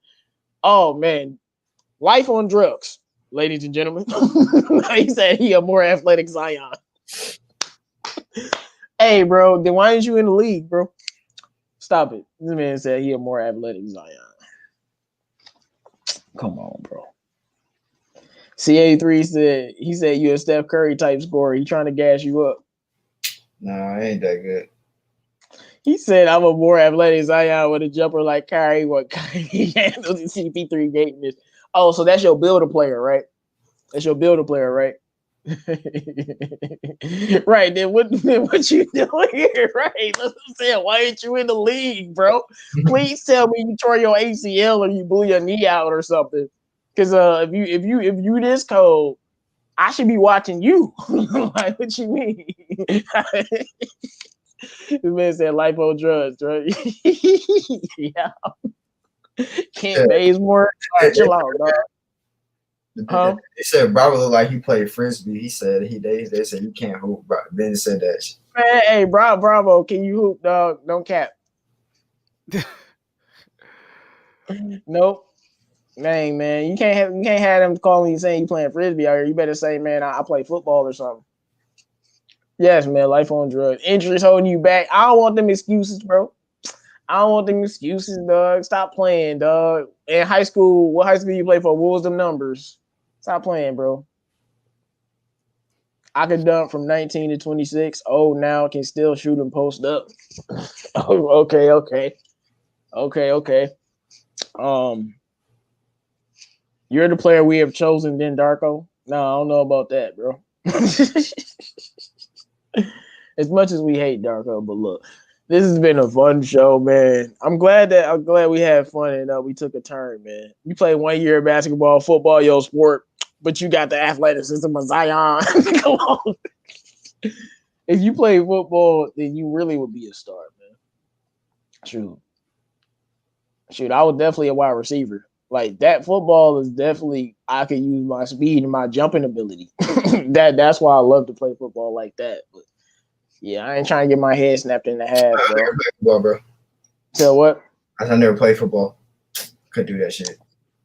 Oh man, life on drugs, ladies and gentlemen. He said he a more athletic Zion. Hey, bro, then why ain't you in the league, bro? Stop it. This man said he a more athletic Zion. Come on, bro. CA3 said you a Steph Curry type scorer. He trying to gas you up. No, I ain't that good. He said I'm a more athletic Zion with a jumper like Kyrie. What Kyrie handles the CP3 gateness. Oh, so that's your builder player, right? That's your builder player, right? Right. Then what you doing here? Right. That's what I'm saying. Why ain't you in the league, bro? Please tell me you tore your ACL or you blew your knee out or something. Because if you this cold, I should be watching you. Like, what you mean? This man said lipo drugs, right? Yeah. Can't Bazemore. Chill out, dog. Huh? They said Bravo looked like he played frisbee. He said they said he can't hoop. Ben said that shit. Hey, Bravo, can you hoop, dog? Don't cap. Nope. Dang, man, you can't have them calling you saying you playing frisbee out here. You better say, man, I play football or something. Yes, man, life on drugs. Injuries holding you back. I don't want them excuses, bro. I don't want them excuses, dog. Stop playing, dog. In high school, what high school you play for? What was them numbers? Stop playing, bro. I could dunk from 19 to 26. Oh, now can still shoot and post up. Oh, okay. You're the player we have chosen, then Darko. No, I don't know about that, bro. As much as we hate Darko, but look, this has been a fun show, man. I'm glad we had fun and we took a turn, man. You play 1 year of basketball, football, your sport, but you got the athleticism of Zion. Come on. If you play football, then you really would be a star, man. Shoot, I was definitely a wide receiver. Like that football is definitely I could use my speed and my jumping ability. That's why I love to play football like that. But yeah, I ain't trying to get my head snapped in the half, bro. I never played football, bro. So what? I never played football. Couldn't do that shit.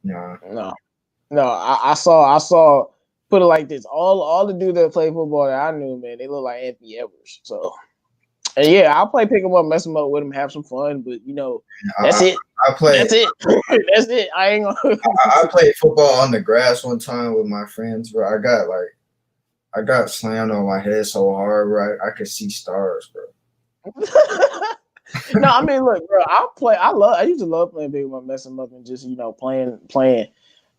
No. I saw. Put it like this: all the dudes that play football that I knew, man, they look like Anthony Edwards. So, and yeah, I'll pick them up, mess them up with them, have some fun. But that's it. That's it. That's it. I ain't gonna. I played football on the grass one time with my friends, bro. I got slammed on my head so hard, bro. I could see stars, bro. No, I mean, look, bro. I used to love playing big one, mess them up, and just playing.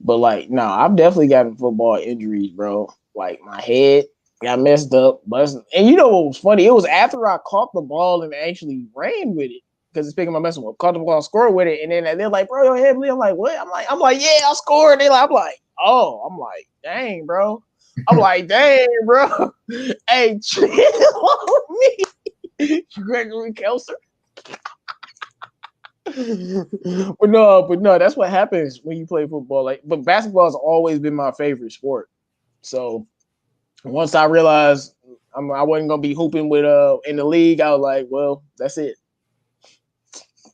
But like, no, I've definitely gotten football injuries, bro. Like my head got messed up, and you know what was funny? It was after I caught the ball and actually ran with it because it's picking my messing up. Caught the ball, scored with it, and then they're like, "Bro, your head bleed." I'm like, "What?" I'm like, "Yeah, I scored." I'm like, "Oh," I'm like, "Dang, bro." I'm like, "Dang, bro." Hey, chill on me, Gregory Kelser. But no, that's what happens when you play football. Like, but basketball has always been my favorite sport. So once I realized I wasn't gonna be hooping with in the league, I was like, well, that's it.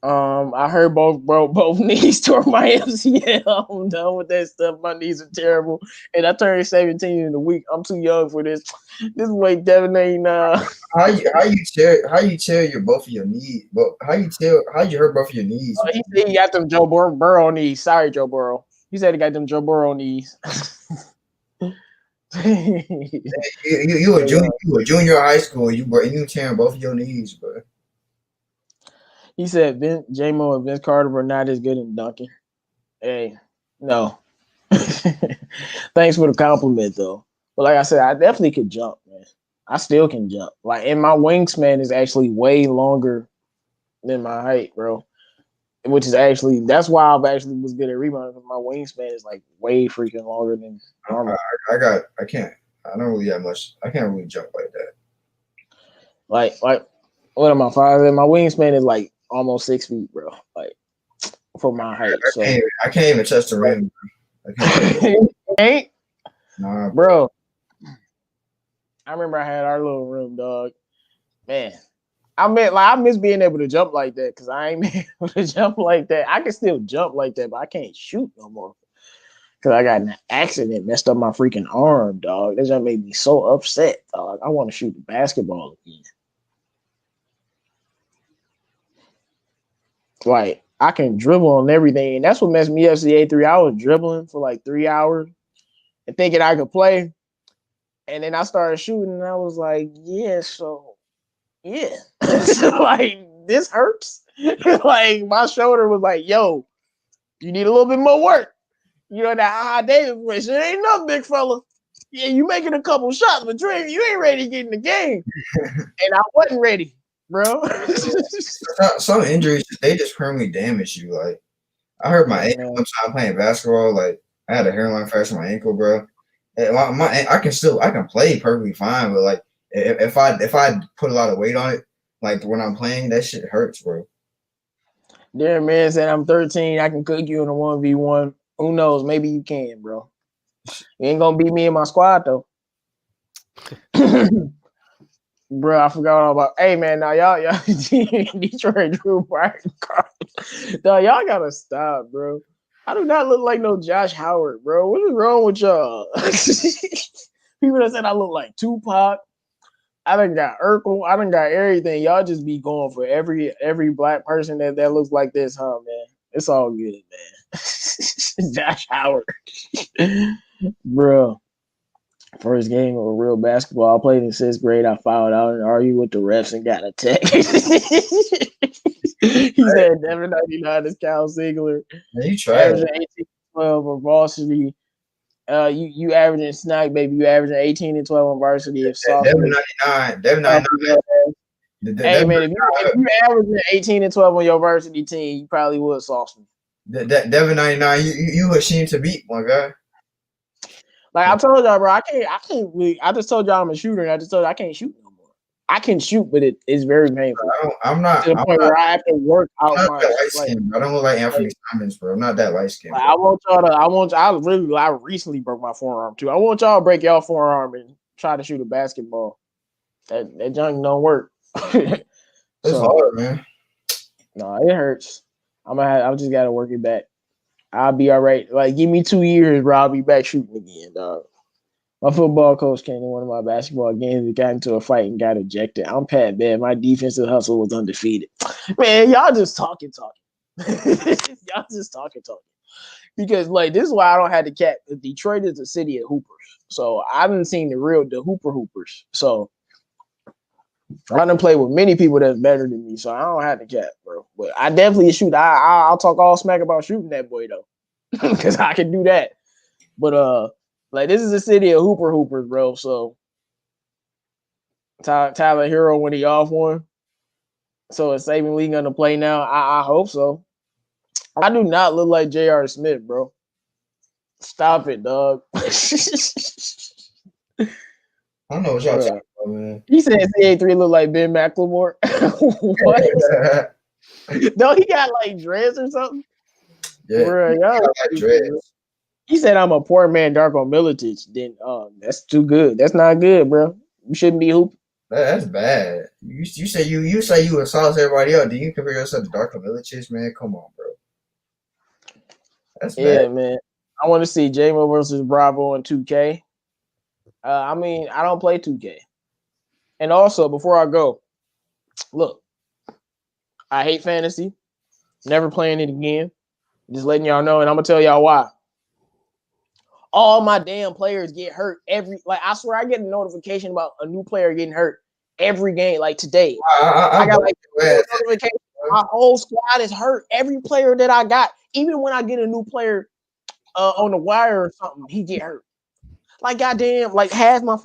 I heard both knees tore my MCL. I'm done with that stuff. My knees are terrible, and I turned 17 in a week. I'm too young for this. This way, Devin ain't. How you tear your both of your knees? But how you hurt both of your knees? He said he got them Joe Burrow knees. Sorry, Joe Burrow. He said he got them Joe Burrow knees. You were junior high school. You tearing both of your knees, bro. He said J-Mo and Vince Carter were not as good in dunking. Hey, no. Thanks for the compliment, though. But like I said, I definitely could jump, man. I still can jump. Like, and my wingspan is actually way longer than my height, bro. Which is actually that's why I've actually was good at rebounding. Because my wingspan is like way freaking longer than normal. I don't really have much. I can't really jump like that. Like what am I 5'? My wingspan is like almost 6 feet, bro. Like for my height. I can't even touch the rim. Ain't? Nah, bro. I remember I had our little room, dog. Man, I miss being able to jump like that because I ain't been able to jump like that. I can still jump like that, but I can't shoot no more because I got an accident, messed up my freaking arm, dog. That just made me so upset, dog. I want to shoot the basketball again. Like, I can dribble on everything. And that's what messed me up. CA3, I was dribbling for like 3 hours and thinking I could play. And then I started shooting and I was like, yeah. So, like, this hurts. Like, my shoulder was like, yo, you need a little bit more work. You know, that Davis voice. It ain't enough, big fella. Yeah, you making a couple shots, but you ain't ready to get in the game. And I wasn't ready. Bro, some injuries they just permanently damage you. Like I hurt my ankle one time playing basketball. Like I had a hairline fracture in my ankle, bro. And I can play perfectly fine, but like if I put a lot of weight on it, like when I'm playing, that shit hurts, bro. Darren man said I'm 13. I can cook you in a 1v1. Who knows? Maybe you can, bro. You ain't gonna beat me in my squad though. Bro, I forgot all about. Hey man, now y'all Detroit Drew Brian Carlos. Now y'all gotta stop, bro. I do not look like no Josh Howard, bro. What is wrong with y'all? People that said I look like Tupac. I done got Urkel. I done got everything. Y'all just be going for every black person that looks like this, huh, man? It's all good, man. Josh Howard, bro. First game of real basketball. I played in 6th grade. I fouled out and argued with the refs and got a text. He said Devin 99 is Cal Ziegler. You tried. Averaging 18 12 on varsity. You averaging snack, baby. You averaging 18 and 12 on varsity. If Devin 99. Hey man, if you averaging 18 and 12 on your varsity team, you probably would sauce me. Devin 99, you ashamed to beat, my guy. Like I told y'all, bro, I can't really. I just told y'all I'm a shooter, and I just told you I can't shoot no more. I can shoot, but it's very painful. I'm not to the point where I have to work out my. Like, I don't look like Anthony Simons, bro. I'm not that light skinned. Like, I recently broke my forearm too. I want y'all to break y'all forearm and try to shoot a basketball. That junk don't work. It's hard, man. No, it hurts. I just gotta work it back. I'll be all right. Like, give me 2 years, bro. I'll be back shooting again, dog. My football coach came to one of my basketball games and got into a fight and got ejected. I'm Pat Bev. My defensive hustle was undefeated. Man, y'all just talking. Y'all just talking. Because, like, this is why I don't have the cap. Detroit is a city of hoopers. So, I haven't seen the hoopers. So, I done play with many people that's better than me, so I don't have the cap, bro. But I definitely shoot. I'll talk all smack about shooting that boy though, because I can do that. But like this is a city of hoopers, bro. So Tyler Hero when he off one, so is Saban Lee gonna play now? I hope so. I do not look like J.R. Smith, bro. Stop it, dog. I don't know what y'all talking about, man. He said CA3 look like Ben McLemore. What? No, he got like dreads or something. Yeah, bro, y'all like dreads. He said I'm a poor man, Darko Milicic. Then that's too good. That's not good, bro. You shouldn't be hooping. That's bad. You say you would sauce everybody else. Do you compare yourself to Darko Milicic, man? Come on, bro. That's bad. Yeah, man. I want to see J-Mo versus Bravo in 2K. I mean, I don't play 2K. And also, before I go, look, I hate fantasy. Never playing it again. Just letting y'all know, and I'm gonna tell y'all why. All my damn players get hurt I swear I get a notification about a new player getting hurt every game, like today. I got like notification My whole squad is hurt. Every player that I got, even when I get a new player on the wire or something, he get hurt. Like goddamn, like half my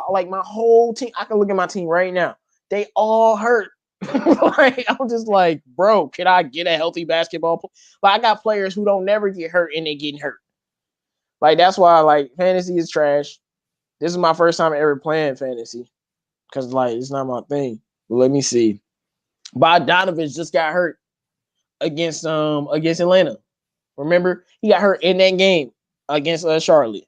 like my whole team. I can look at my team right now. They all hurt. Like I'm just like, bro, can I get a healthy basketball player? Like I got players who don't never get hurt and they getting hurt. Like that's why like fantasy is trash. This is my first time ever playing fantasy because like it's not my thing. But let me see. Bogdanovich just got hurt against Atlanta. Remember, he got hurt in that game against Charlotte.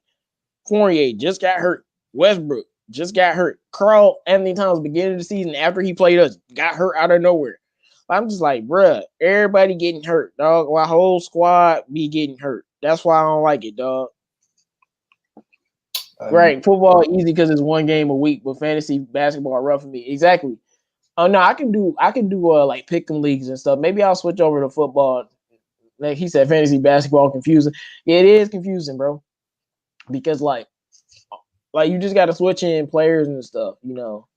Fournier just got hurt. Westbrook just got hurt. Carl Anthony Towns beginning of the season after he played us got hurt out of nowhere. I'm just like, bruh, everybody getting hurt, dog. My whole squad be getting hurt. That's why I don't like it, dog. Right, football easy because it's one game a week, but fantasy basketball rough for me. Exactly. Oh no, I can do like pick 'em leagues and stuff. Maybe I'll switch over to football. Like he said, fantasy basketball confusing. Yeah, it is confusing, bro. Because like you just got to switch in players and stuff. You know,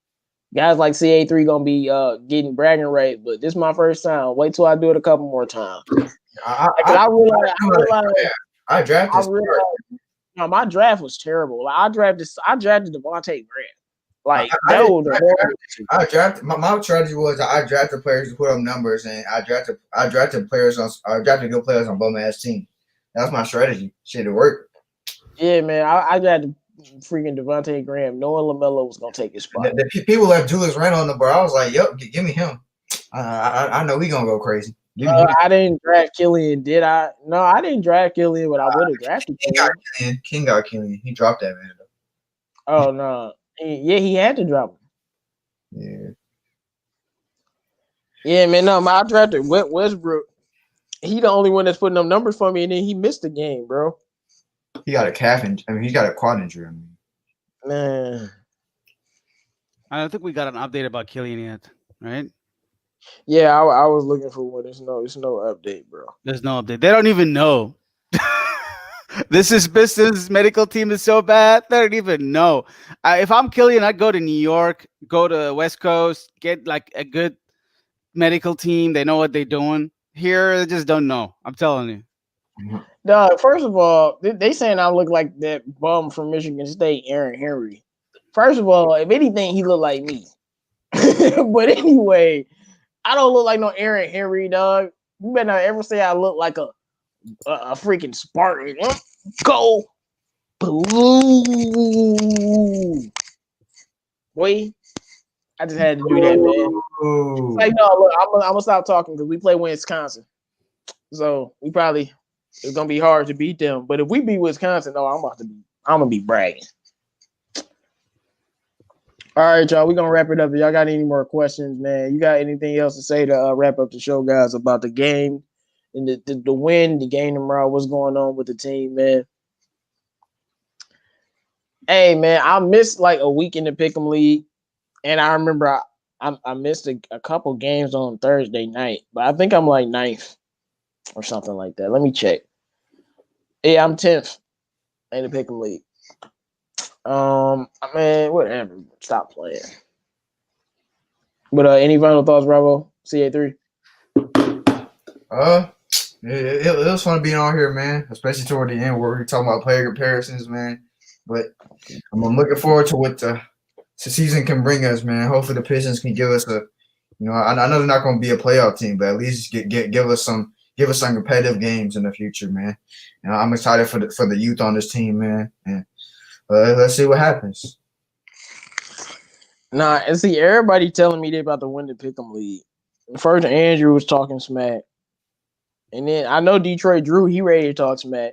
guys like CA3 gonna be getting bragging rights, but this is my first time. Wait till I do it a couple more times. I realized no, my draft was terrible. Like I drafted Devontae Grant. Like that was I drafted my strategy was I drafted players to put up numbers, and I drafted good players on bum ass team. That's my strategy. Shit, it worked. Yeah, man. I drafted freaking Devontae Graham. Noah LaMelo was gonna take his spot. The people left Julius Randle on the board. I was like, "Yep, give me him." I know we gonna go crazy. I didn't draft Killian, did I? No, I didn't draft Killian, but I would have drafted Killian. King got Killian. He dropped that man though. Oh no. He had to drop him. Yeah, man. No, I drafted Westbrook. He the only one that's putting up numbers for me, and then he missed the game, bro. He got a calf injury. I mean, he got a quad injury. Man, I don't think we got an update about Killian yet, right? Yeah, I was looking for one. There's no update, bro. There's no update. They don't even know. This Pistons medical team is so bad. They don't even know. If I'm Killian, I'd go to New York, go to West Coast, get like a good medical team. They know what they're doing. Here, they just don't know. I'm telling you. No, first of all, they saying I look like that bum from Michigan State, Aaron Henry. First of all, if anything, he look like me. But anyway, I don't look like no Aaron Henry, dog. You better not ever say I look like a freaking Spartan. Go blue. Boy, I just had to do that, man. Like, no, look, I'm gonna stop talking because we play Wisconsin. So it's gonna be hard to beat them. But if we beat Wisconsin, no, I'm gonna be bragging. All right, y'all. We're gonna wrap it up. If y'all got any more questions, man? You got anything else to say to wrap up the show, guys, about the game and the win, the game tomorrow? What's going on with the team, man? Hey, man, I missed like a week in the Pick'em League, and I remember I missed a couple games on Thursday night, but I think I'm like 9th or something like that. Let me check. Yeah, I'm 10th in the Pick'em League. Man, whatever. Stop playing. But any final thoughts, Bravo? CA3? It was fun being on here, man. Especially toward the end where we're talking about player comparisons, man. But I'm looking forward to what the season can bring us, man. Hopefully the Pistons can give us I know they're not going to be a playoff team, but at least give us some competitive games in the future, man. I'm excited for the youth on this team, man. And let's see what happens. Nah, and see, everybody telling me they about to win the Pick'em League. First, Andrew was talking smack. And then I know Detroit Drew, he ready to talk smack.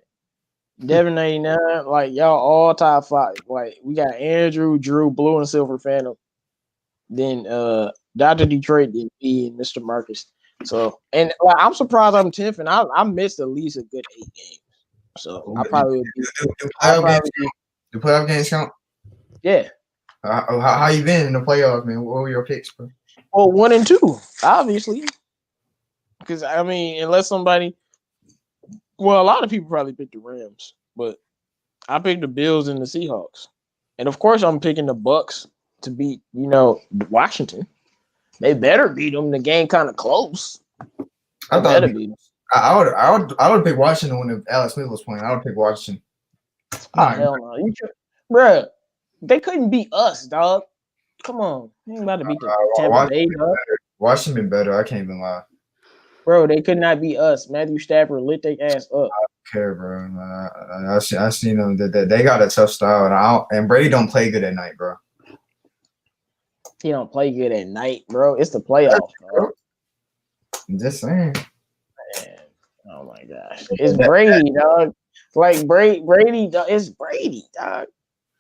Devin 99, like y'all all top 5. Like we got Andrew, Drew, Blue, and Silver Phantom. Then Dr. Detroit, then me and Mr. Marcus. So, and I'm surprised I'm 10th, and I missed at least a good 8 games. So I probably would be. Do playoff games count? Yeah. How you been in the playoffs, man? What were your picks, bro? Well, 1 and 2, obviously. Because I mean, unless somebody, a lot of people probably picked the Rams, but I picked the Bills and the Seahawks, and of course, I'm picking the Bucks to beat, Washington. They better beat them. The game kind of close. I They thought better beat them. I would pick Washington when Alex Smith was playing. I would pick Washington. Oh, hell no. Bruh, they couldn't beat us, dog. Come on. They ain't about to beat the Tampa Bay, dog. Washington better. I can't even lie. Bro, they could not beat us. Matthew Stafford lit their ass up. Care, bro. I seen them. That they got a tough style, and Brady don't play good at night, bro. He don't play good at night, bro. It's the playoffs, bro. I'm just saying. Man. Oh my gosh, it's Brady, dog. Like Brady, dog. It's Brady, dog.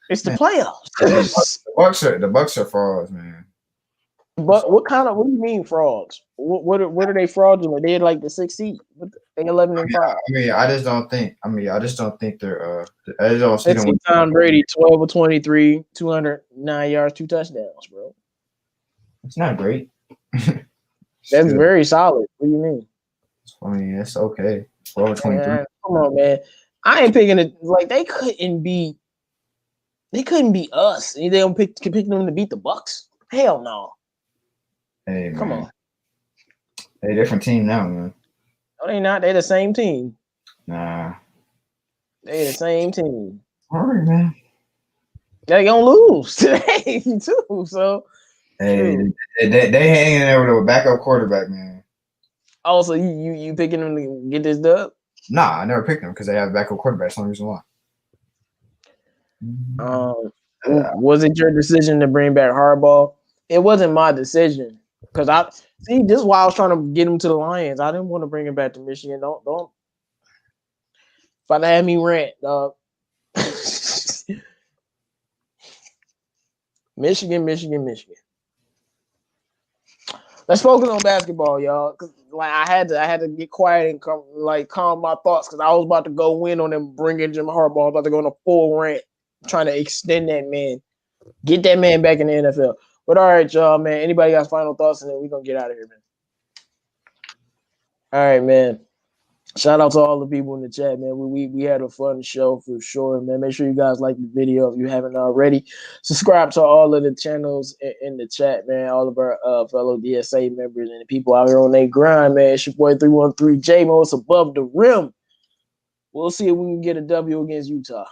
It's the playoffs. The Bucks are frauds, man. But what do you mean frauds? What are they fraudulent? They're like the 6th seed. They 11-5. I just don't think they're. I just don't see them. Tom Brady 12 of 23, 209 yards, 2 touchdowns, bro. It's not great. That's very solid. What do you mean? I mean, it's okay. 12 of 23. Man, come on, man. I ain't picking it. Like they couldn't beat us. They don't pick them to beat the Bucks. Hell no. Hey, man. Come on. They different team now, man. No, they not. They the same team. Nah. They the same team. All right, man. They gonna lose today too. So hey, they hanging there with a backup quarterback, man. Also, you picking them to get this dub? Nah, I never picked them because they have backup quarterback. That's the only reason why. Was it your decision to bring back Harbaugh? It wasn't my decision because this is why I was trying to get him to the Lions. I didn't want to bring him back to Michigan. Don't. If I had me rant, dog. Michigan. Let's focus on basketball, y'all. Cause like I had to get quiet and calm my thoughts because I was about to go in on them bringing Jim Harbaugh. I was about to go on a full rant, trying to extend that man, get that man back in the NFL. But all right, y'all, man. Anybody got final thoughts, and then we're gonna get out of here, man. All right, man. Shout out to all the people in the chat, man. We had a fun show for sure, man. Make sure you guys like the video if you haven't already. Subscribe to all of the channels in the chat, man. All of our fellow DSA members and the people out here on their grind, man. It's your boy 313 J-Mo. It's above the rim. We'll see if we can get a W against Utah.